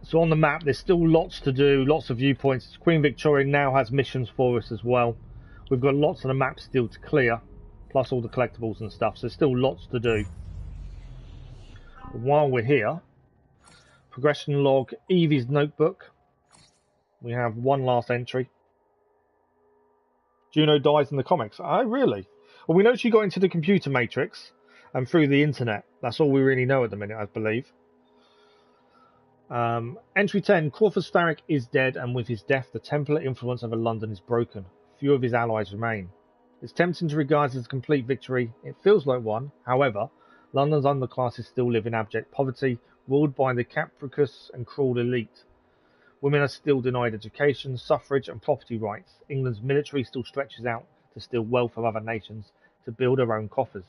So on the map there's still lots to do, lots of viewpoints. Queen Victoria now has missions for us as well. We've got lots of the map still to clear, plus all the collectibles and stuff, so there's still lots to do. While we're here, progression log, Evie's notebook. We have one last entry. Juno dies in the comics. Oh, really? Well, we know she got into the computer matrix and through the internet. That's all we really know at the minute, I believe. Entry 10. Crawford Starrick is dead, and with his death, the Templar influence over London is broken. Few of his allies remain. It's tempting to regard it as a complete victory. It feels like one. However, London's underclasses still live in abject poverty, ruled by the capricious and cruel elite. Women are still denied education, suffrage and property rights. England's military still stretches out to steal wealth of other nations to build their own coffers.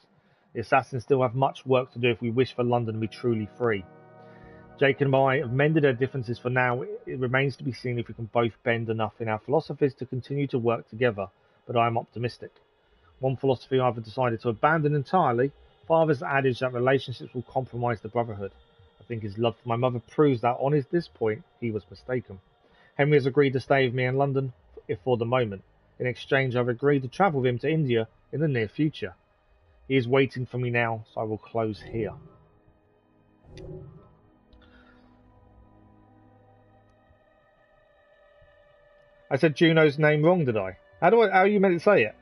The assassins still have much work to do if we wish for London to be truly free. Jake and I have mended our differences for now. It remains to be seen if we can both bend enough in our philosophies to continue to work together, but I am optimistic. One philosophy I've decided to abandon entirely. Father's adage that relationships will compromise the brotherhood. I think his love for my mother proves that on this point he was mistaken. Henry has agreed to stay with me in London if for the moment. In exchange, I've agreed to travel with him to India in the near future. He is waiting for me now, so I will close here. I said Juno's name wrong, did I? How are you meant to say it?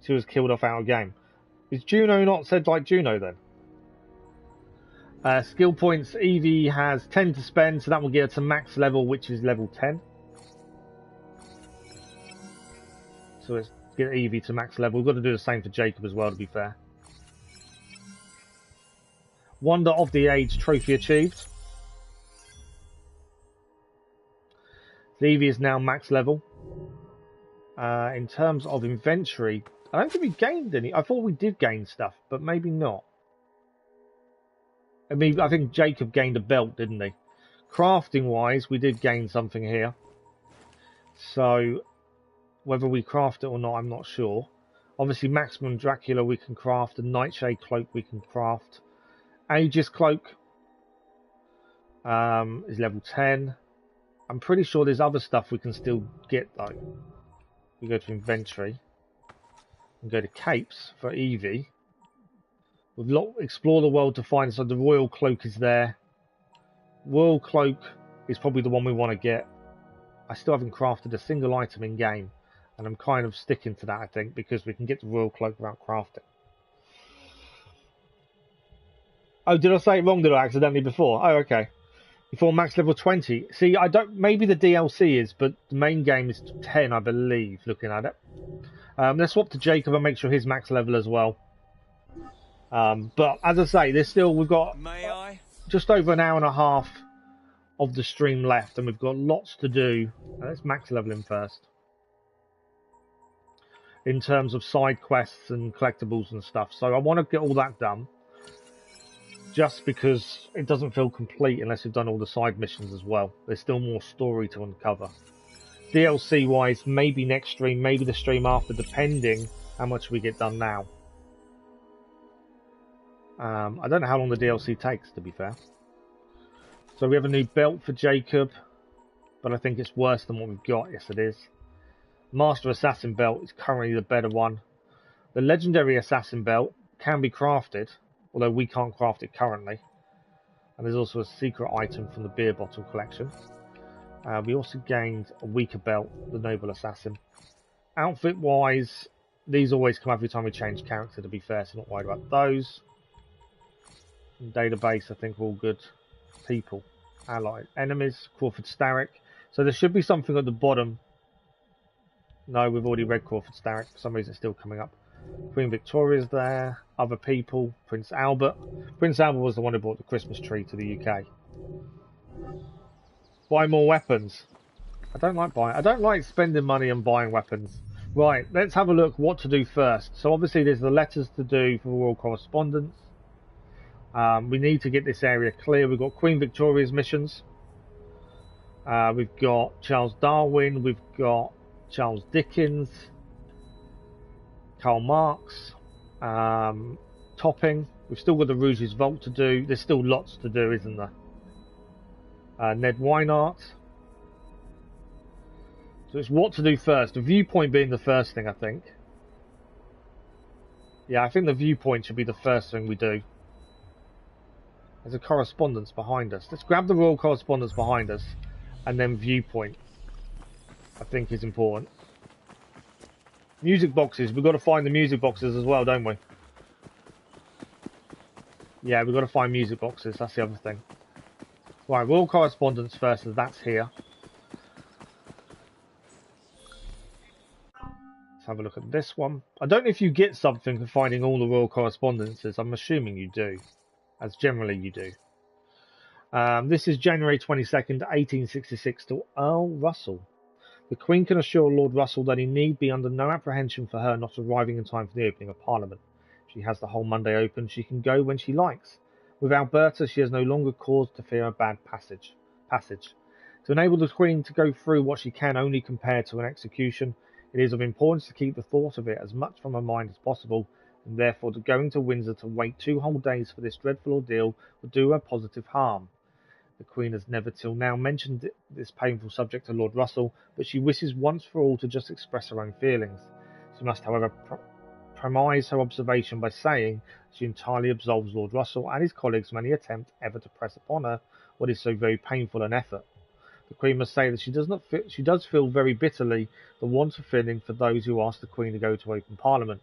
She was killed off out of game. Is Juno not said like Juno then? Skill points, Evie has 10 to spend, so that will get her to max level, which is level 10. So let's get Evie to max level. We've got to do the same for Jacob as well, to be fair. Wonder of the Age trophy achieved. Evie is now max level. In terms of inventory, I don't think we gained any. I thought we did gain stuff, but maybe not. I mean, I think Jacob gained a belt, didn't he? Crafting wise, we did gain something here. So, whether we craft it or not, I'm not sure. Obviously, Maximum Dracula we can craft. A Nightshade Cloak we can craft. Aegis Cloak is level 10. I'm pretty sure there's other stuff we can still get, though. We go to inventory. And go to capes for Evie. We've explore the world to find, so the Royal Cloak is there. Royal Cloak is probably the one we want to get. I still haven't crafted a single item in game, and I'm kind of sticking to that, I think, because we can get the Royal Cloak without crafting. Oh, did I say it wrong, did I, accidentally before? Oh, okay. Before max level 20. See, I don't, maybe the DLC is, but the main game is 10, I believe, looking at it. Let's swap to Jacob and make sure his max level as well. But as I say, we've got just over an hour and a half of the stream left, and we've got lots to do. Let's max level him first. In terms of side quests and collectibles and stuff. So I want to get all that done. Just because it doesn't feel complete unless we've done all the side missions as well. There's still more story to uncover. DLC wise, maybe next stream, maybe the stream after, depending how much we get done now. I don't know how long the DLC takes, to be fair. So we have a new belt for Jacob, but I think it's worse than what we've got. Yes, it is. Master Assassin belt is currently the better one. The Legendary Assassin belt can be crafted, although we can't craft it currently. And there's also a secret item from the beer bottle collection. We also gained a weaker belt, the Noble Assassin. Outfit wise, these always come every time we change character, to be fair, so not worried about those. Database, I think we're all good. People. Allied. Enemies. Crawford Starrick. So there should be something at the bottom. No, we've already read Crawford Starrick. For some reason it's still coming up. Queen Victoria's there. Other people. Prince Albert. Prince Albert was the one who brought the Christmas tree to the UK. Buy more weapons. I don't like spending money and buying weapons. Right, let's have a look what to do first. So obviously there's the letters to do for royal correspondence. We need to get this area clear. We've got Queen Victoria's missions. We've got Charles Darwin. We've got Charles Dickens. Karl Marx. Topping. We've still got the Rouge's Vault to do. There's still lots to do, isn't there? Ned Weinart. So it's what to do first. The viewpoint being the first thing, I think. Yeah, I think the viewpoint should be the first thing we do. There's a correspondence behind us. Let's grab the royal correspondence behind us, and then viewpoint, I think, is important. Music boxes. We've got to find the music boxes as well, don't we? Yeah, we've got to find music boxes. That's the other thing. Right, royal correspondence first, as that's here. Have a look at this one. I don't know if you get something for finding all the royal correspondences. I'm assuming you do, as generally you do. This is January 22nd, 1866 to Earl Russell. The Queen can assure Lord Russell that he need be under no apprehension for her not arriving in time for the opening of Parliament. She has the whole Monday open. She can go when she likes. With Alberta, she has no longer cause to fear a bad passage. To enable the Queen to go through what she can only compared to an execution, it is of importance to keep the thought of it as much from her mind as possible, and therefore the going to Windsor to wait 2 whole days for this dreadful ordeal would do her positive harm. The Queen has never till now mentioned this painful subject to Lord Russell, but she wishes once for all to just express her own feelings. She must, however, premise her observation by saying she entirely absolves Lord Russell and his colleagues from any attempt ever to press upon her what is so very painful an effort. The Queen must say that she does feel very bitterly the want of feeling for those who ask the Queen to go to open Parliament.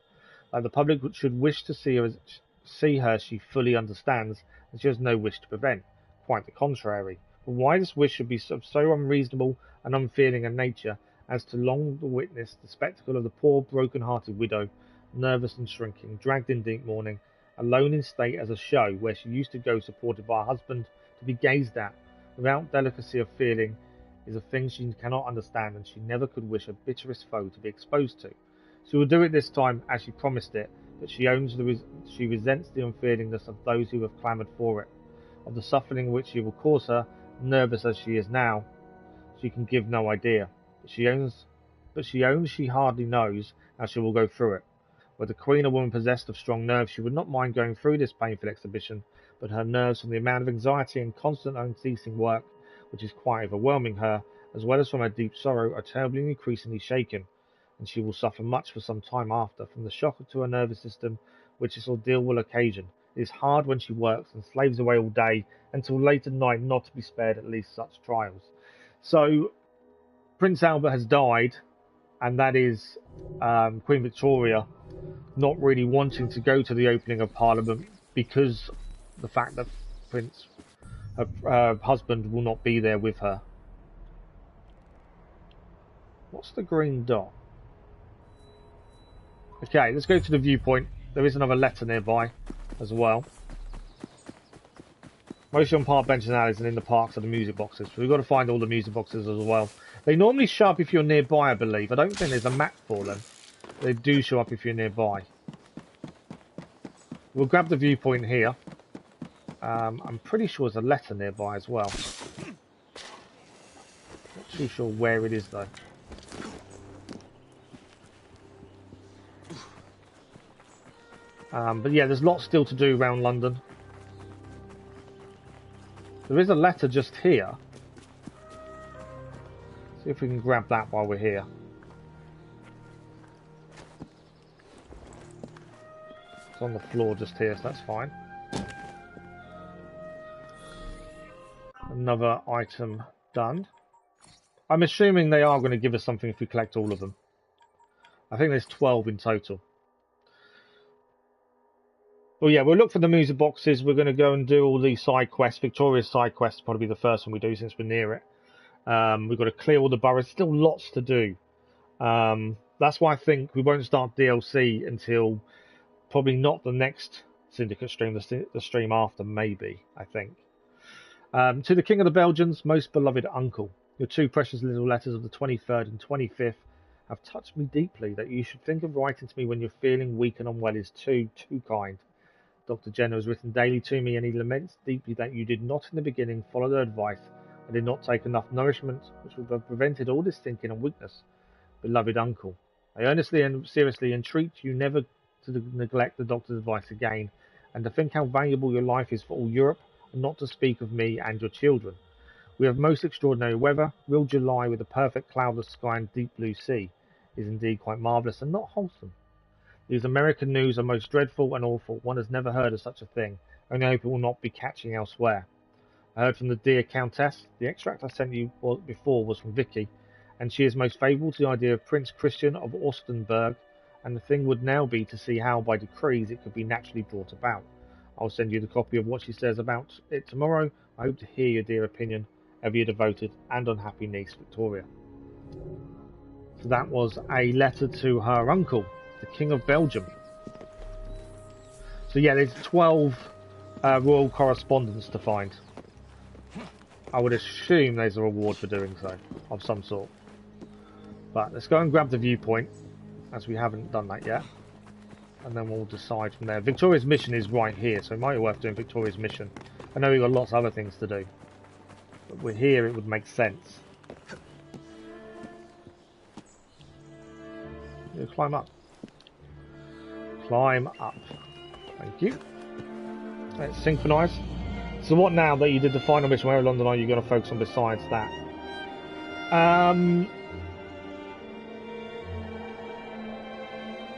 That the public should wish to see her she fully understands, and she has no wish to prevent. Quite the contrary. But why this wish should be so unreasonable and unfeeling a nature as to long to witness the spectacle of the poor broken-hearted widow, nervous and shrinking, dragged in deep mourning, alone in state as a show, where she used to go supported by a husband, to be gazed at, without delicacy of feeling, is a thing she cannot understand, and she never could wish her bitterest foe to be exposed to. She will do it this time, as she promised it, but she owns she resents the unfeelingness of those who have clamoured for it, of the suffering which she will cause her, nervous as she is now. She can give no idea, but she owns she hardly knows how she will go through it. Were the Queen a woman possessed of strong nerves, she would not mind going through this painful exhibition, but her nerves, from the amount of anxiety and constant unceasing work, which is quite overwhelming her, as well as from her deep sorrow, are terribly and increasingly shaken, and she will suffer much for some time after, from the shock to her nervous system which this ordeal will occasion. It is hard when she works and slaves away all day until late at night not to be spared at least such trials. So, Prince Albert has died, and that is Queen Victoria not really wanting to go to the opening of Parliament because the fact that her husband will not be there with her. What's the green dot? Okay, let's go to the viewpoint. There is another letter nearby as well. Mostly on park benches and alleys, and in the parks are the music boxes. So we've got to find all the music boxes as well. They normally show up if you're nearby, I believe. I don't think there's a map for them. They do show up if you're nearby. We'll grab the viewpoint here. I'm pretty sure there's a letter nearby as well. Not too sure where it is though. But yeah, there's lots still to do around London. There is a letter just here. See if we can grab that while we're here. It's on the floor just here, so that's fine. Another item done. I'm assuming they are going to give us something if we collect all of them. I think there's 12 in total. Well, yeah, we'll look for the music boxes. We're going to go and do all these side quests. Victoria's side quest will probably be the first one we do since we're near it. We've got to clear all the boroughs. Still lots to do. That's why I think we won't start DLC until probably not the next Syndicate stream, the stream after, maybe, I think. To the King of the Belgians, most beloved uncle, your two precious little letters of the 23rd and 25th have touched me deeply. That you should think of writing to me when you're feeling weak and unwell is too kind. Dr. Jenner has written daily to me, and he laments deeply that you did not in the beginning follow their advice and did not take enough nourishment, which would have prevented all this thinking and weakness. Beloved uncle, I earnestly and seriously entreat you never to neglect the doctor's advice again, and to think how valuable your life is for all Europe, and not to speak of me and your children. We have most extraordinary weather. Real July with a perfect cloudless sky and deep blue sea is indeed quite marvellous and not wholesome. These American news are most dreadful and awful. One has never heard of such a thing. Only hope it will not be catching elsewhere. I heard from the dear Countess. The extract I sent you before was from Vicky, and she is most favourable to the idea of Prince Christian of Augustenburg, and the thing would now be to see how by decrees it could be naturally brought about. I'll send you the copy of what she says about it tomorrow. I hope to hear your dear opinion. Ever your devoted and unhappy niece, Victoria. So that was a letter to her uncle, the King of Belgium. So yeah, there's 12 royal correspondence to find. I would assume there's a reward for doing so, of some sort. But let's go and grab the viewpoint, as we haven't done that yet. And then we'll decide from there. Victoria's mission is right here, so it might be worth doing Victoria's mission. I know we've got lots of other things to do. But we're here, it would make sense. You climb up. Climb up. Thank you. Let's synchronise. So what now that you did the final mission, where in London are you going to focus on besides that?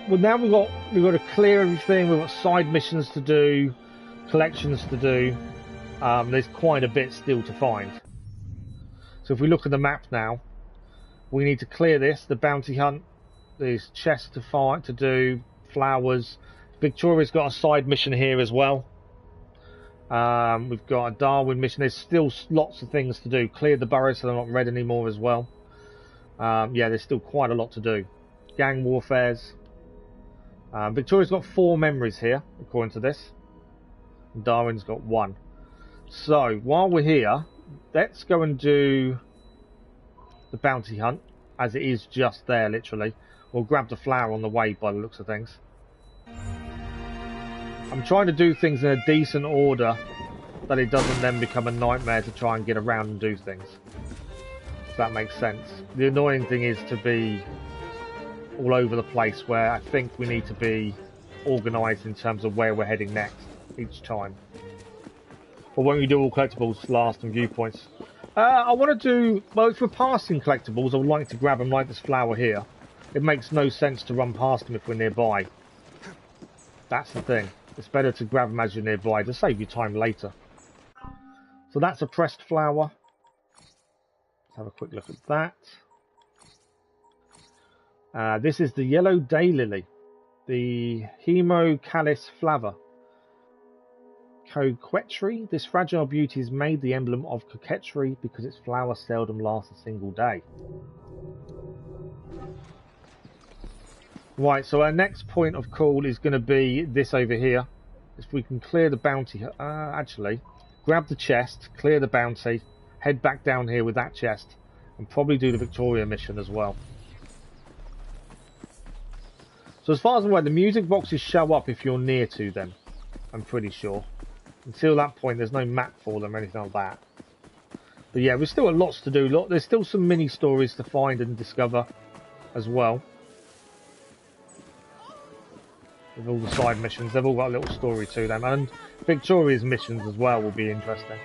Well, now we've got to clear everything. We've got side missions to do, collections to do. There's quite a bit still to find. So if we look at the map now, we need to clear this, the bounty hunt. There's chests to fight, to do, flowers. Victoria's got a side mission here as well. We've got a Darwin mission. There's still lots of things to do. Clear the boroughs so they're not red anymore as well. Yeah, there's still quite a lot to do. Gang warfares. Victoria's got 4 memories here, according to this. And Darwin's got 1. So, while we're here, let's go and do the bounty hunt, as it is just there, literally. We'll grab the flower on the way, by the looks of things. I'm trying to do things in a decent order, that it doesn't then become a nightmare to try and get around and do things. If that makes sense. The annoying thing is to be all over the place, where I think we need to be organised in terms of where we're heading next each time. Or when we do all collectibles last and viewpoints. I want to do, well, if we're passing collectibles, I would like to grab them like this flower here. It makes no sense to run past them if we're nearby. That's the thing. It's better to grab them as you're nearby to save you time later. So that's a pressed flower. Let's have a quick look at that. This is the yellow daylily, the Hemocalis flava. Coquetry. This fragile beauty is made the emblem of coquetry because its flower seldom lasts a single day. Right, so our next point of call is going to be this over here. If we can clear the bounty, actually, grab the chest, clear the bounty, head back down here with that chest, and probably do the Victoria mission as well. So as far as I'm aware, the music boxes show up if you're near to them, I'm pretty sure. Until that point, there's no map for them or anything like that. But yeah, we've still got lots to do. There's still some mini stories to find and discover as well. With all the side missions, they've all got a little story to them. And Victoria's missions as well will be interesting.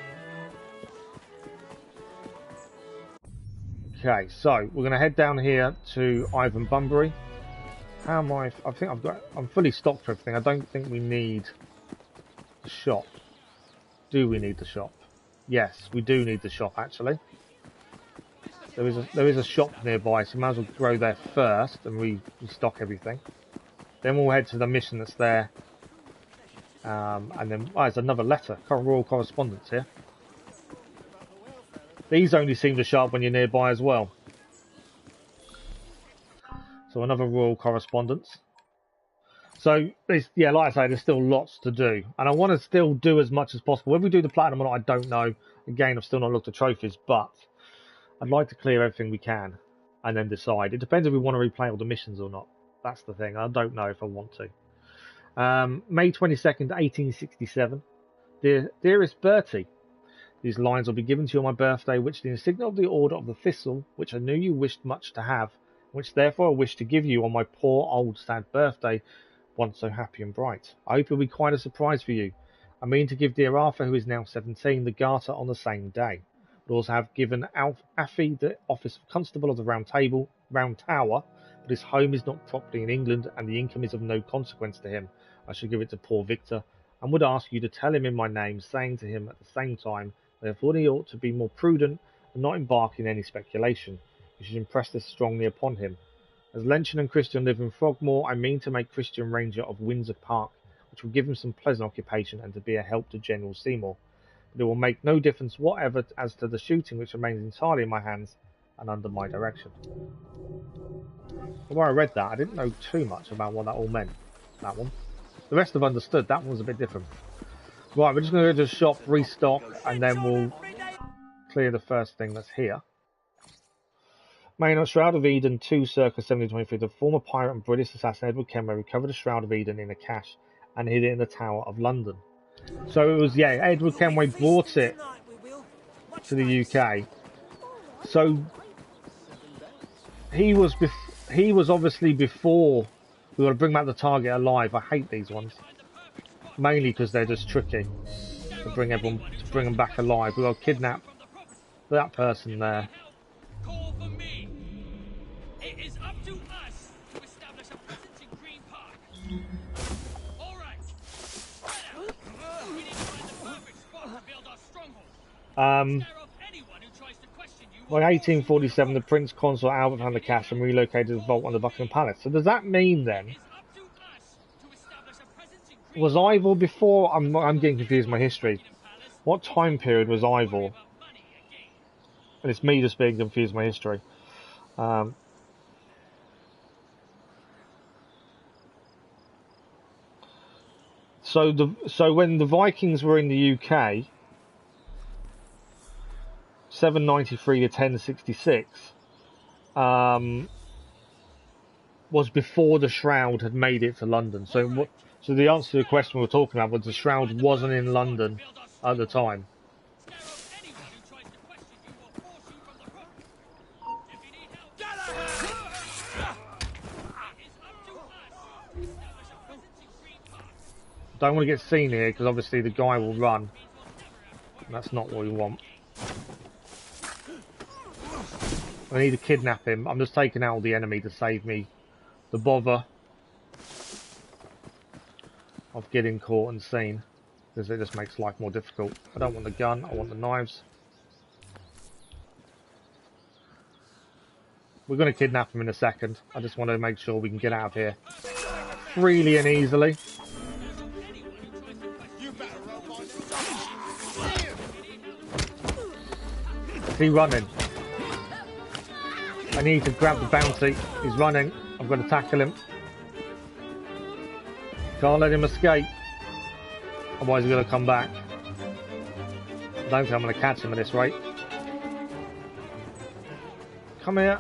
Okay, so we're going to head down here to Ivan Bunbury. How am I? I think I'm fully stocked for everything. I don't think we need the shop. Do we need the shop? Yes, we do need the shop actually. There is a shop nearby, so we might as well go there first and restock everything. Then we'll head to the mission that's there And then, there's another letter. Royal correspondence here. These only seem to show up when you're nearby as well. So another royal correspondence. So, yeah, like I say, there's still lots to do. And I want to still do as much as possible. Whether we do the platinum or not, I don't know. Again, I've still not looked at trophies, but I'd like to clear everything we can and then decide. It depends if we want to replay all the missions or not. That's the thing. I don't know if I want to. May 22nd, 1867. Dearest Bertie, these lines will be given to you on my birthday, which the insignia of the Order of the Thistle, which I knew you wished much to have, which therefore I wish to give you on my poor old sad birthday, once so happy and bright. I hope it will be quite a surprise for you. I mean to give dear Arthur, who is now 17, the Garter on the same day. I also have given Affy the office of Constable of the Round Tower, but his home is not properly in England, and the income is of no consequence to him. I shall give it to poor Victor, and would ask you to tell him in my name, saying to him at the same time, therefore he ought to be more prudent and not embark in any speculation. You should impress this strongly upon him. As Lenchen and Christian live in Frogmore, I mean to make Christian Ranger of Windsor Park, which will give him some pleasant occupation and to be a help to General Seymour. But it will make no difference whatever as to the shooting, which remains entirely in my hands and under my direction. When I read that, I didn't know too much about what that all meant, that one. The rest I've understood, that one was a bit different. Right, we're just going to go to the shop, restock, and then we'll clear the first thing that's here. Maynard, Shroud of Eden 2 circa 1723. The former pirate and British assassin Edward Kenway recovered the Shroud of Eden in a cache and hid it in the Tower of London. So it was, yeah, Edward Kenway brought it to the UK. So he was obviously before. We got to bring back the target alive. I hate these ones, mainly because they're just tricky to bring them back alive. We got to kidnap that person there. It is up to us to establish a presence in Green Park. All right. Spread out. We need to find the perfect spot to build our stronghold. By 1847, the Prince Consort Albert found the cache and relocated the vault on the Buckingham Palace. So does that mean then, was Ivor before? I'm getting confused with my history. What time period was Ivor? And it's me just being confused with my history. So when the Vikings were in the UK, 793 to 1066, was before the Shroud had made it to London. So the answer to the question we were talking about was the Shroud wasn't in London at the time. Don't want to get seen here because obviously the guy will run. And that's not what we want. I need to kidnap him. I'm just taking out the enemy to save me the bother of getting caught and seen, because it just makes life more difficult. I don't want the gun, I want the knives. We're going to kidnap him in a second. I just want to make sure we can get out of here freely and easily. Is he running? I need to grab the bounty. He's running. I'm going to tackle him. Can't let him escape. Otherwise he's going to come back. I don't think I'm going to catch him at this rate. Come here.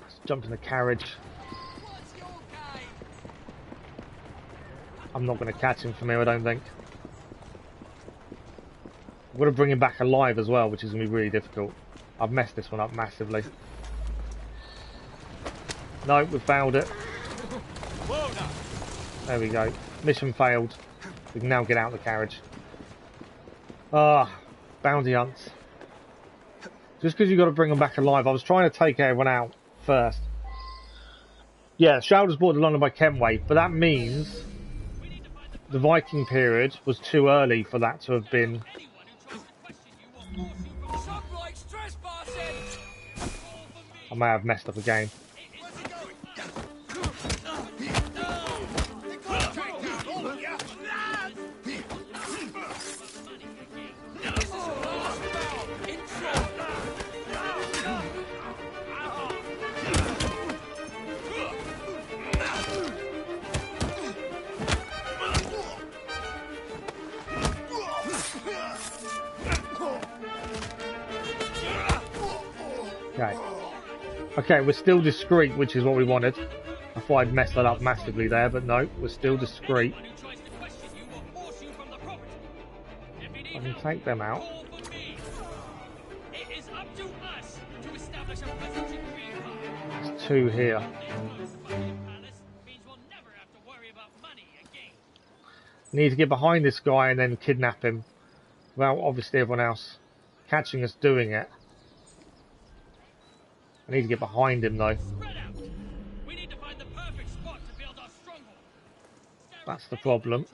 Let's jump in the carriage. I'm not going to catch him from here, I don't think. I'm going to bring him back alive as well, which is going to be really difficult. I've messed this one up massively. No, we failed it. There we go. Mission failed. We can now get out of the carriage. Ah, bounty hunts. Just because you've got to bring them back alive. I was trying to take everyone out first. Yeah, Shroud was brought to London by Kenway, but that means the Viking period was too early for that to have been. I may have messed up a game. Okay. Okay, we're still discreet, which is what we wanted. I thought I'd messed that up massively there, but no, we're still discreet. I can take them out. There's two here. Need to get behind this guy and then kidnap him. Without obviously everyone else catching us doing it. I need to get behind him though. That's the problem.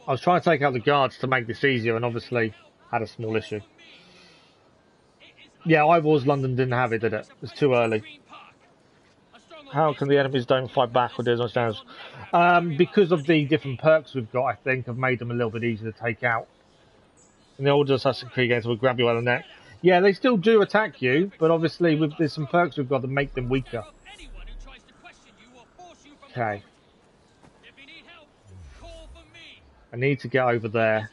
I was trying to take out the guards to make this easier and obviously had a small issue. Yeah, Ivor's London didn't have it, did it? It was too early. How can the enemies don't fight back with those standards? Because of the different perks we've got, I think, have made them a little bit easier to take out. In the older Assassin's Creed games, we'll grab you by the neck. Yeah, they still do attack you, but obviously there's some perks we've got that make them weaker. Okay. I need to get over there.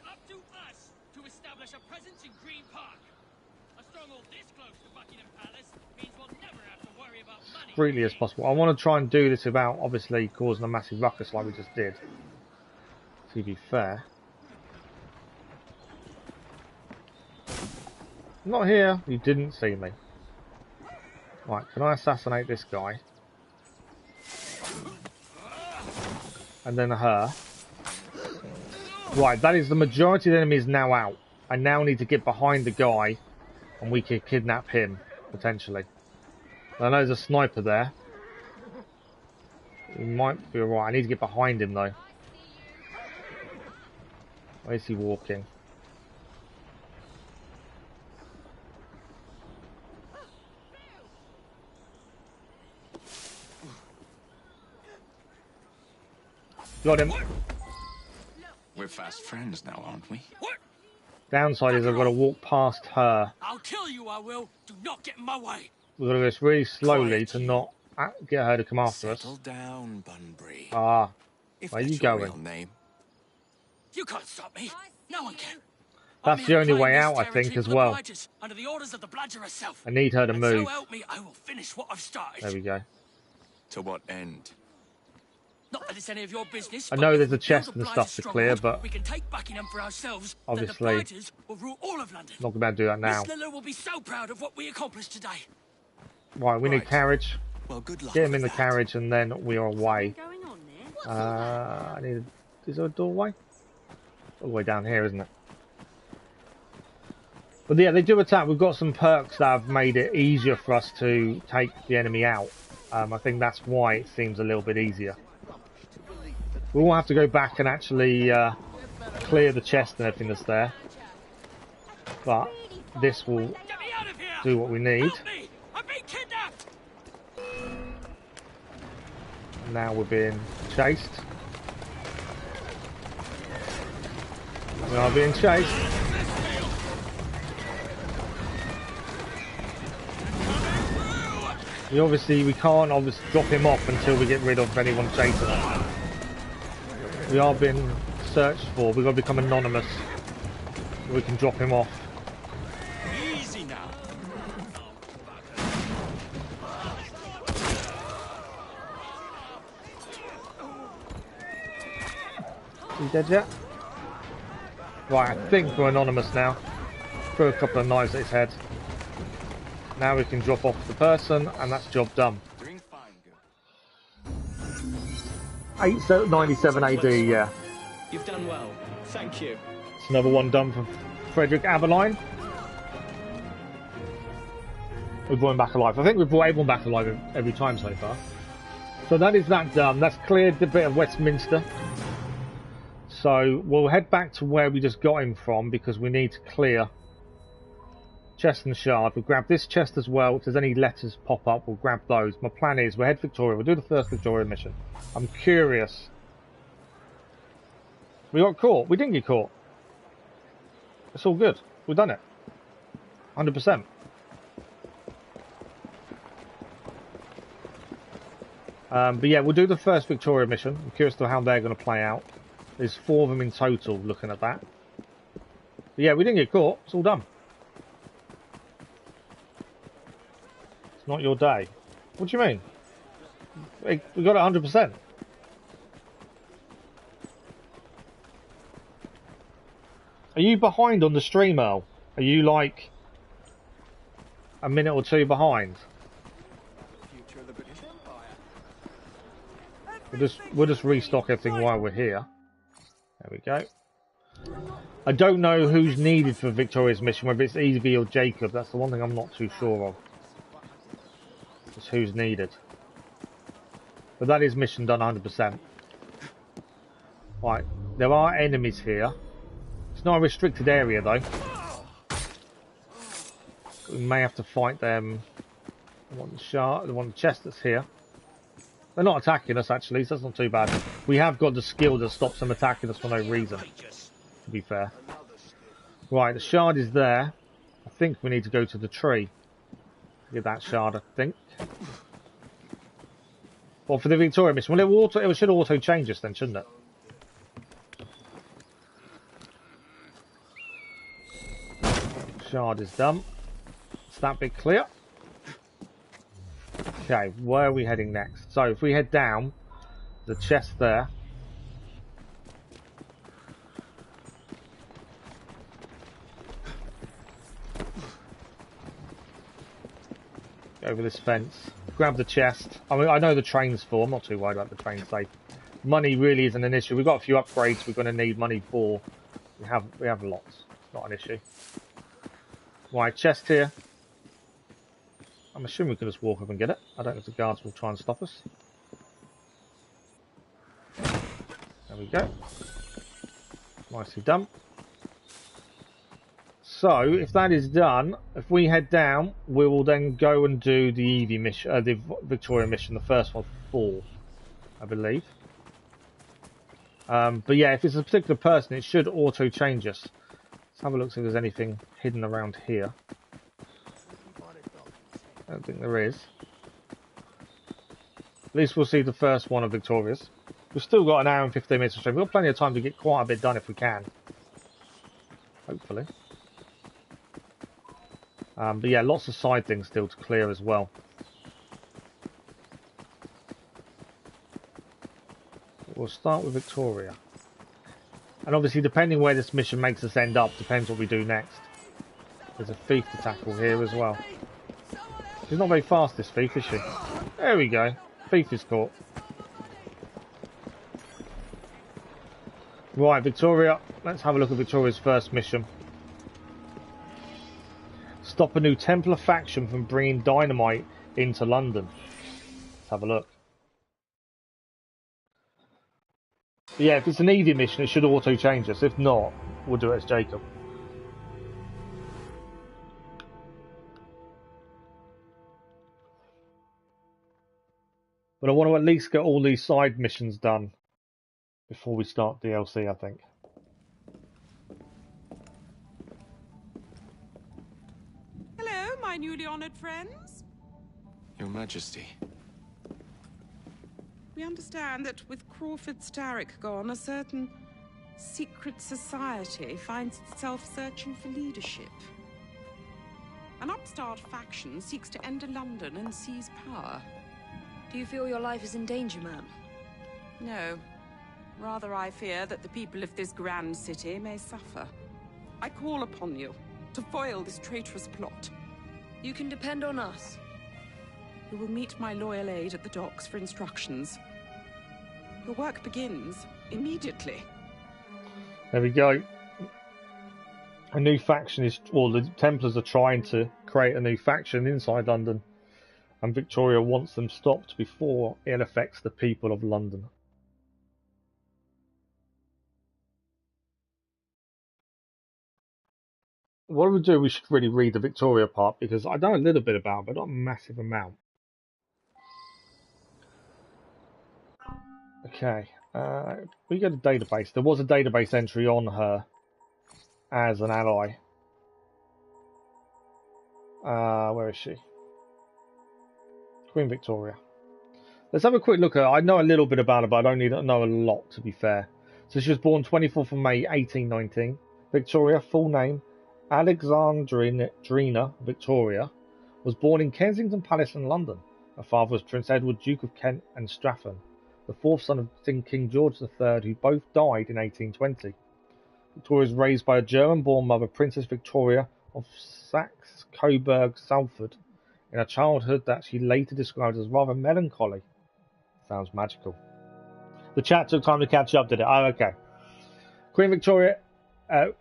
As freely as possible. I want to try and do this without obviously causing a massive ruckus like we just did. To be fair. I'm not here. You didn't see me. Right, can I assassinate this guy? And then her. Right, that is the majority of the enemies now out. I now need to get behind the guy and we can kidnap him, potentially. I know there's a sniper there. He might be alright. I need to get behind him though. Where is he walking? Got him. We're fast friends now, aren't we? Downside is I've got to walk past her. I'll kill you, I will. Do not get in my way. We've got to go this really slowly to not get her to come after us. Settle down, Bunbury. Ah, If where are you that's your going? real name. You can't stop me. No one can. That's the only way out, I think, as well. Under the orders of the Bladger herself. I need her to move. So help me, I will finish what I've started. There we go. To what end? Not that it's any of your business. I know there's a chest and stuff to clear, but we can take Buckingham for ourselves. obviously Then the Bladgers will rule all of London. not going to do that now. Miss Liller will be so proud of what we accomplished today. Right, we need carriage. Well, good luck Get him in the carriage and then we are away. I need. Is there a doorway? All the way down here, isn't it? But yeah, they do attack. We've got some perks that have made it easier for us to take the enemy out. I think that's why it seems a little bit easier. We will have to go back and actually clear the chest and everything that's there. But this will do what we need. Now we're being chased. We are being chased. We can't obviously drop him off until we get rid of anyone chasing us. We are being searched for. We've got to become anonymous. We can drop him off. Easy now. Is he dead yet? Right, I think we're anonymous now. Throw a couple of knives at his head. Now we can drop off the person, and that's job done. 897 AD, yeah. You've done well. Thank you. It's another one done from Frederick Aberline. We brought him back alive. I think we've brought everyone back alive every time so far. So that is that done. That's cleared the bit of Westminster. So we'll head back to where we just got him from because we need to clear chest and shard. We'll grab this chest as well. If there's any letters pop up, we'll grab those. My plan is we'll head Victoria. We'll do the first Victoria mission. I'm curious. We got caught. We didn't get caught. It's all good. We've done it. 100%. But yeah, we'll do the first Victoria mission. I'm curious to how they're going to play out. There's 4 of them in total, looking at that. But yeah, we didn't get caught. It's all done. not your day. What do you mean? We got it 100%. Are you behind on the stream, Earl? Are you like a minute or two behind? We'll just restock everything while we're here. There we go. I don't know who's needed for Victoria's mission, whether it's Evie or Jacob. That's the one thing I'm not too sure of. Just who's needed. But that is mission done 100%. Right, there are enemies here. It's not a restricted area though. We may have to fight them. The one chest that's here. They're not attacking us actually, so that's not too bad. We have got the skill that stops them attacking us for no reason, to be fair. Right, the shard is there. I think we need to go to the tree. Get that shard, I think. Well, for the Victoria mission, well, it should auto change us then, shouldn't it? Shard is done. Is that bit clear? Okay, where are we heading next? So if we head down, the chest there. Over this fence. Grab the chest. I mean, I know the train's full. I'm not too worried about the train safe. Money really isn't an issue. We've got a few upgrades we're going to need money for. We have lots. It's not an issue. Right, chest here. I'm assuming we can just walk up and get it. I don't know if the guards will try and stop us. There we go. Nicely done. So, if that is done, if we head down, we will then go and do the Evie mission, the Victoria mission, the first one for 4, I believe. But yeah, if it's a particular person, it should auto change us. Let's have a look see if there's anything hidden around here. I don't think there is. At least we'll see the first one of Victoria's. We've still got an hour and 15 minutes to stream. We've got plenty of time to get quite a bit done if we can. Hopefully. But yeah, lots of side things still to clear as well. We'll start with Victoria. And obviously, depending where this mission makes us end up, depends what we do next. There's a thief to tackle here as well. She's not very fast, this thief, is she? There we go. Thief is caught. Right, Victoria. Let's have a look at Victoria's first mission. Stop a new Templar faction from bringing dynamite into London. Let's have a look. But yeah, if it's an Evie mission, it should auto change us. If not, we'll do it as Jacob. But I want to at least get all these side missions done before we start DLC, I think. Hello, my newly honored friends. Your Majesty. We understand that with Crawford Starrick gone, a certain secret society finds itself searching for leadership. An upstart faction seeks to enter London and seize power. Do you feel your life is in danger, ma'am? No. Rather, I fear that the people of this grand city may suffer. I call upon you to foil this traitorous plot. You can depend on us. You will meet my loyal aide at the docks for instructions. Your work begins immediately. There we go. A new faction is... Well, the Templars are trying to create a new faction inside London. And Victoria wants them stopped before it affects the people of London. What we do, we should really read the Victoria part, because I know a little bit about it, but not a massive amount. Okay, we got a database. There was a database entry on her as an ally. Where is she? Queen Victoria. Let's have a quick look at her. I know a little bit about her, but I don't know a lot, to be fair. So she was born 24th of May 1819. Victoria, full name, Alexandrina Victoria, was born in Kensington Palace in London. Her father was Prince Edward, Duke of Kent and Strafford, the fourth son of King George III, who both died in 1820. Victoria was raised by a German-born mother, Princess Victoria of Saxe-Coburg-Salford, in a childhood that she later described as rather melancholy. Sounds magical. The chat took time to catch up, did it? Oh, okay. Queen Victoria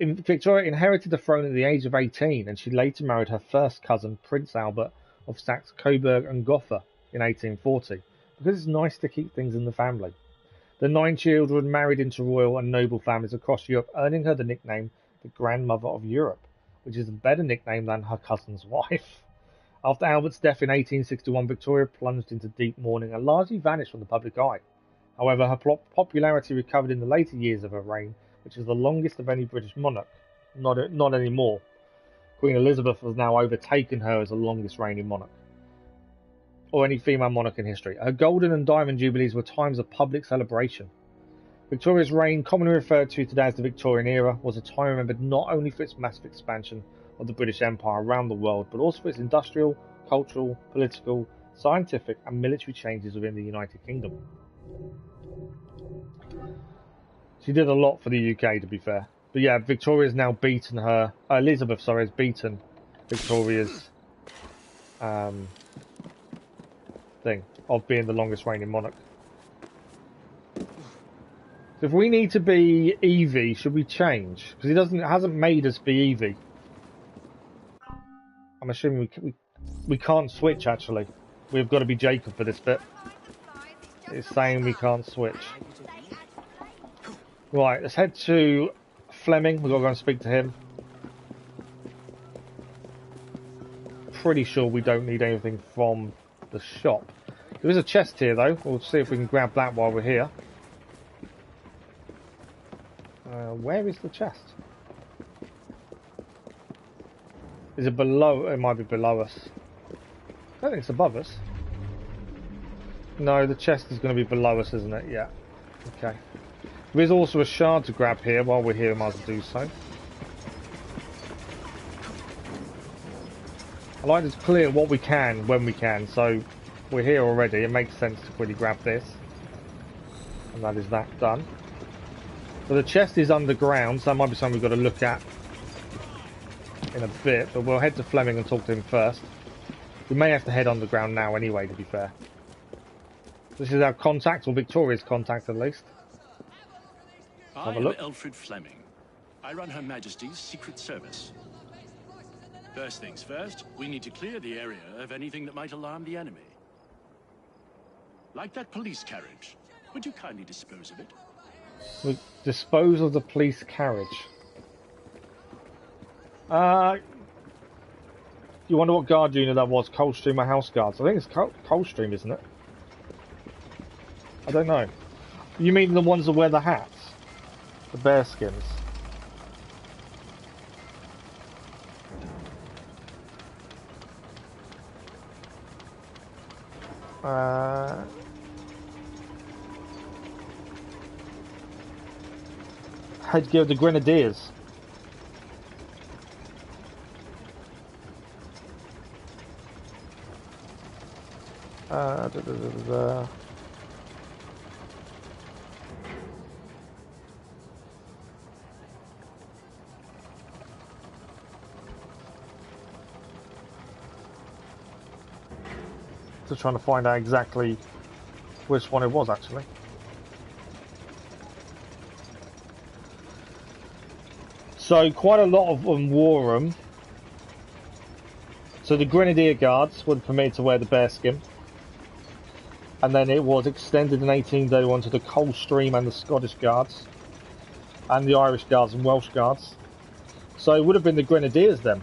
Victoria inherited the throne at the age of 18, and she later married her first cousin, Prince Albert of Saxe-Coburg and Gotha, in 1840, because it's nice to keep things in the family. The 9 children married into royal and noble families across Europe, earning her the nickname the Grandmother of Europe, which is a better nickname than her cousin's wife. After Albert's death in 1861, Victoria plunged into deep mourning and largely vanished from the public eye. However, her popularity recovered in the later years of her reign, which is the longest of any British monarch. Not anymore. Queen Elizabeth has now overtaken her as the longest reigning monarch, or any female monarch in history. Her golden and diamond jubilees were times of public celebration. Victoria's reign, commonly referred to today as the Victorian era, was a time remembered not only for its massive expansion of the British Empire around the world, but also for its industrial, cultural, political, scientific and military changes within the United Kingdom. She did a lot for the UK, to be fair. But yeah, Victoria's now beaten her... Elizabeth, sorry, has beaten Victoria's thing of being the longest reigning monarch. So if we need to be Evie, should we change? Because it hasn't made us be Evie. I'm assuming we can't switch, actually. We've got to be Jacob for this bit. It's saying we can't switch. Right, let's head to Fleming. We've got to go and speak to him. Pretty sure we don't need anything from the shop. There is a chest here, though. We'll see if we can grab that while we're here. Where is the chest? Is it below? It might be below us. I don't think it's above us. No, the chest is going to be below us, isn't it? Yeah. Okay. There is also a shard to grab here. While we're here, we might as well do so. I like to clear what we can when we can, so we're here already. It makes sense to quickly grab this. And that is that done. So the chest is underground, so that might be something we've got to look at in a bit, but we'll head to Fleming and talk to him first. We may have to head underground now anyway, to be fair. This is our contact, or Victoria's contact at least. I am Alfred Fleming. I run Her Majesty's Secret Service. First things first, we need to clear the area of anything that might alarm the enemy. Like that police carriage. Would you kindly dispose of it? We dispose of the police carriage. You wonder what guard unit that was? Coldstream or House Guards? I think it's Coldstream, isn't it? I don't know. You mean the ones that wear the hats? The bear skins? Headgear of the Grenadiers. Just trying to find out exactly which one it was, actually. So quite a lot of them wore them. So the Grenadier Guards were permitted to wear the bearskin, and then it was extended in 1831 to the Coldstream and the Scottish Guards, and the Irish Guards and Welsh Guards. So it would have been the Grenadiers then.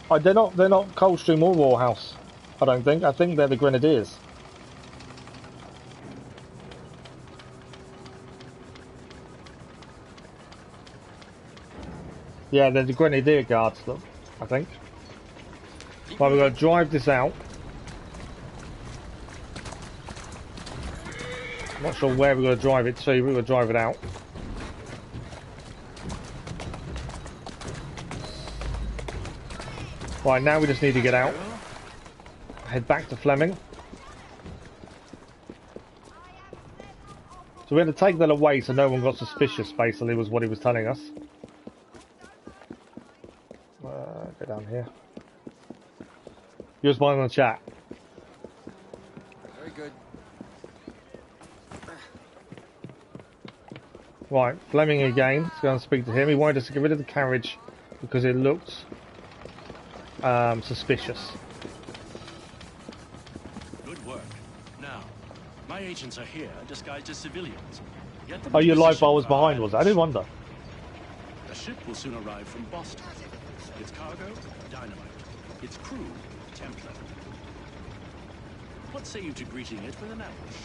They're not Coldstream or Royal House, I don't think. I think they're the Grenadiers. Yeah, they're the Grenadier Guards, look, I think. Right, we're going to drive this out. I'm not sure where we're going to drive it to, we're going to drive it out. Right, now we just need to get out. Head back to Fleming. So we had to take that away so no one got suspicious, basically, was what he was telling us. Go down here. You're smiling on the chat. Very good. Right, Fleming again. Let's go and speak to him. He wanted us to get rid of the carriage because it looked suspicious. Good work. Now, my agents are here, disguised as civilians. Get them Oh, into your live position bar was for our behind, was it? I did wonder. The ship will soon arrive from Boston. Its cargo, dynamite. Its crew, Templar. What say you to greeting it with an ambush?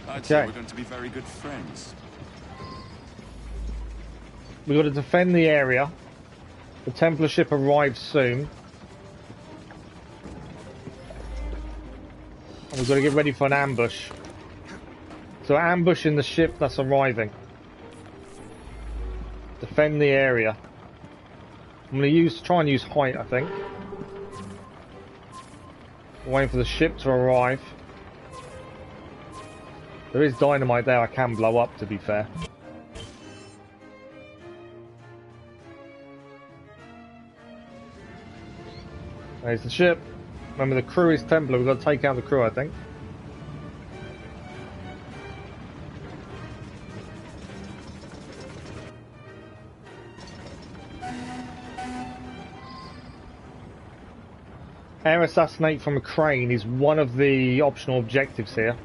I'd say we're going to be very good friends. We've got to defend the area. The Templar ship arrives soon. And we've got to get ready for an ambush. So ambushing the ship that's arriving. Defend the area. I'm going to try and use height, I think. Waiting for the ship to arrive. There is dynamite there I can blow up, to be fair. There's the ship. Remember, the crew is Templar. We've got to take out the crew, I think. Air assassinate from a crane is one of the optional objectives here.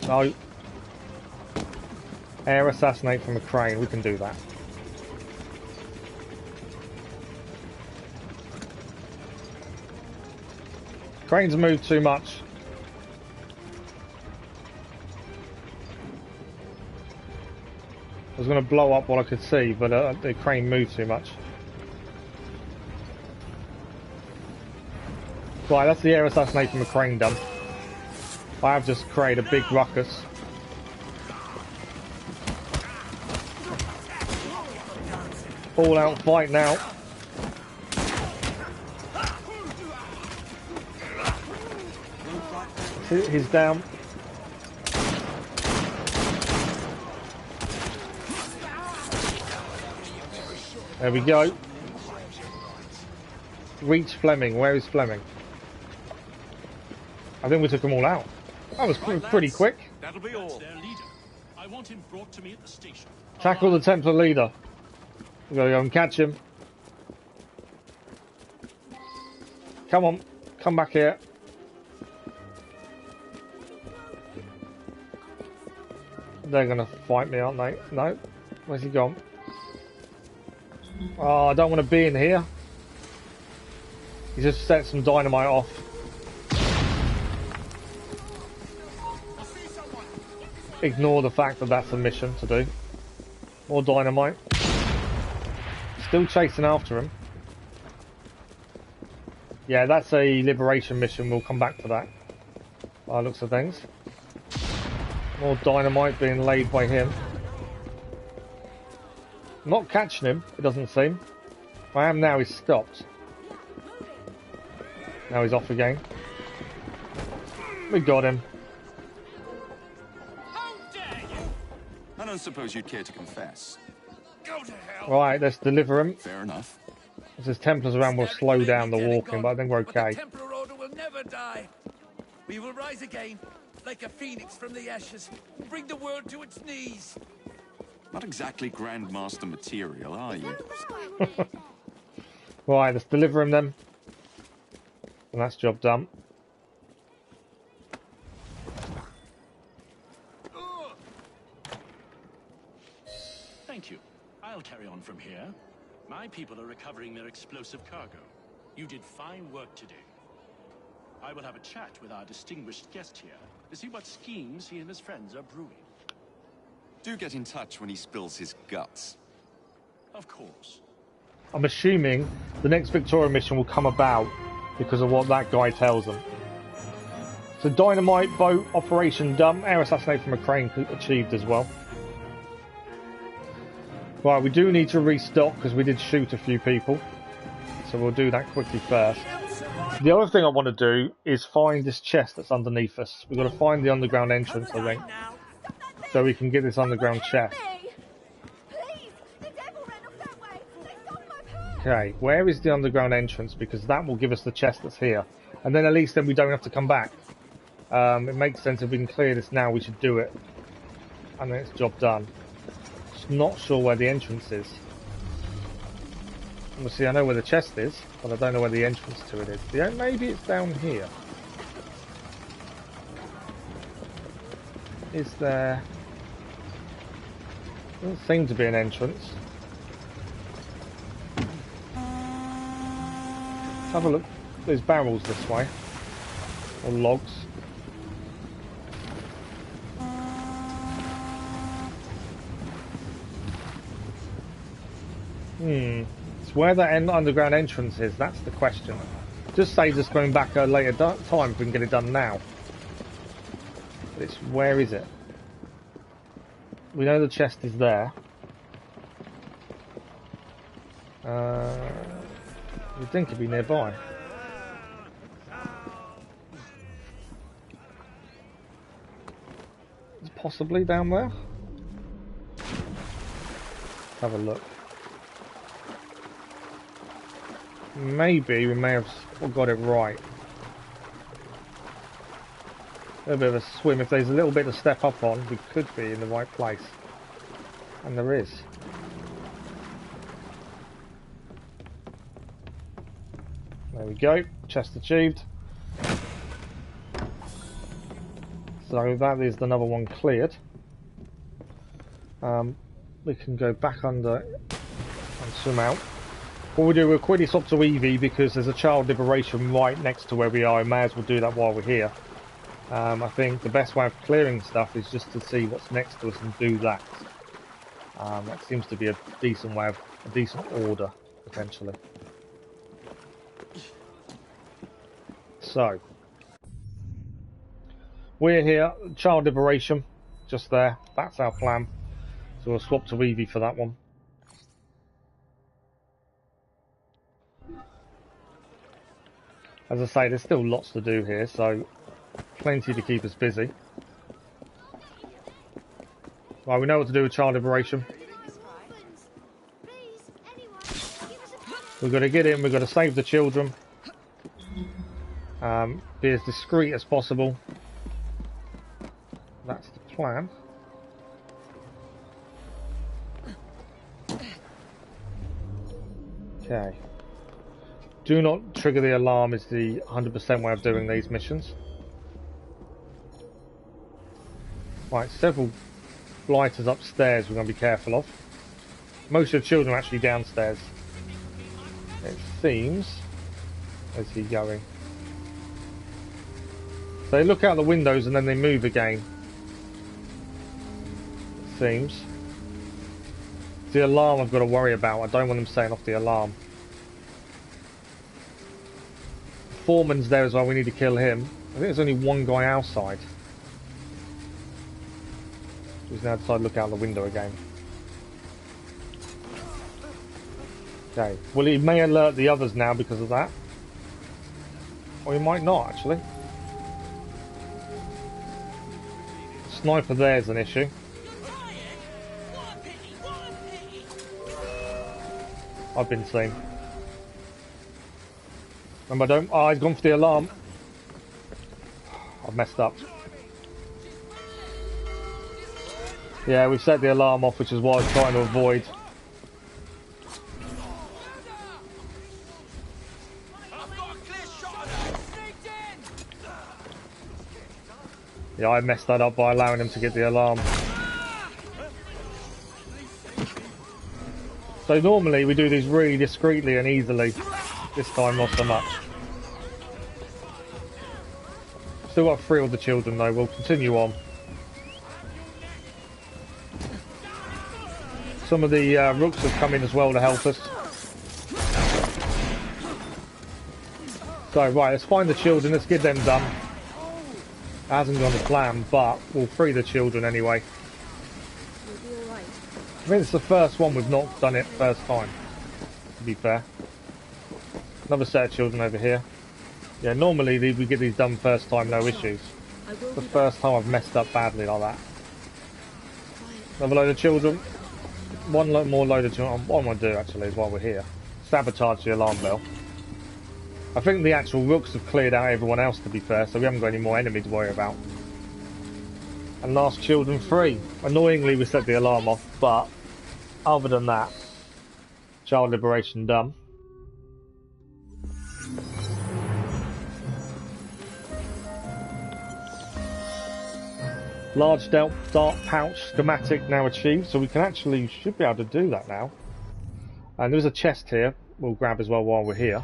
So, air assassinate from a crane, we can do that. Cranes move too much. I was going to blow up what I could see, but the crane moved too much. Right, that's the air assassinate from a crane done. I have just created a big ruckus. All out fight now. He's down. There we go. Reach Fleming. Where is Fleming? I think we took them all out. That was pretty quick. That'll be all. Their leader. I want him brought to me at the station. Tackle the Templar leader. We gotta go and catch him. Come on. Come back here. They're gonna fight me, aren't they? No. Where's he gone? Oh, I don't want to be in here. He just set some dynamite off. Ignore the fact that that's a mission to do. More dynamite. Still chasing after him. Yeah, that's a liberation mission. We'll come back to that. By the looks of things. More dynamite being laid by him. Not catching him, it doesn't seem. I am now, he's stopped. Now he's off again. We got him. I don't suppose you'd care to confess. Go to hell. Right, let's deliver him. Fair enough. If there's Templars around, we'll slow down the walking, but I think we're okay. The Templar Order will never die. We will rise again, like a phoenix from the ashes, and bring the world to its knees. Not exactly Grandmaster material, are you? Right, let's deliver him then. And that's job done. Thank you. I'll carry on from here. My people are recovering their explosive cargo. You did fine work today. I will have a chat with our distinguished guest here to see what schemes he and his friends are brewing. Do get in touch when he spills his guts. Of course. I'm assuming the next Victoria mission will come about because of what that guy tells them. So dynamite boat operation done. Air assassinate from a crane achieved as well. Right, we do need to restock because we did shoot a few people. So we'll do that quickly first. The other thing I want to do is find this chest that's underneath us. We've got to find the underground entrance, I think. So we can get this underground chest. Okay, where is the underground entrance? Because that will give us the chest that's here. And then at least then we don't have to come back. It makes sense if we can clear this now, we should do it. And then it's job done. Just not sure where the entrance is. Obviously I know where the chest is, but I don't know where the entrance to it is. Yeah, maybe it's down here. Is there... Doesn't seem to be an entrance. Have a look. There's barrels this way. Or logs. It's where the underground entrance is, that's the question. Just saves us going back a later time if we can get it done now. But it's, where is it? We know the chest is there. You'd think it'd be nearby. It's possibly down there. Have a look. Maybe we may have got it right. A bit of a swim. If there's a little bit to step up on, we could be in the right place. And there is. There we go. Chest achieved. So that is another one cleared. We can go back under and swim out. What we'll do, we'll quickly swap to Evie because there's a child liberation right next to where we are. We may as well do that while we're here. I think the best way of clearing stuff is just to see what's next to us and do that. That seems to be a decent way of, a decent order, potentially. So, we're here, child liberation, just there. That's our plan. So we'll swap to Evie for that one. As I say, there's still lots to do here, so plenty to keep us busy. Right, we know what to do with child liberation. We've got to get in, we've got to save the children. Be as discreet as possible. That's the plan. Okay. Do not trigger the alarm is the 100% way of doing these missions. Right, several blighters upstairs we're going to be careful of. Most of the children are actually downstairs. It seems. Where's he going? So they look out the windows and then they move again. It seems. It's the alarm I've got to worry about. I don't want them setting off the alarm. Foreman's there as well, we need to kill him. I think there's only one guy outside. He's now decided to look out the window again. Okay, well he may alert the others now because of that. Or he might not actually. Sniper there's an issue. I've been seen. Remember, don't. Oh, he's gone for the alarm. I've messed up. Yeah, we've set the alarm off, which is what I was trying to avoid. Yeah, I messed that up by allowing him to get the alarm. So normally we do these really discreetly and easily. This time not so much. Still got 3 of the children though, we'll continue on. Some of the rooks have come in as well to help us. So right, let's find the children, let's get them done. It hasn't gone to plan, but we'll free the children anyway. You'll be alright, I think it's the first one we've not done it first time, to be fair. Another set of children over here. Yeah, normally we get these done first time, no issues. The first time I've messed up badly like that. Another load of children. One more load of children. What I want to do actually is while we're here, sabotage the alarm bell. I think the actual rooks have cleared out everyone else, to be fair, so we haven't got any more enemy to worry about. And last children free. Annoyingly, we set the alarm off, but other than that, child liberation done. Large dark pouch schematic now achieved, so we can actually should be able to do that now. And there's a chest here we'll grab as well while we're here.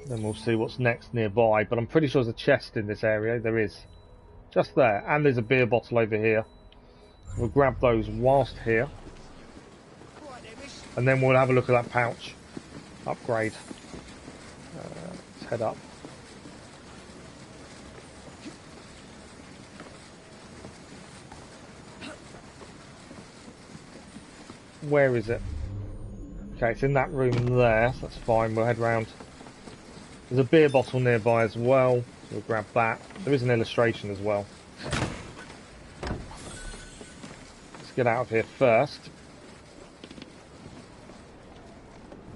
Then we'll see what's next nearby, but I'm pretty sure there's a chest in this area. There is. Just there. And there's a beer bottle over here. We'll grab those whilst here. And then we'll have a look at that pouch. Upgrade. Let's head up. Where is it? Okay, it's in that room there, so that's fine. We'll head round. There's a beer bottle nearby as well, so we'll grab that. There is an illustration as well. Let's get out of here first.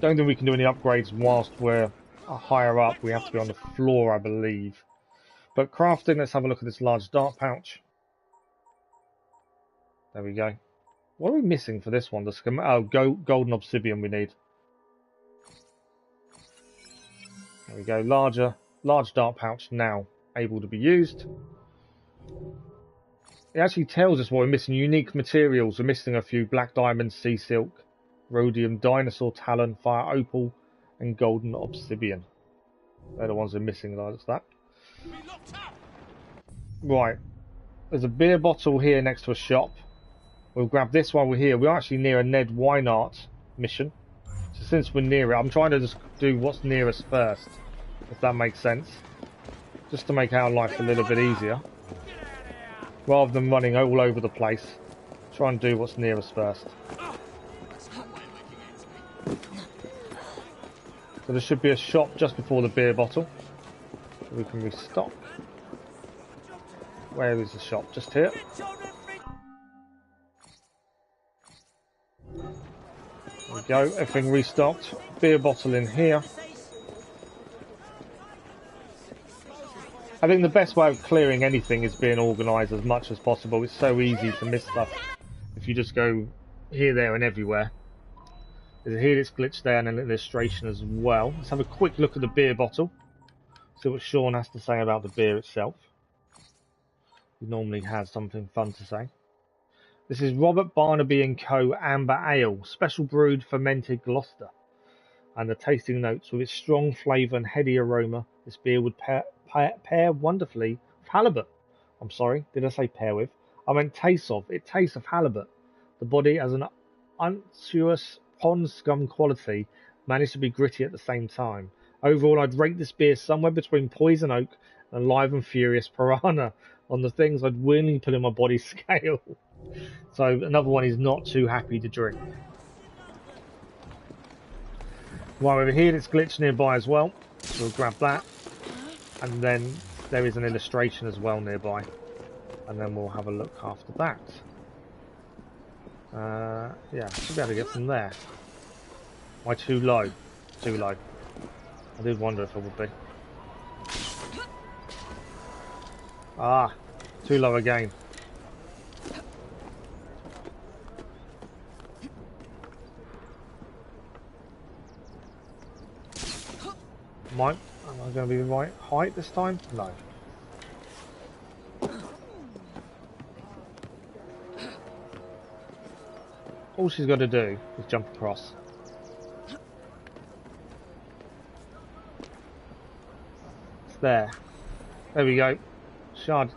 Don't think we can do any upgrades whilst we're higher up. We have to be on the floor, I believe. But crafting, let's have a look at this large dart pouch. There we go. What are we missing for this one? Golden obsidian we need. There we go. Large dart pouch now able to be used. It actually tells us what we're missing. Unique materials. We're missing a few black diamond, sea silk, rhodium, dinosaur talon, fire opal, and golden obsidian. They're the ones we're missing. Like that. Right. There's a beer bottle here next to a shop. We'll grab this while we're here. We're actually near a Ned Weinart mission. So since we're near it, I'm trying to just do what's near us first, if that makes sense. Just to make our life a little bit easier. Rather than running all over the place. Try and do what's near us first. So there should be a shop just before the beer bottle. So we can restock. Where is the shop? Just here. There we go, everything restocked. Beer bottle in here. I think the best way of clearing anything is being organised as much as possible. It's so easy to miss stuff if you just go here, there and everywhere. There's a Helix glitch there and an illustration as well. Let's have a quick look at the beer bottle. See what Sean has to say about the beer itself. He normally has something fun to say. This is Robert Barnaby & Co. Amber Ale, special brewed fermented Gloucester. And the tasting notes, with its strong flavour and heady aroma, this beer would pair wonderfully with halibut. I'm sorry, did I say pair with? I meant taste of. It tastes of halibut. The body has an unctuous pond scum quality, managed to be gritty at the same time. Overall, I'd rate this beer somewhere between Poison Oak and Live and Furious Piranha on the things I'd willingly put in my body scale. So another one is not too happy to drink. While over here, it's glitch nearby as well. So we'll grab that. And then there is an illustration as well nearby. And then we'll have a look after that. Yeah, should be able to get from there. Why too low? Too low. I did wonder if it would be. Ah, too low again. Am I going to be the right height this time? No. All she's got to do is jump across. It's there. There we go. Shard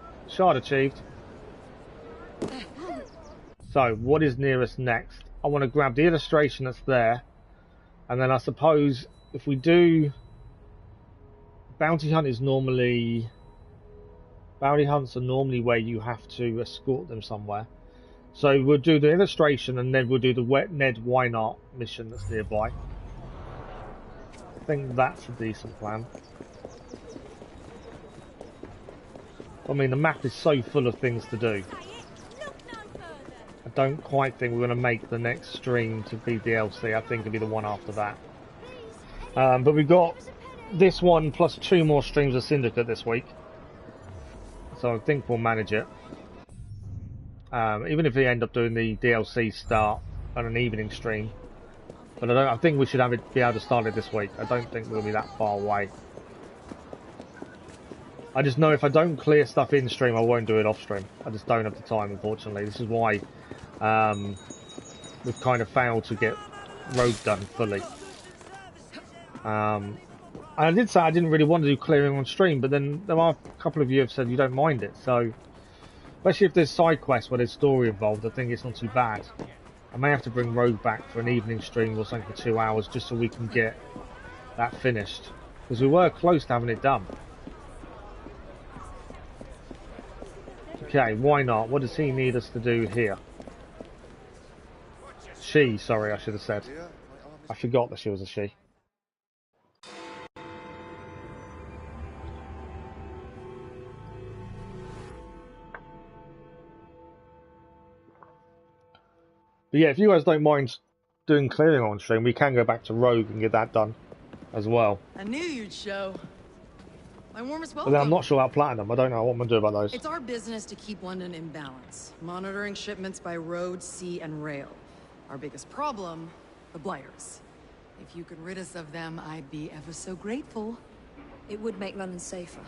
achieved. So, what is nearest next? I want to grab the illustration that's there. And then I suppose if we do... Bounty hunt is normally Bounty hunts are normally where you have to escort them somewhere. So we'll do the illustration and then we'll do the Wet Ned Why Not mission that's nearby. I think that's a decent plan. I mean, the map is so full of things to do. I don't quite think we're going to make the next stream to be DLC. I think it'll be the one after that. But we've got this one plus 2 more streams of Syndicate this week. So I think we'll manage it. Even if we end up doing the DLC start on an evening stream. But I think we should have it be able to start it this week. I don't think we'll be that far away. I just know if I don't clear stuff in stream, I won't do it off stream. I just don't have the time, unfortunately. This is why we've kind of failed to get Rogue done fully. I did say I didn't really want to do clearing on stream, but then there are a couple of you have said you don't mind it. So, especially if there's side quests where there's story involved, I think it's not too bad. I may have to bring Rogue back for an evening stream or something for 2 hours just so we can get that finished. Because we were close to having it done. Okay, why not? What does he need us to do here? She, sorry, I should have said. I forgot that she was a she. But yeah, if you guys don't mind doing clearing on stream, we can go back to Rogue and get that done as well. I knew you'd show. My warmest But welcome. then I'm not sure about Platinum. I don't know what I'm going to do about those. It's our business to keep London in balance, monitoring shipments by road, sea, and rail. Our biggest problem, the Blighters. If you could rid us of them, I'd be ever so grateful. It would make London safer.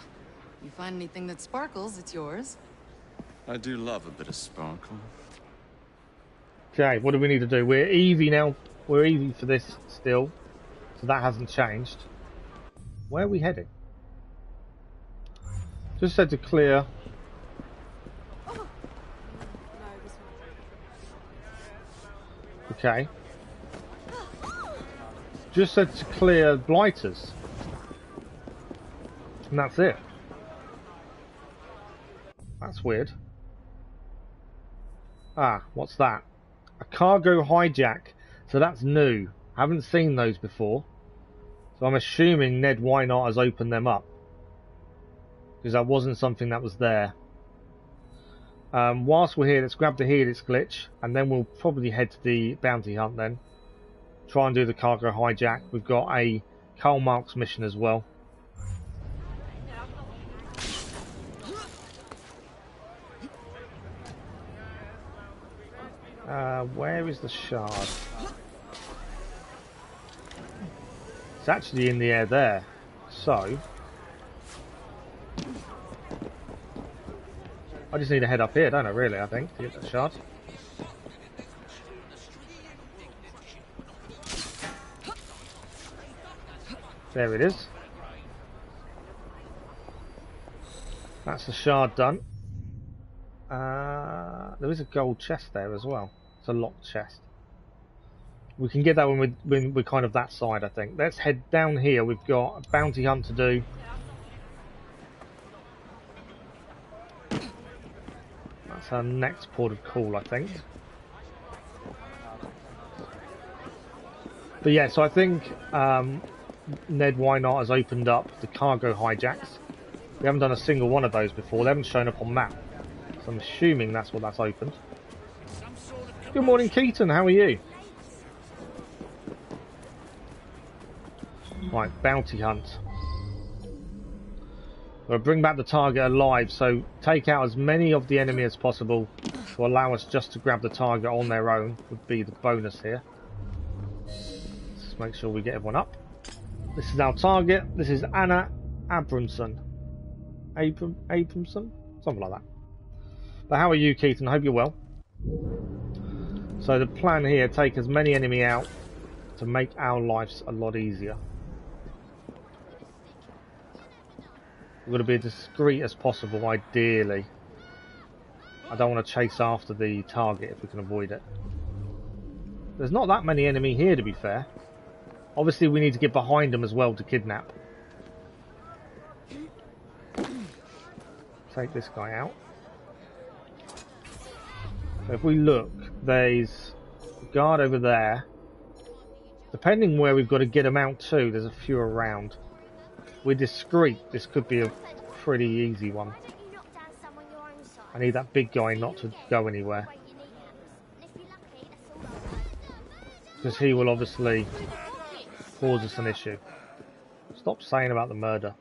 You find anything that sparkles, it's yours. I do love a bit of sparkle. Okay, what do we need to do? We're Eevee now. We're Eevee for this still. So that hasn't changed. Where are we heading? Just said to clear. Okay. Just said to clear Blighters. And that's it. That's weird. Ah, what's that? A cargo hijack. So that's new. I haven't seen those before. So I'm assuming Ned Why Not has opened them up. Because that wasn't something that was there. Whilst we're here, let's grab the Helix glitch. And then we'll probably head to the bounty hunt then. Try and do the cargo hijack. We've got a Karl Marx mission as well. Where is the shard? It's actually in the air there. So I just need to head up here, don't I, really, I think, to get that shard. There it is. That's the shard done. There is a gold chest there as well. It's a locked chest. We can get that when we're kind of that side, I think. Let's head down here. We've got a bounty hunt to do. That's our next port of call, I think. But yeah, so I think Ned Why Not has opened up the cargo hijacks. We haven't done a single one of those before. They haven't shown up on map. So I'm assuming that's what that's opened. Good morning, Keaton. How are you? Right, bounty hunt. We'll bring back the target alive, so take out as many of the enemy as possible to allow us just to grab the target on their own would be the bonus here. Let's make sure we get everyone up. This is our target. This is Anna Abramson. Abramson? Something like that. But how are you, Keaton? I hope you're well. So the plan here, take as many enemy out to make our lives a lot easier. We've got to be as discreet as possible, ideally. I don't want to chase after the target if we can avoid it. There's not that many enemy here, to be fair. Obviously, we need to get behind them as well to kidnap. take this guy out. So if we look, there's a guard over there. Depending where we've got to get them out to, there's a few around. We're discreet, this could be a pretty easy one. I need that big guy not to go anywhere. Because he will obviously cause us an issue. Stop saying about the murder.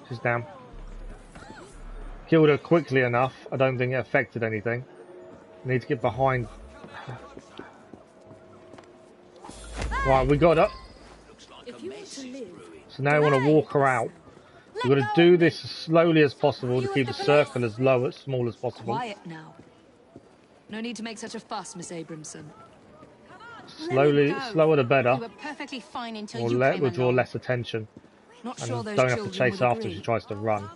She's down. Killed her quickly enough. I don't think it affected anything. Need to get behind. Right, we got her. So now I want to walk her out. We've got to do this as slowly as possible to keep the circle as small as possible. Quiet now. No need to make such a fuss, Miss Abramson. Slowly, slower the better. You were perfectly fine until We'll draw less attention. Not and sure those don't have to children chase would after agree. she tries to run.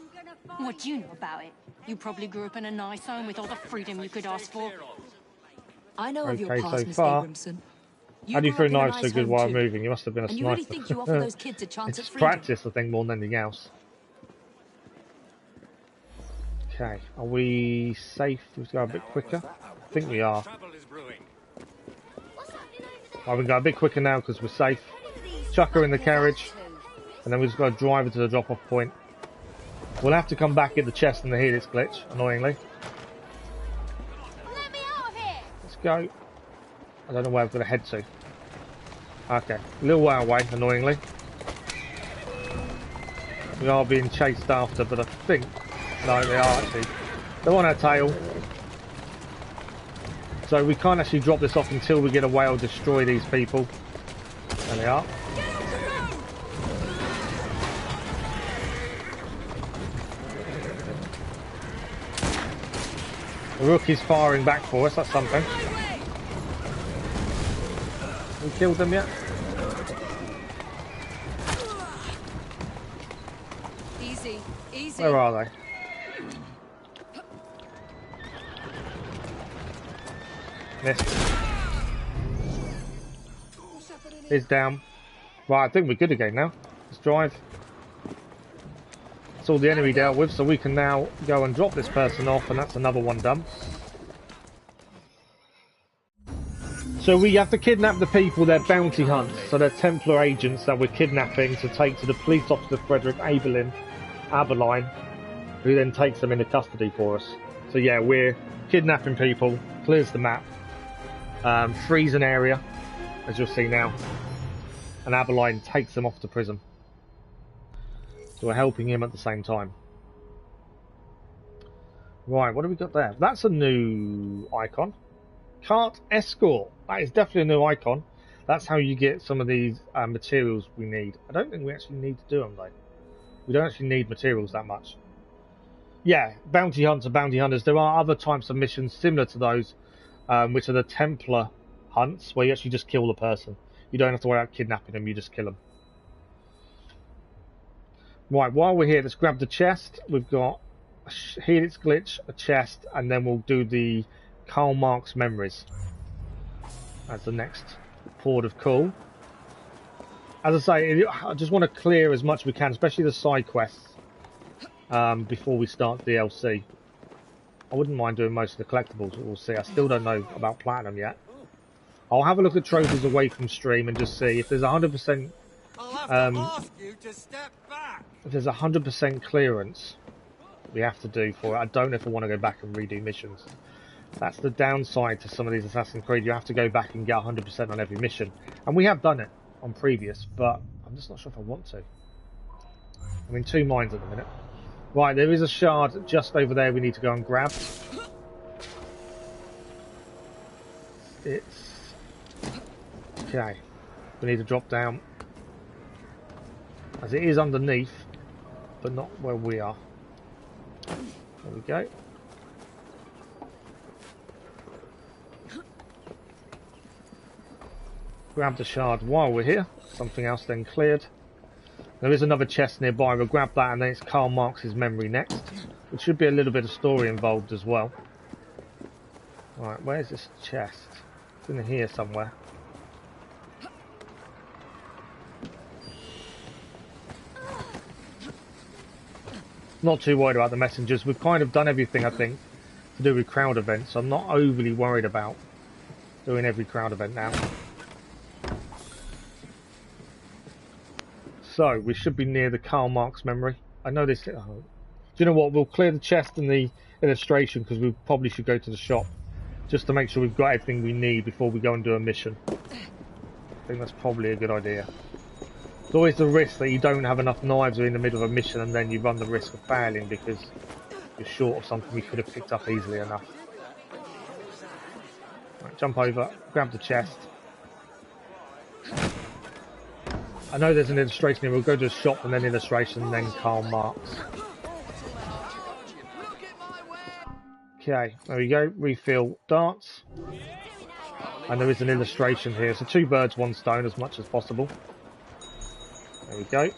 What do you know about it? You probably grew up in a nice home with all the freedom you could ask for. I know of your Okay, past, so Miss far. Abramson. How do you grew throw up in a knives so nice good home while too. moving? You must have been a And you sniper. really think you offer those kids a chance It's at freedom? practice, I think, more than anything else. Okay, are we safe? We've go a bit quicker. I think we are. Right, we can go a bit quicker now because we're safe. Chuck her in the carriage, and then we just got to drive her to the drop-off point. We'll have to come back at the chest and the helix glitch, annoyingly. Let's go. I don't know where I've got to head to. Okay, a little way away, annoyingly. We are being chased after, but I think... No, they are actually. They're on our tail. So we can't actually drop this off until we get away or destroy these people. There they are. The rook is firing back for us, that's something. We killed them yet? Easy, easy. Where are they? Missed. He's down. Right, I think we're good again now. Let's drive. That's all the enemy dealt with, so we can now go and drop this person off, and that's another one done. So we have to kidnap the people, they're bounty hunts, so they're Templar agents that we're kidnapping to take to the police officer Frederick Aberline, who then takes them into custody for us. So yeah, we're kidnapping people, clears the map, frees an area, as you'll see now, and Aberline takes them off to prison. So we're helping him at the same time. Right, what have we got there? That's a new icon. Cart Escort. That is definitely a new icon. That's how you get some of these materials we need. I don't think we actually need to do them though. We don't actually need materials that much. Yeah, bounty hunts are bounty hunters. There are other types of missions similar to those, which are the Templar hunts, where you actually just kill the person. You don't have to worry about kidnapping them, you just kill them. Right, while we're here, let's grab the chest. We've got a helix glitch, a chest, and then we'll do the Karl Marx memories as the next port of call. As I say, I just want to clear as much as we can, especially the side quests, before we start DLC. I wouldn't mind doing most of the collectibles, but we'll see. I still don't know about Platinum yet. I'll have a look at trophies away from stream and just see if there's 100%. If there's 100% clearance, we have to do for it. I don't know if I want to go back and redo missions. That's the downside to some of these Assassin's Creed. You have to go back and get 100% on every mission. And we have done it on previous, but I'm just not sure if I want to. I'm in two minds at the minute. Right, there is a shard just over there we need to go and grab. It's... Okay. We need to drop down. As it is underneath, but not where we are. There we go. Grab the shard while we're here. Something else then cleared. There is another chest nearby. We'll grab that, and then it's Karl Marx's memory next. Which should be a little bit of story involved as well. Right, where's this chest? It's in here somewhere. Not too worried about the messengers. We've kind of done everything, I think, to do with crowd events. So I'm not overly worried about doing every crowd event now. So we should be near the Karl Marx memory. I know this. Do you know what? We'll clear the chest and the illustration because we probably should go to the shop just to make sure we've got everything we need before we go and do a mission. I think that's probably a good idea. There's always the risk that you don't have enough knives or in the middle of a mission and then you run the risk of failing because you're short of something you could have picked up easily enough. Right, jump over, grab the chest. I know there's an illustration here. We'll go to a shop and then illustration and then Karl Marx. Okay, there we go. Refill darts. And there is an illustration here. So 2 birds, 1 stone as much as possible. There we go.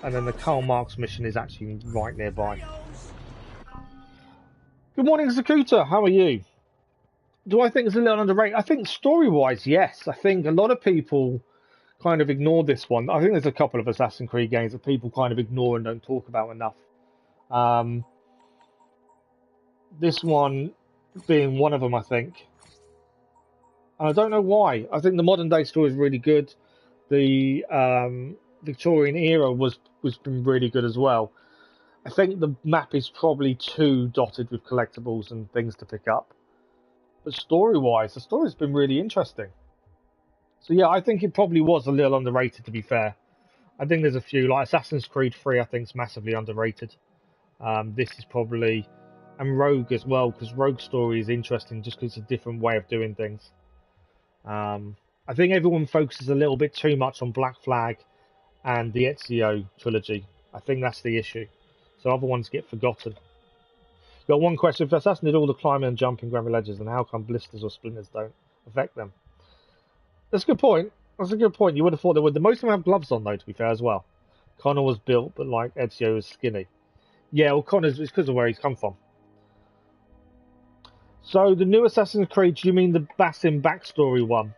And then the Karl Marx mission is actually right nearby. Good morning, Zakuta. How are you? Do I think it's a little underrated? I think story-wise, yes. I think a lot of people kind of ignore this one. I think there's a couple of Assassin's Creed games that people kind of ignore and don't talk about enough. This one being one of them, I think. And I don't know why. I think the modern day story is really good. The Victorian era was been really good as well. I think the map is probably too dotted with collectibles and things to pick up. But story-wise, the story's been really interesting. So yeah, I think it probably was a little underrated, to be fair. I think there's a few, like Assassin's Creed 3, I think is massively underrated. This is probably, and Rogue as well, because Rogue's story is interesting just because it's a different way of doing things. I think everyone focuses a little bit too much on Black Flag and the Ezio trilogy. I think that's the issue. So other ones get forgotten. Got one question. If Assassin did all the climbing and jumping Grand Ledges, then how come blisters or splinters don't affect them? That's a good point. That's a good point. You would have thought they would. Most of them have gloves on, though, to be fair, as well. Connor was built, but like Ezio was skinny. Yeah, well, Connor's it's because of where he's come from. So the new Assassin's Creed, do you mean the Basim backstory one?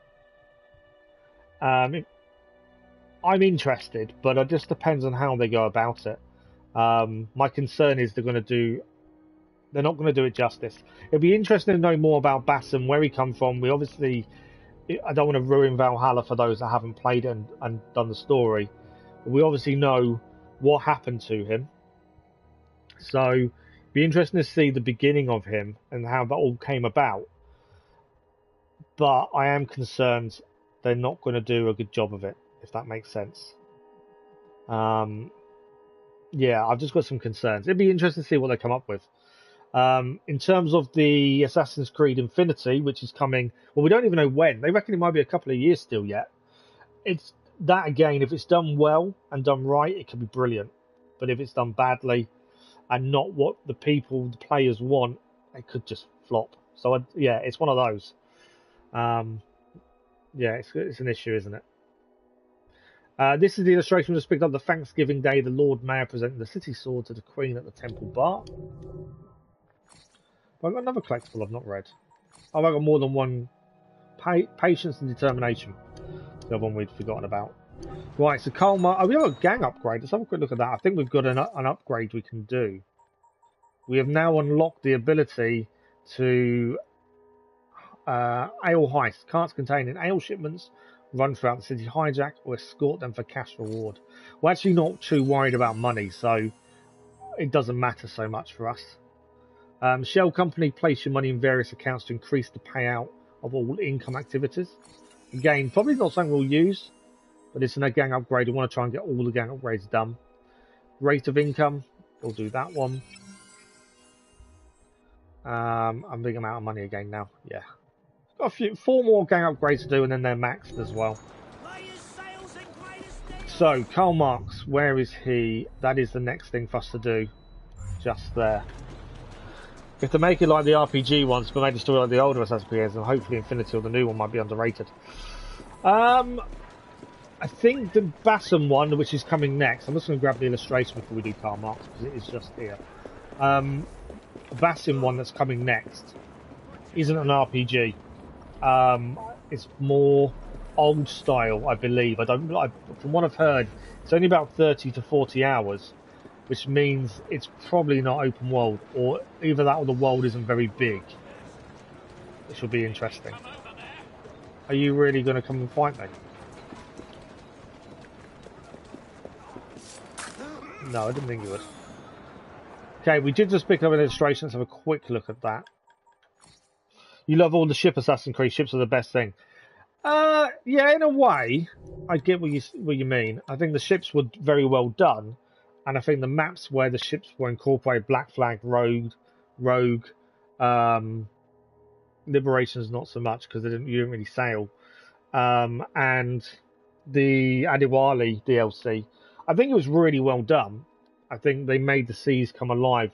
I'm interested, but it just depends on how they go about it. My concern is they're not going to do it justice. It'd be interesting to know more about Basim, where he come from. We obviously, I don't want to ruin Valhalla for those that haven't played it and done the story. But we obviously know what happened to him. So it'd be interesting to see the beginning of him and how that all came about. But I am concerned they're not going to do a good job of it, if that makes sense. Yeah, I've just got some concerns. It'd be interesting to see what they come up with. In terms of the Assassin's Creed Infinity, which is coming, well, we don't even know when. They reckon it might be a couple of years still yet. It's that again, if it's done well and done right, it could be brilliant. But if it's done badly and not what the players want, it could just flop. So yeah, it's one of those. Yeah, it's an issue, isn't it? This is the illustration we just picked up. The Thanksgiving Day, the Lord Mayor presenting the city sword to the Queen at the Temple Bar. I've got another collectible I've not read. Oh, I've got more than one. Patience and Determination. The other one we'd forgotten about. Right, so Karl Marx. Oh, we have a gang upgrade. Let's have a quick look at that. I think we've got an upgrade we can do. We have now unlocked the ability to ale heist. Carts containing ale shipments run throughout the city, hijack or escort them for cash reward. We're actually not too worried about money, so it doesn't matter so much for us. Shell Company, place your money in various accounts to increase the payout of all income activities. Again, probably not something we'll use, but it's a gang upgrade. We want to try and get all the gang upgrades done. Rate of income, we'll do that one. I'm big amount of money again now. Yeah. Got 4 more gang upgrades to do, and then they're maxed as well. So, Karl Marx, where is he? That is the next thing for us to do. Just there. We have to make it like the RPG ones, but make the story like the older Assassin's Creed, and hopefully Infinity or the new one might be underrated. I think the Basim one, which is coming next, I'm just going to grab the illustration before we do Karl Marx, because it is just here. The Basim one that's coming next isn't an RPG. It's more old style, I believe. From what I've heard, it's only about 30 to 40 hours, which means it's probably not open world, or either that or the world isn't very big. Which will be interesting. Are you really going to come and fight me? No, I didn't think you would. Okay, we did just pick up an illustration. Let's have a quick look at that. You love all the ship Assassin's Creed. Ships are the best thing. Yeah, in a way, I get what you mean. I think the ships were very well done, and I think the maps where the ships were incorporated, Black Flag, Rogue, Liberation's not so much because you didn't really sail, and the Adewale DLC, I think it was really well done. I think they made the seas come alive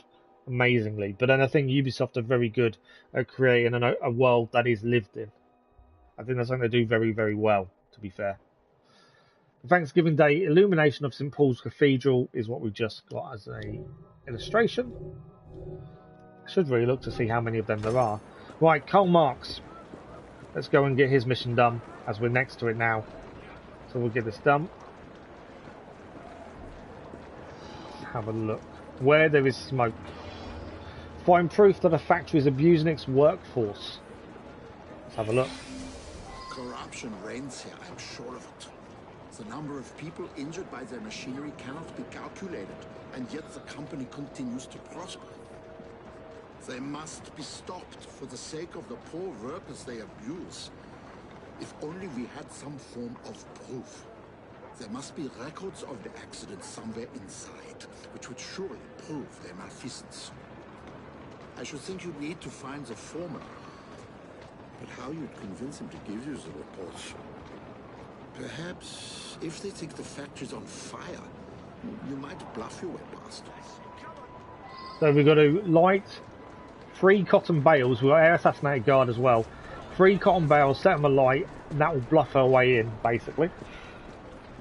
amazingly, but then I think Ubisoft are very good at creating a world that is lived in. I think that's something they do very, very well, to be fair. The Thanksgiving Day illumination of St. Paul's Cathedral is what we just got as a illustration. I should really look to see how many of them there are. Right, Karl Marx. Let's go and get his mission done, as we're next to it now. So we'll get this done. Let's have a look. Where there is smoke. Find proof that a factory is abusing its workforce. Let's have a look. Corruption reigns here, I'm sure of it. The number of people injured by their machinery cannot be calculated, and yet the company continues to prosper. They must be stopped for the sake of the poor workers they abuse. If only we had some form of proof. There must be records of the accident somewhere inside, which would surely prove their malfeasance. I should think you'd need to find the foreman. But how you'd convince him to give you the reports? Perhaps, if they think the factory's on fire, you might bluff your way past. So we've got to light 3 cotton bales. We've got Air Assassinated Guard as well. 3 cotton bales, set them alight, and that will bluff our way in, basically.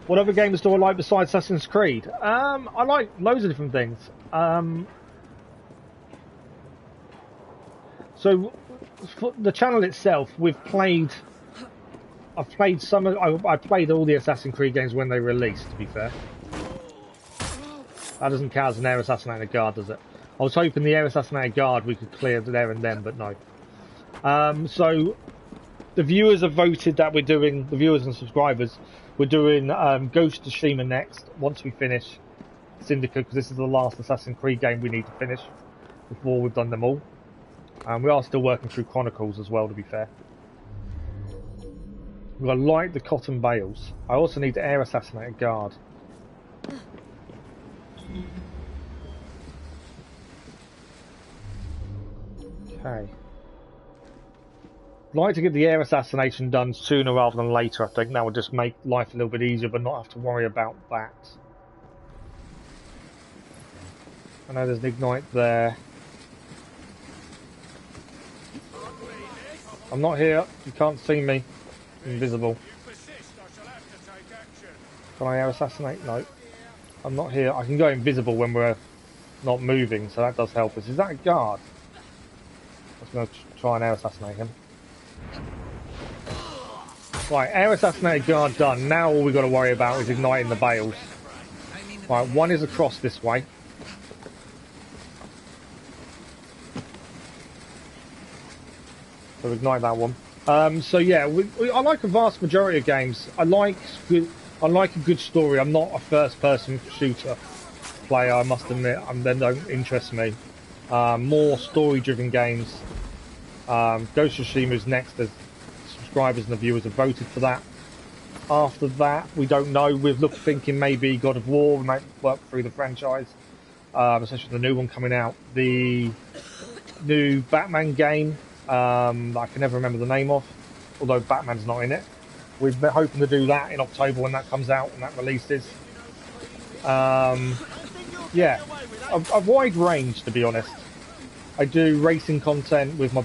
What other games do I like besides Assassin's Creed? I like loads of different things. So, for the channel itself, I've played I played all the Assassin's Creed games when they released, to be fair. That doesn't count as an Air Assassinated Guard, does it? I was hoping the Air Assassinated Guard we could clear there and then, but no. So, the viewers have voted that we're doing, the viewers and subscribers, we're doing Ghost of Tsushima next, once we finish Syndicate, because this is the last Assassin's Creed game we need to finish before we've done them all. We are still working through Chronicles as well, to be fair. We've got to light the cotton bales. I also need the Air Assassinated Guard. Okay. I'd like to get the air assassination done sooner rather than later, I think. That would just make life a little bit easier, but not have to worry about that. I know there's an ignite there. I'm not here. You can't see me. I'm invisible. Can I air assassinate? No. I'm not here. I can go invisible when we're not moving, so that does help us. Is that a guard? I was going to try and air assassinate him. Right, air assassinated guard done. Now all we've got to worry about is igniting the bales. Right, one is across this way. So ignite that one. So yeah, I like a vast majority of games. I like a good story. I'm not a first-person shooter player, I must admit. They don't interest me. More story-driven games. Ghost of Tsushima is next. The subscribers and the viewers have voted for that. After that, we don't know. We've looked thinking maybe God of War. We might work through the franchise, especially the new one coming out. The new Batman game. That I can never remember the name of, although Batman's not in it. We've been hoping to do that in October when that comes out and that releases. Yeah, a wide range, to be honest. I do racing content with my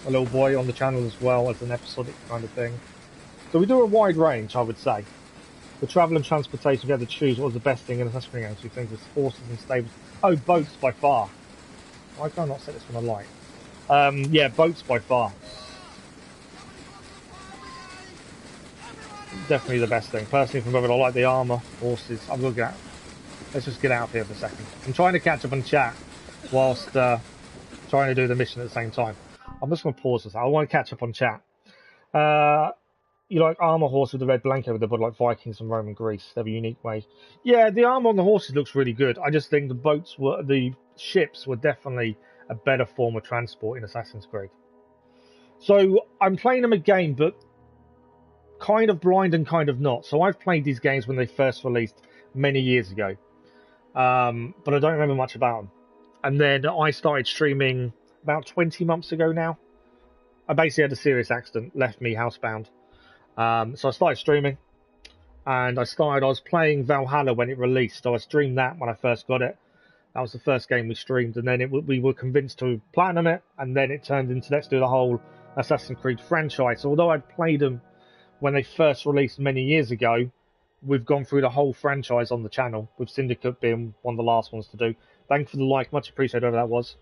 little boy on the channel as well as an episodic kind of thing. So we do a wide range, I would say. The travel and transportation, we had to choose what was the best thing in Assassin's Creed games. We think was horses and stables. Oh, boats by far. Why can I not set this one alight? Yeah, boats by far. Definitely the best thing. Personally, from whether I like the armour, horses, I'm looking at Let's just get out of here for a second. I'm trying to catch up on chat whilst trying to do the mission at the same time. I'm just going to pause this. I want to catch up on chat. You like armor horse with the red blanket with the blood like Vikings and Roman Greece. They're a unique way. Yeah, the armor on the horses looks really good. I just think the ships were definitely a better form of transport in Assassin's Creed. So I'm playing them again, but kind of blind and kind of not. So I've played these games when they first released many years ago, but I don't remember much about them. And then I started streaming about 20 months ago now. I basically had a serious accident, left me housebound. So I started streaming, and I was playing Valhalla when it released. So I streamed that when I first got it. That was the first game we streamed, and then we were convinced to platinum it, and then it turned into let's do the whole Assassin's Creed franchise. So although I'd played them when they first released many years ago, we've gone through the whole franchise on the channel, with Syndicate being one of the last ones to do. Thank you for the like, much appreciated, whoever that was.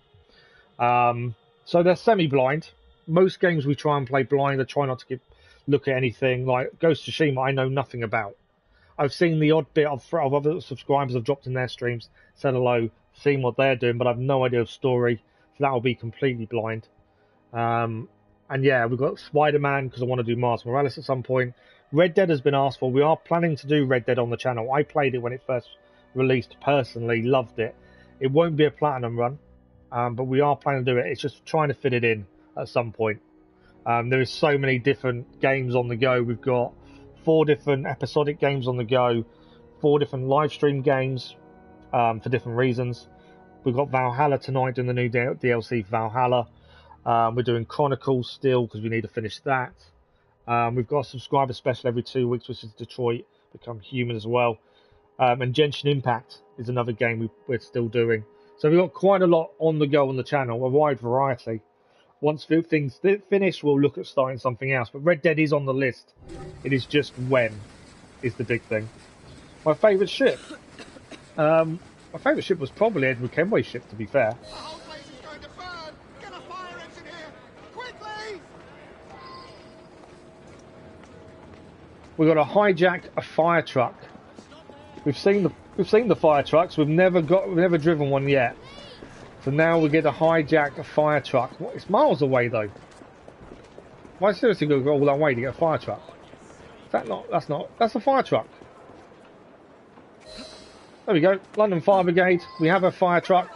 So they're semi-blind. Most games we try and play blind. I try not to look at anything. Like Ghost of Tsushima, I know nothing about. I've seen the odd bit of other subscribers have dropped in their streams, said hello, seen what they're doing, but I've no idea of story, so that will be completely blind. And yeah, we've got Spider-Man because I want to do Miles Morales at some point. Red Dead has been asked for. We are planning to do Red Dead on the channel. I played it when it first released personally, loved it. It won't be a platinum run, but we are planning to do it. It's just trying to fit it in at some point. There is so many different games on the go. We've got 4 different episodic games on the go, 4 different live stream games for different reasons. We've got Valhalla tonight doing the new DLC for Valhalla. We're doing Chronicles still because we need to finish that. We've got a subscriber special every 2 weeks, which is Detroit Become Human as well. And Genshin Impact is another game we're still doing. So we've got quite a lot on the go on the channel, a wide variety. Once things finish, we'll look at starting something else. But Red Dead is on the list. It is just when is the big thing. My favourite ship? My favourite ship was probably Edward Kenway's ship, to be fair. The whole place is going to burn! Get a fire engine here! Quickly! We've got to hijack a fire truck. We've seen the fire trucks. We've never driven one yet. So now we get to hijack a fire truck. It's miles away though. Why seriously go all that way to get a fire truck? That's a fire truck. There we go. London Fire Brigade. We have a fire truck.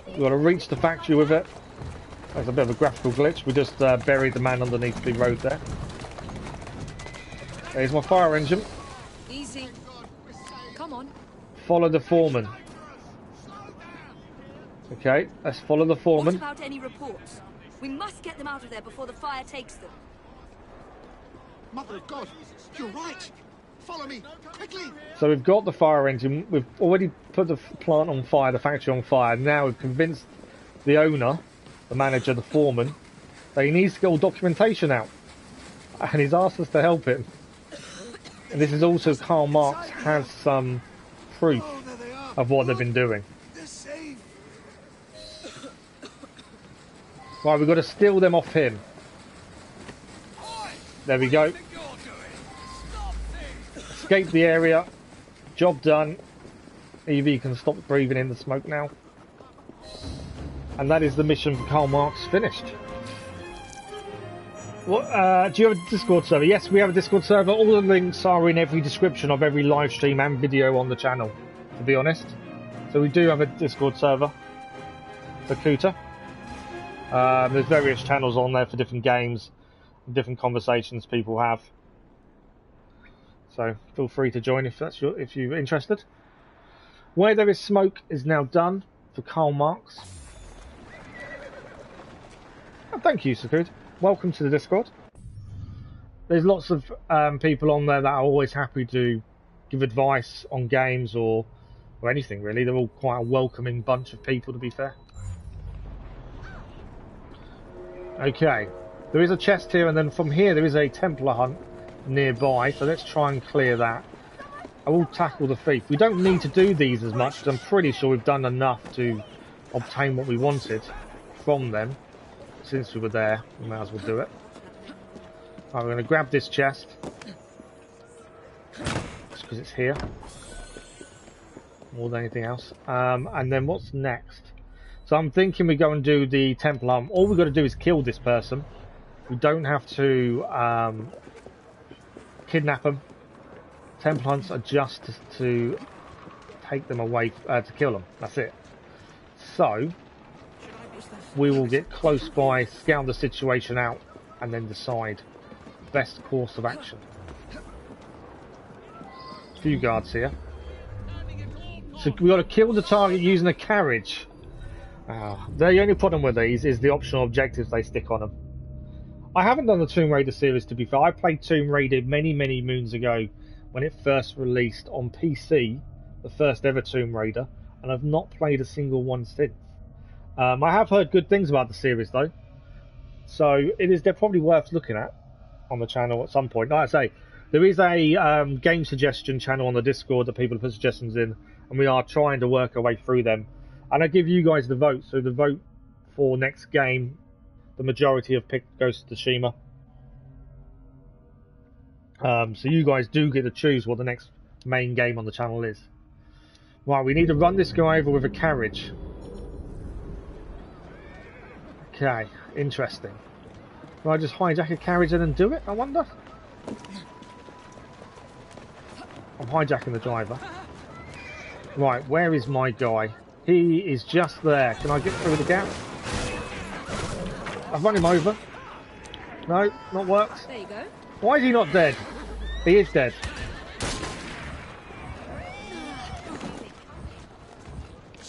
We've got to reach the factory with it. There's a bit of a graphical glitch. We just buried the man underneath the road there. There's my fire engine. Easy. Come on. Follow the foreman. Okay, let's follow the foreman. What about any reports? We must get them out of there before the fire takes them. Mother of God, you're right. Follow me, quickly. So we've got the fire engine. We've already put the plant on fire, the factory on fire. Now we've convinced the owner, the manager, the foreman, that he needs to get all documentation out. And he's asked us to help him. And this is also Karl Marx has some proof of what they've been doing. Right, we've got to steal them off him. There we go. Escape the area. Job done. Evie can stop breathing in the smoke now. And that is the mission for Karl Marx finished. What, do you have a Discord server? Yes, we have a Discord server. All the links are in every description of every live stream and video on the channel, to be honest. So we do have a Discord server for Kuta. There's various channels on there for different games, different conversations people have. So feel free to join if you're interested. Where There Is Smoke is now done for Karl Marx. Oh, thank you, Sakud. Welcome to the Discord. There's lots of people on there that are always happy to give advice on games or anything really. They're all quite a welcoming bunch of people, to be fair. Okay, there is a chest here, and then from here there is a Templar hunt nearby, so let's try and clear that. I will tackle the thief. We don't need to do these as much, because I'm pretty sure we've done enough to obtain what we wanted from them. Since we were there, we might as well do it. Right, we're going to grab this chest, just because it's here. more than anything else. And then what's next? So I'm thinking we go and do the Temple Hunt. All we've got to do is kill this person. We don't have to kidnap them. Temple Hunts are just to take them away, to kill them. That's it. So we will get close by, scout the situation out, and then decide best course of action. A few guards here. So we've got to kill the target using a carriage. The only problem with these is the optional objectives they stick on them. I haven't done the Tomb Raider series, to be fair. I played Tomb Raider many moons ago when it first released on PC, the first ever Tomb Raider, and I've not played a single one since. I have heard good things about the series though, so they're probably worth looking at on the channel at some point. Like I say, there is a game suggestion channel on the Discord that people put suggestions in, and we are trying to work our way through them. And I give you guys the vote, so the vote for next game, the majority have picked Ghost of Tsushima. So you guys do get to choose what the next main game on the channel is. Right, we need to run this guy over with a carriage. Okay, interesting. Will I just hijack a carriage and then do it, I wonder? I'm hijacking the driver. Right, where is my guy? He is just there. Can I get through the gap? I've run him over. No, not worked. There you go. Why is he not dead? He is dead.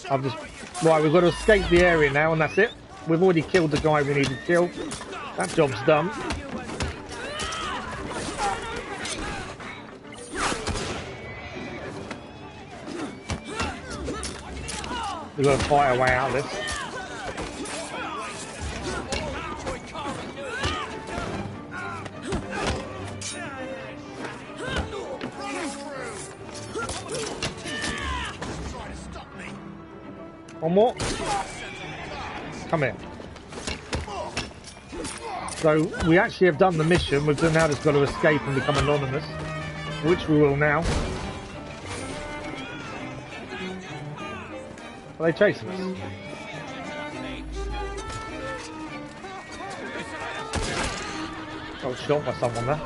I've just... Right, we've got to escape the area now, and that's it. We've already killed the guy we need to kill. That job's done. We've got to fight our way out of this. One more. Come here. So we actually have done the mission. We've now just got to escape and become anonymous, which we will now. Are they chasing us? I was shot by someone there.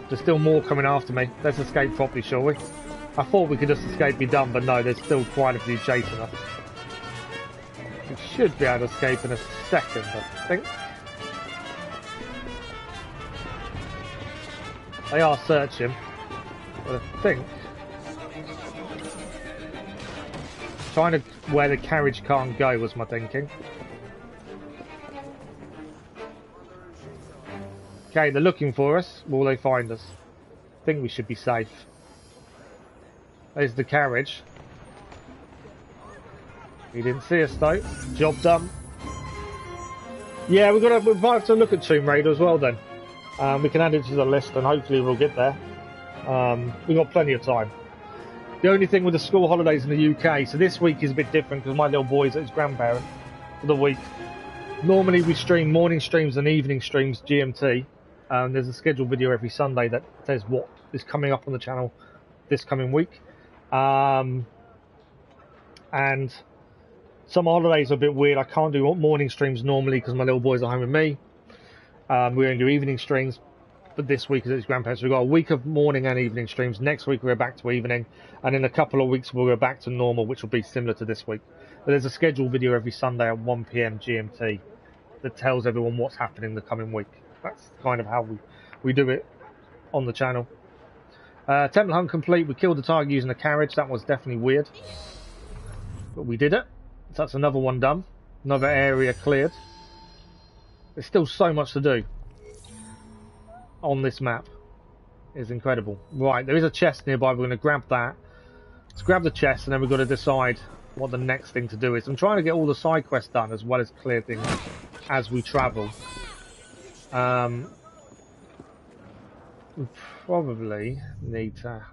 There's still more coming after me. Let's escape properly, shall we? I thought we could just escape, be done, but no, there's still quite a few chasing us. We should be able to escape in a second, I think. They are searching, but I think trying to where the carriage can't go was my thinking. Okay, they're looking for us. Will they find us? I think we should be safe. There's the carriage. He didn't see us though. Job done. Yeah, we've got to look at Tomb Raider as well then. We can add it to the list and hopefully we'll get there. We've got plenty of time. The only thing with the school holidays in the UK, so this week is a bit different because my little boy's at his grandparent for the week. Normally we stream morning streams and evening streams GMT. There's a scheduled video every Sunday that says what is coming up on the channel this coming week. And summer holidays are a bit weird. I can't do morning streams normally because my little boys are home with me. We're going to do evening streams, but this week is at his grandparents. We've got a week of morning and evening streams. Next week we're back to evening, and in a couple of weeks we'll go back to normal, which will be similar to this week. But there's a scheduled video every Sunday at 1 PM GMT that tells everyone what's happening the coming week. That's kind of how we do it on the channel. Temple Hunt complete. We killed the target using a carriage. That was definitely weird, but we did it. So that's another one done. Another area cleared. There's still so much to do on this map. It's incredible. Right, there is a chest nearby. We're going to grab that. Let's grab the chest, and then we've got to decide what the next thing to do is. I'm trying to get all the side quests done as well as clear things as we travel. We probably need to...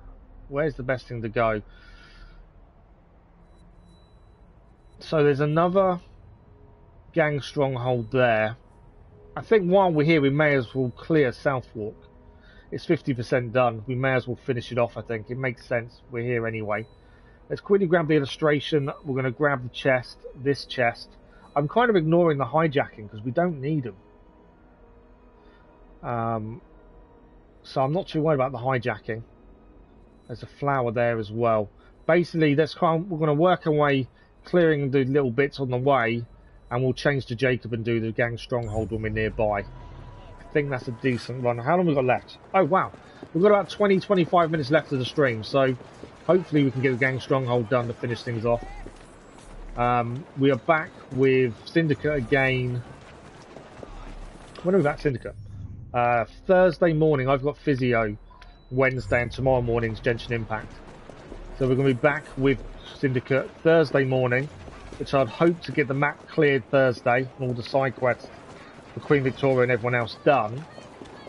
Where's the best thing to go? So there's another gang stronghold there. I think while we're here we may as well clear Southwark. It's 50% done. We may as well finish it off, I think. It makes sense. We're here anyway. Let's quickly grab the illustration. We're going to grab the chest, this chest. I'm kind of ignoring the hijacking because we don't need them. So I'm not too worried about the hijacking. There's a flower there as well. Basically, we're going to work our way, clearing the little bits on the way, and we'll change to Jacob and do the gang stronghold when we're nearby. I think that's a decent run. How long have we got left? Oh, wow. We've got about 20-25 minutes left of the stream, so hopefully we can get the gang stronghold done to finish things off. We are back with Syndicate again. When are we back, Syndicate? Thursday morning. I've got physio. Wednesday and tomorrow morning's Genshin Impact. So we're going to be back with Syndicate Thursday morning, which I'd hope to get the map cleared Thursday and all the side quests for Queen Victoria and everyone else done.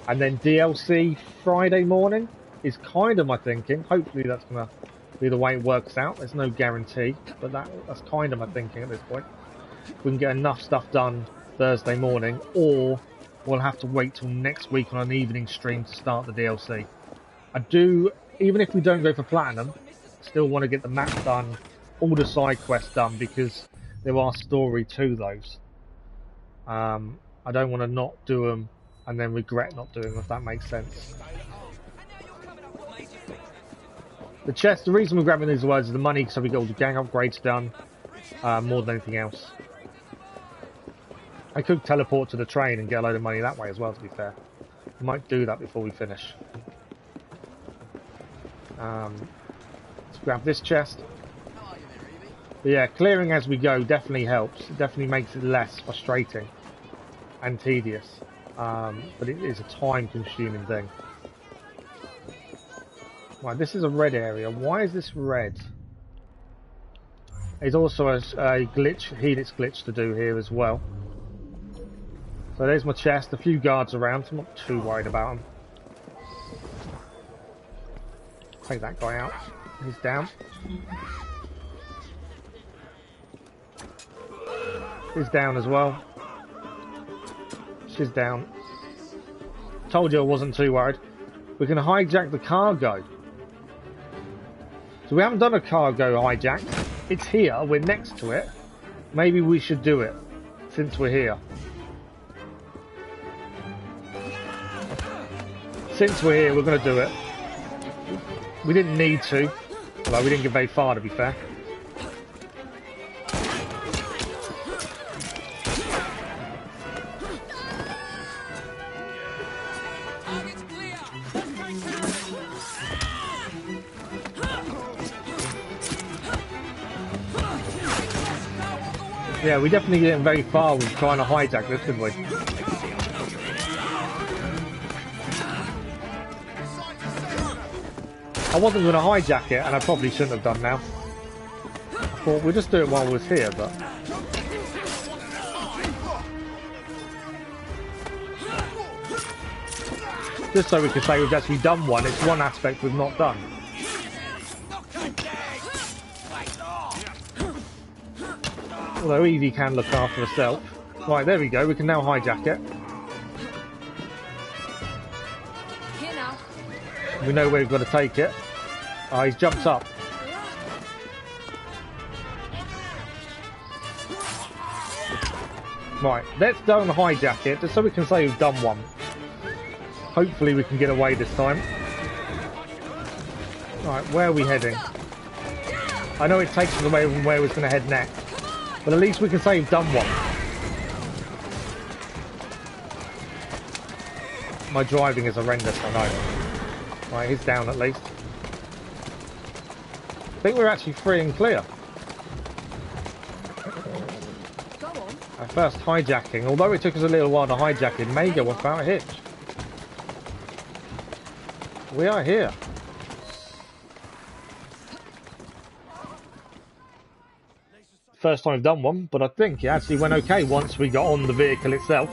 And then DLC Friday morning is kind of my thinking. Hopefully that's going to be the way it works out. There's no guarantee, but that's kind of my thinking at this point. We can get enough stuff done Thursday morning, or we'll have to wait till next week on an evening stream to start the DLC. I do, even if we don't go for Platinum, still want to get the map done, all the side quests done, because there are story to those. I don't want to not do them and then regret not doing them, if that makes sense. The chest, the reason we're grabbing these words is the money, so we get all the gang upgrades done, more than anything else. I could teleport to the train and get a load of money that way as well, to be fair. I might do that before we finish. Let's grab this chest. But yeah, clearing as we go definitely helps. It definitely makes it less frustrating and tedious. But it is a time-consuming thing. Right, this is a red area. Why is this red? There's also a glitch, helix glitch to do here as well. So there's my chest. A few guards around. I'm not too worried about them. Take that guy out. He's down. He's down as well. She's down. Told you I wasn't too worried. We can hijack the cargo. So we haven't done a cargo hijack. It's here. We're next to it. Maybe we should do it since we're here. Since we're here, we're going to do it. We didn't need to, although we didn't get very far, to be fair. Yeah, we definitely didn't very far with trying to hijack this, did we? I wasn't going to hijack it, and I probably shouldn't have done now. I thought we'll just do it while we was here, but... Just so we can say we've actually done one, it's one aspect we've not done. Although Evie can look after herself. Right, there we go, we can now hijack it. We know where we've got to take it. Oh, he's jumped up. Right, let's go and hijack it, just so we can say we've done one. Hopefully we can get away this time. Right, where are we heading? I know it takes us away from where we're going to head next, but at least we can say we've done one. My driving is horrendous, I know. Right, he's down at least. I think we're actually free and clear. Our first hijacking, although it took us a little while to hijack it, may go without a hitch. We are here. First time I've done one, but I think it actually went okay once we got on the vehicle itself.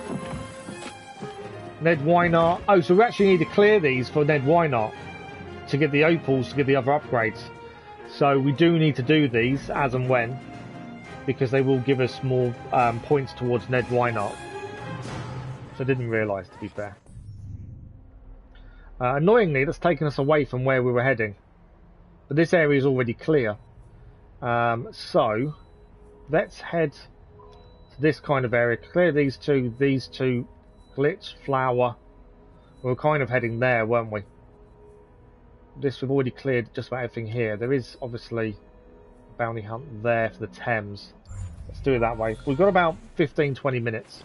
Ned Wynart. Oh, so we actually need to clear these for Ned Wynart to get the opals, to get the other upgrades. So we do need to do these as and when, because they will give us more points towards Ned Wynart. So I didn't realise, to be fair. Annoyingly, that's taken us away from where we were heading. But this area is already clear. So let's head to this kind of area. Clear these two, glitch, flower. We were kind of heading there, weren't we? This we've already cleared just about everything here. There is obviously a bounty hunt there for the Thames. Let's do it that way. We've got about 15-20 minutes.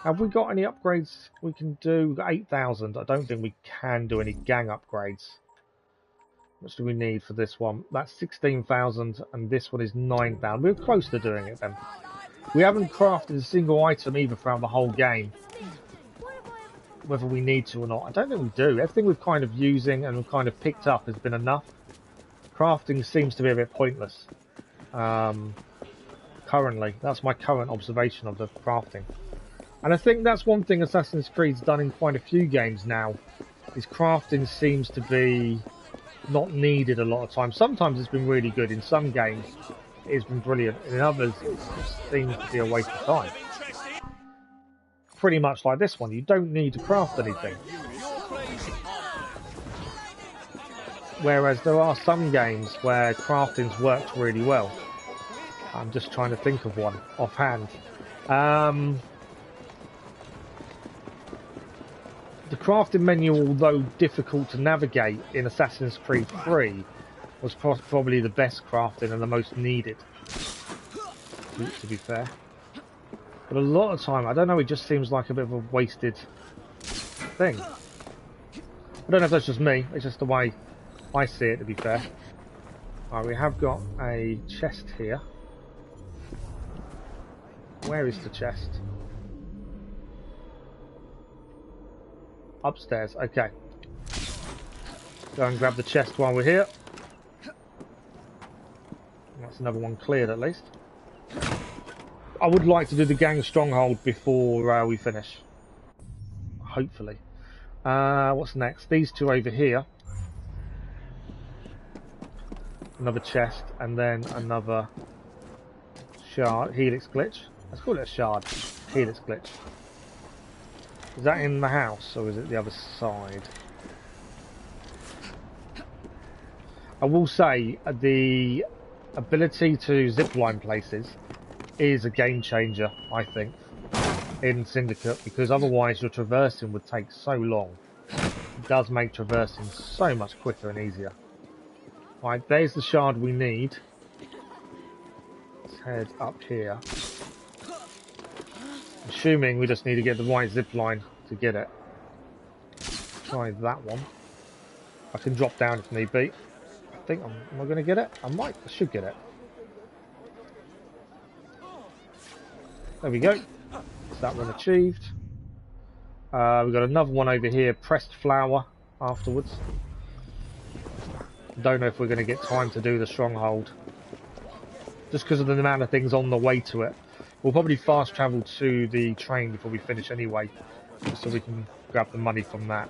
Have we got any upgrades we can do? We've got 8,000. I don't think we can do any gang upgrades. How much do we need for this one? That's 16,000 and this one is 9,000. We're close to doing it then. We haven't crafted a single item either throughout the whole game. Whether we need to or not, I don't think we do. Everything we've kind of using and we've kind of picked up has been enough. Crafting seems to be a bit pointless. Currently, that's my current observation of the crafting. And I think that's one thing Assassin's Creed's done in quite a few games now, is crafting seems to be not needed a lot of times. Sometimes it's been really good. In some games, it's been brilliant. In others, it just seems to be a waste of time. Pretty much like this one, you don't need to craft anything. Whereas there are some games where crafting's worked really well. I'm just trying to think of one offhand. The crafting menu, although difficult to navigate in Assassin's Creed 3, was probably the best crafting and the most needed, to be fair. But a lot of time, I don't know, it just seems like a bit of a wasted thing. I don't know if that's just me, it's just the way I see it, to be fair. Alright, we have got a chest here. Where is the chest? Upstairs, okay. Go and grab the chest while we're here. That's another one cleared at least. I would like to do the gang stronghold before we finish. Hopefully. What's next? These two over here. Another chest and then another shard. Helix glitch. Let's call it a shard. Helix glitch. Is that in the house or is it the other side? I will say the ability to zipline places is a game changer, I think, in Syndicate, because otherwise your traversing would take so long. It does make traversing so much quicker and easier. Right, there's the shard we need. Let's head up here. Assuming we just need to get the right zip line to get it. Try that one. I can drop down if need be. I think am I going to get it? I should get it. There we go. That's that one achieved. We've got another one over here, pressed flower afterwards. Don't know if we're going to get time to do the stronghold. Just because of the amount of things on the way to it. We'll probably fast travel to the train before we finish anyway, so we can grab the money from that.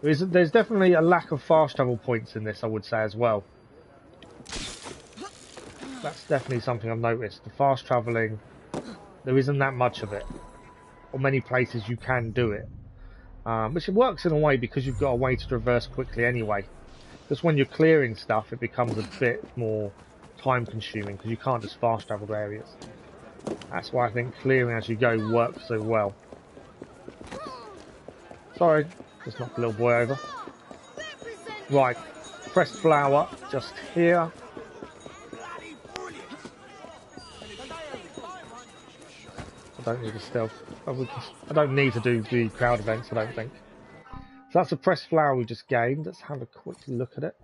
There's definitely a lack of fast travel points in this, I would say, as well. That's definitely something I've noticed. The fast travelling, there isn't that much of it. Or many places you can do it. Which it works in a way because you've got a way to traverse quickly anyway. Just when you're clearing stuff, it becomes a bit more time consuming because you can't just fast travel to areas. That's why I think clearing as you go works so well. Sorry, just knocked the little boy over. Right, pressed flower just here. I don't need a stealth. I don't need to do the crowd events, I don't think. So that's a pressed flower we just gained. Let's have a quick look at it.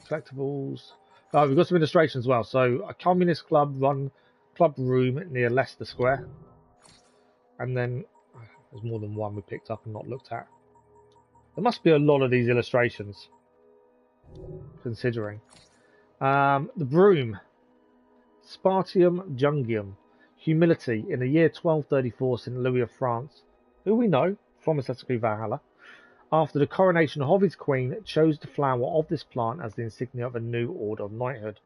Collectibles. Oh, we've got some illustrations as well. So a communist club run club room near Leicester Square. And then there's more than one we picked up and not looked at. There must be a lot of these illustrations, considering. The broom. Spartium Jungium. Humility. In the year 1234, St. Louis of France, who we know from Assassin's Creed Valhalla, after the coronation of his queen, chose the flower of this plant as the insignia of a new order of knighthood.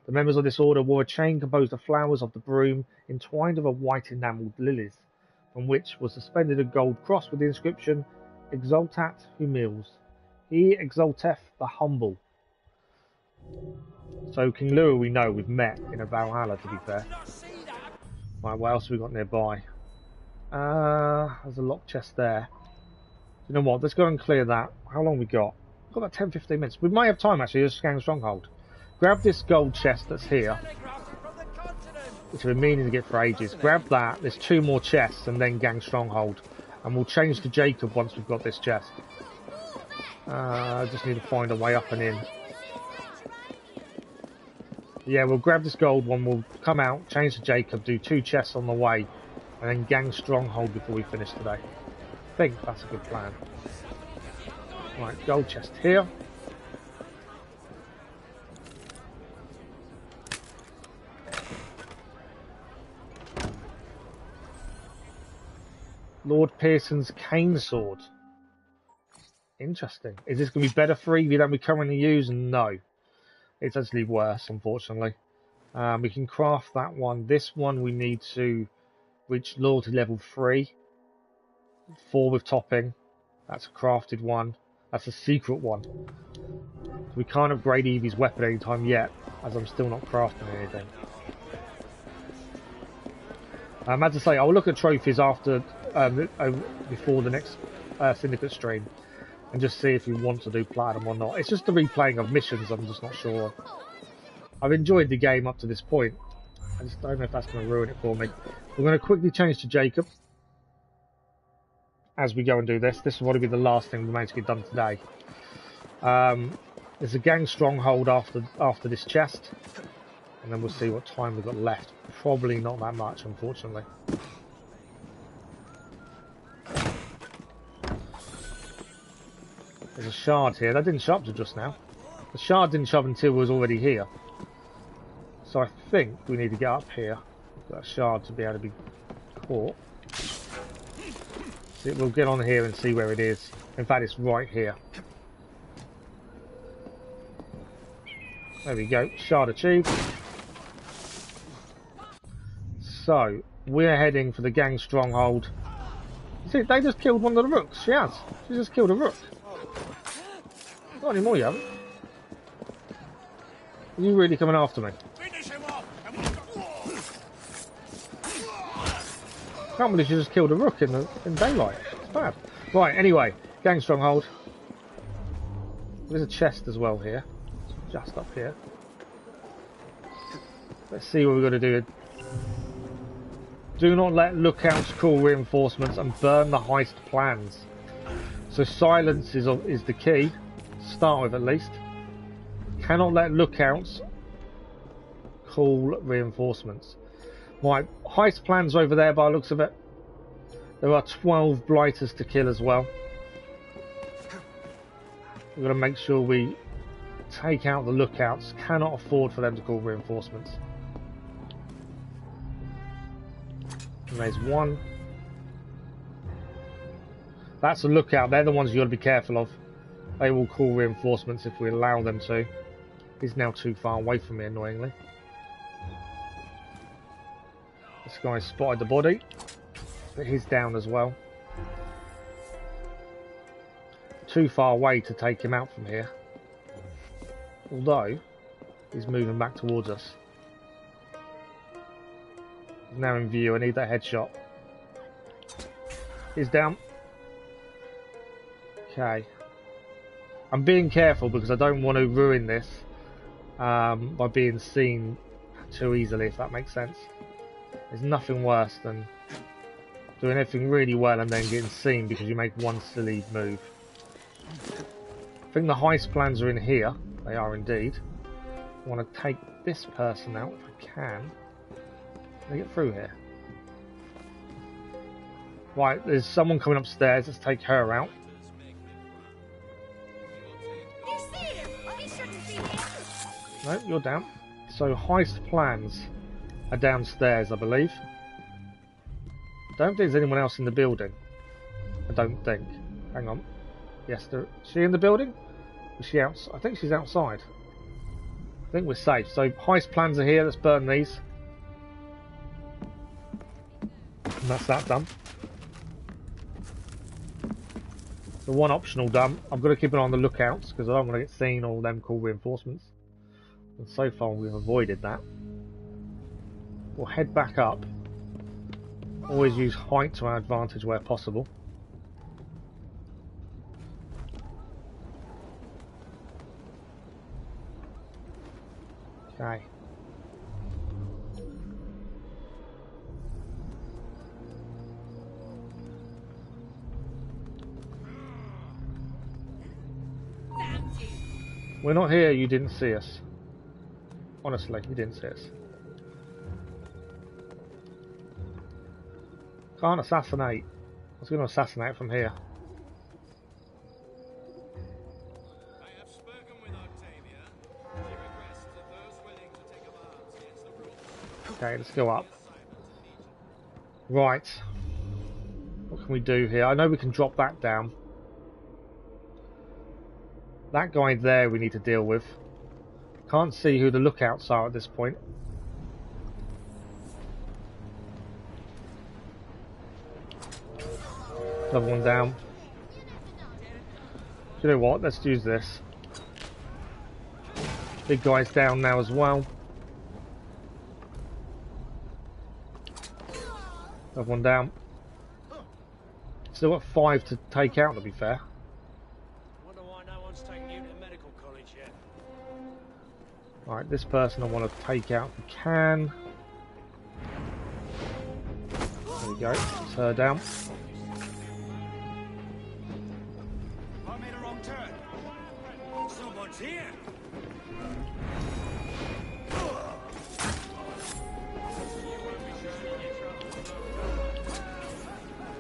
The members of this order wore a chain composed of flowers of the broom entwined with white enamelled lilies, from which was suspended a gold cross with the inscription, exaltat humiles. He exalteth the humble. So King Louis we know we've met in a Valhalla, to be fair. Right, what else have we got nearby? There's a lock chest there. You know what, let's go and clear that. How long we got? We've got about 10-15 minutes. We might have time actually to scan Stronghold. Grab this gold chest that's here, which we've been meaning to get for ages. Grab that, there's 2 more chests, and then gang Stronghold. And we'll change to Jacob once we've got this chest. I just need to find a way up and in. Yeah, we'll grab this gold one, we'll come out, change to Jacob, do 2 chests on the way, and then gang Stronghold before we finish today. I think that's a good plan. Right, gold chest here. Lord Pearson's cane sword. Interesting. Is this going to be better for Evie than we currently use? No. It's actually worse, unfortunately. We can craft that one. This one we need to reach loyalty level 3. 4 with topping. That's a crafted one. That's a secret one. So we can't upgrade Evie's weapon anytime yet, as I'm still not crafting anything. As I say, I'll look at trophies after, before the next Syndicate stream, and just see if we want to do platinum or not. It's just the replaying of missions I'm just not sure. I've enjoyed the game up to this point. I just don't know if that's going to ruin it for me. We're going to quickly change to Jacob as we go and do this. This will probably be the last thing we manage to get done today. There's a gang Stronghold after this chest, and then we'll see what time we've got left. Probably not that much, unfortunately. There's a shard here. That didn't show up to just now. The shard didn't show up until it was already here. So I think we need to get up here for that shard to be able to be caught. So we'll get on here and see where it is. In fact, it's right here. There we go. Shard achieved. So, we're heading for the gang Stronghold. See, they just killed one of the rooks. She has. She just killed a rook. Not anymore, you haven't. Are you really coming after me? I can't believe she just killed a rook in daylight. It's bad. Right, anyway, gang Stronghold. There's a chest as well here. Just up here. Let's see what we've got to do. Do not let lookouts call reinforcements and burn the heist plans. So silence is the key. Start with at least. Cannot let lookouts call reinforcements. Right, heist plans over there by the looks of it. There are 12 blighters to kill as well. We've got to make sure we take out the lookouts. Cannot afford for them to call reinforcements. And there's one. That's a lookout. They're the ones you've got to be careful of. They will call reinforcements if we allow them to. He's now too far away from me, annoyingly. This guy spotted the body, but he's down as well. Too far away to take him out from here. Although, he's moving back towards us. He's now in view. I need that headshot. He's down. Okay. I'm being careful because I don't want to ruin this by being seen too easily, if that makes sense. There's nothing worse than doing everything really well and then getting seen because you make one silly move. I think the heist plans are in here. They are indeed. I want to take this person out if I can. Can I get through here? Right, there's someone coming upstairs. Let's take her out. No, you're down. So heist plans are downstairs, I believe. Don't think there's anyone else in the building. I don't think. Hang on. Yes, is she in the building? Is she outside? I think she's outside. I think we're safe. So heist plans are here. Let's burn these. And that's that done. The one optional done. I've got to keep an eye on the lookouts because I don't want to get seen or them call reinforcements. And so far we've avoided that. We'll head back up. Always use height to our advantage where possible. Okay. We're not here, you didn't see us. Honestly, you didn't see us. Can't assassinate. I was going to assassinate from here. Okay, let's go up. Right. What can we do here? I know we can drop that down. That guy there we need to deal with. Can't see who the lookouts are at this point. Another one down. You know what? Let's use this. Big guy's down now as well. Another one down. Still got 5 to take out, to be fair. Alright, this person I want to take out if we can. There we go. It's her down. I made a wrong turn. Someone's here.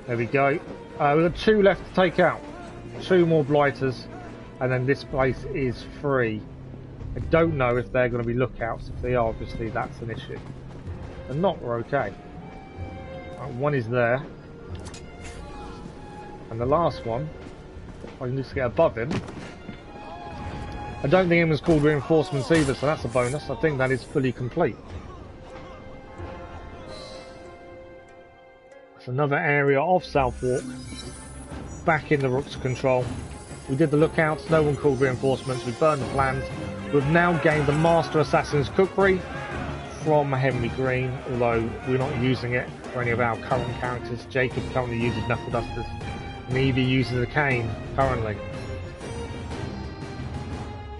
There we go. We've got 2 left to take out. 2 more blighters, and then this place is free. I don't know if they're going to be lookouts. If they are, obviously that's an issue. If not, we're okay. Right, one is there. And the last one, I can just get above him. I don't think anyone's called reinforcements either, so that's a bonus. I think that is fully complete. That's another area of Southwark. Back in the Rook's control. We did the lookouts, no one called reinforcements, we burned the plans. We've now gained the Master Assassin's Cookery from Henry Green, although we're not using it for any of our current characters. Jacob currently uses Knuckle Dusters, and Evie uses a cane currently.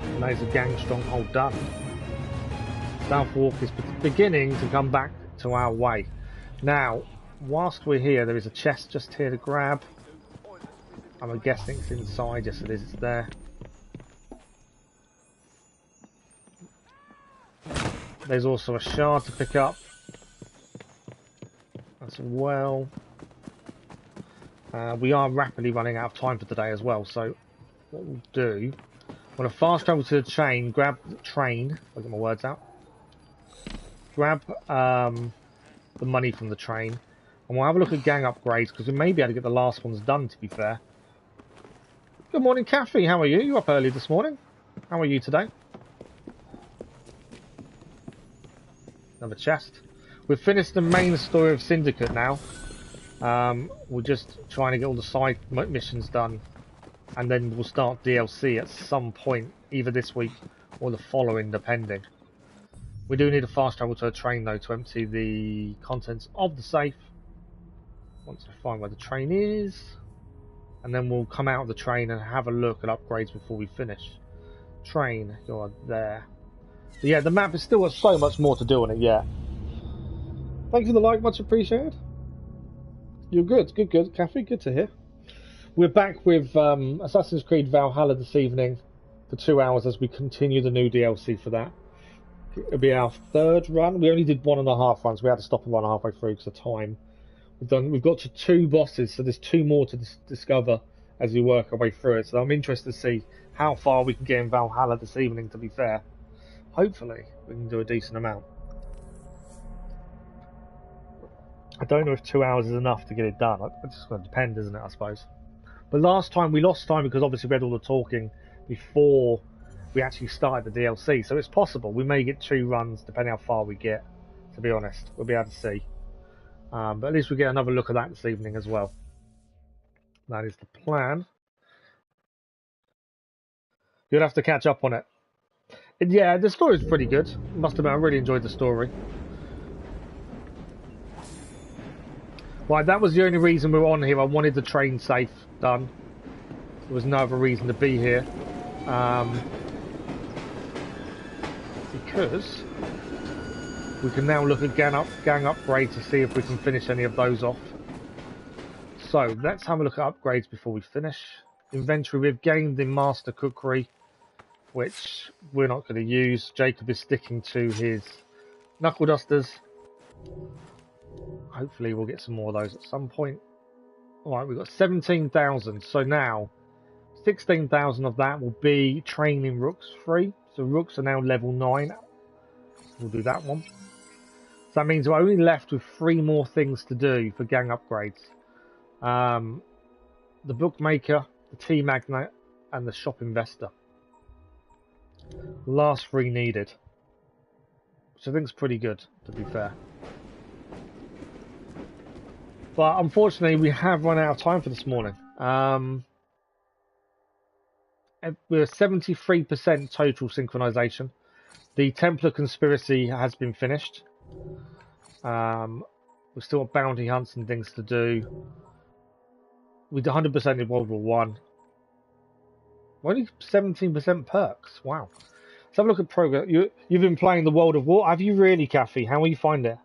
And there's a gang stronghold done. Southwark is beginning to come back to our way. Now, whilst we're here, there is a chest just here to grab. I'm guessing it's inside. Yes, it is. It's there. There's also a shard to pick up as well. We are rapidly running out of time for today as well, so what we'll do, I'm going to fast travel to the train, grab the train, I'll get my words out, grab the money from the train, and we'll have a look at gang upgrades, because we may be able to get the last ones done, to be fair. Good morning, Kathy, how are you? You up early this morning? How are you today? Another chest. We've finished the main story of Syndicate now. We're just trying to get all the side missions done, and then we'll start DLC at some point, either this week or the following, depending. We do need a fast travel to a train though to empty the contents of the safe. Once I find where the train is, and then we'll come out of the train and have a look at upgrades before we finish. Train, you're there. But yeah, the map is still got so much more to do on it yet. Thank you for the like, much appreciated. You're good, good, Kathy, good to hear. We're back with Assassin's Creed Valhalla this evening for 2 hours as we continue the new DLC for that. It'll be our 3rd run. We only did 1.5 runs. We had to stop and run halfway through because of time. We've got to 2 bosses, so there's 2 more to discover as we work our way through it. So I'm interested to see how far we can get in Valhalla this evening, to be fair. Hopefully, we can do a decent amount. I don't know if 2 hours is enough to get it done. It's just going to depend, isn't it, I suppose. But last time we lost time because obviously we had all the talking before we actually started the DLC. So it's possible. We may get 2 runs depending how far we get, to be honest. We'll be able to see. But at least we get another look at that this evening as well. That is the plan. You'll have to catch up on it. And yeah, the story's pretty good. Must admit, I really enjoyed the story. Right, that was the only reason we were on here. I wanted the train safe done. There was no other reason to be here. Because we can now look at gang upgrades to see if we can finish any of those off. So let's have a look at upgrades before we finish. Inventory, we've gained the Master Cookery, which we're not going to use. Jacob is sticking to his Knuckle Dusters. Hopefully we'll get some more of those at some point. Alright, we've got 17,000. So now, 16,000 of that will be training Rooks free. So Rooks are now level 9. We'll do that one. So that means we're only left with 3 more things to do for gang upgrades. The Bookmaker, the Tea Magnate, and the Shop Investor. Last 3 needed. Which I think is pretty good, to be fair. But unfortunately, we have run out of time for this morning. We're 73% total synchronization. The Templar Conspiracy has been finished. We've still got bounty hunts and things to do. We did 100% in World War 1. Only 17% perks. Wow. Let's have a look at progress. You've been playing the World of War. Have you really, Kathy? How will you find it?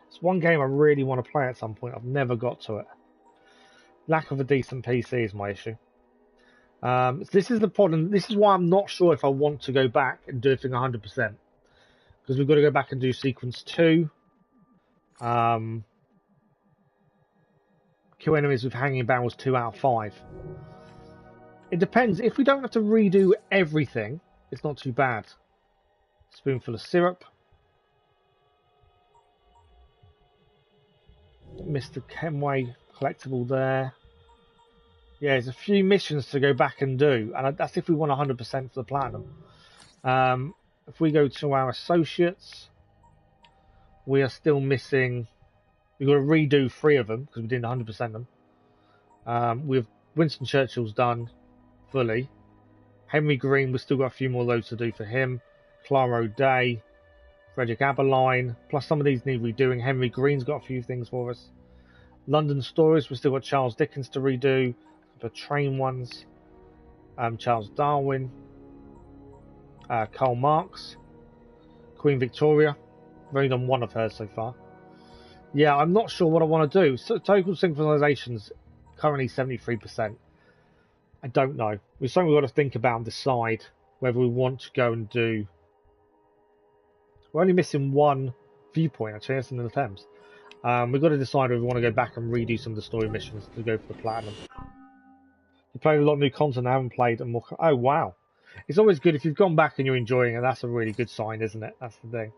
It's one game I really want to play at some point. I've never got to it. Lack of a decent PC is my issue. This is the problem. This is why I'm not sure if I want to go back and do everything 100%. Because we've got to go back and do Sequence 2. Kill enemies with hanging barrels 2 out of 5. It depends. If we don't have to redo everything, it's not too bad. Spoonful of syrup. Mr. Kenway collectible there. Yeah, there's a few missions to go back and do, and that's if we want 100% for the platinum. If we go to our associates, we are still missing. We've got to redo 3 of them because we didn't 100% them. With Winston Churchill's done fully. Henry Green, we've still got a few more loads to do for him. Clara O'Day, Frederick Aberline, plus some of these need redoing. Henry Green's got a few things for us. London Stories, we've still got Charles Dickens to redo. The train ones. Charles Darwin. Karl Marx. Queen Victoria. I've only done 1 of hers so far. Yeah, I'm not sure what I want to do. So total synchronization's currently 73%. I don't know. It's something we've got to think about and decide whether we want to go and do. We're only missing 1 viewpoint, actually. That's in the Thames. We've got to decide if we want to go back and redo some of the story missions to go for the platinum. You played a lot of new content I haven't played. And more. Oh, wow. It's always good if you've gone back and you're enjoying it. That's a really good sign, isn't it? That's the thing.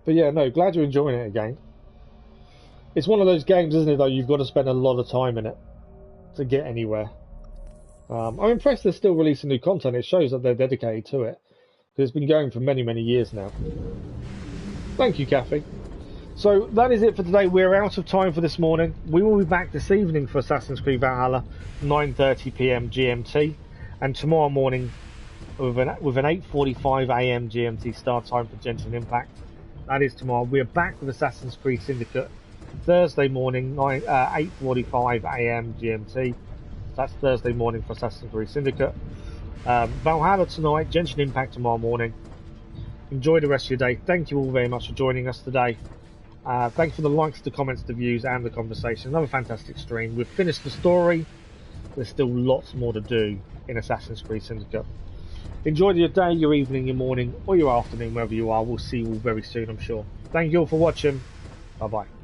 But yeah, no, glad you're enjoying it again. It's one of those games, isn't it, though? You've got to spend a lot of time in it to get anywhere. I'm impressed they're still releasing new content. It shows that they're dedicated to it. Because it's been going for many, many years now. Thank you, Kathy. So that is it for today. We're out of time for this morning. We will be back this evening for Assassin's Creed Valhalla, 9:30 PM GMT. And tomorrow morning with an 8:45 AM GMT start time for Genshin Impact. That is tomorrow. We are back with Assassin's Creed Syndicate Thursday morning, 8:45 AM GMT. That's Thursday morning for Assassin's Creed Syndicate. Valhalla tonight, Genshin Impact tomorrow morning. Enjoy the rest of your day. Thank you all very much for joining us today. Thank you for the likes, the comments, the views, and the conversation. Another fantastic stream. We've finished the story. There's still lots more to do in Assassin's Creed Syndicate. Enjoy your day, your evening, your morning, or your afternoon, wherever you are. We'll see you all very soon, I'm sure. Thank you all for watching. Bye-bye.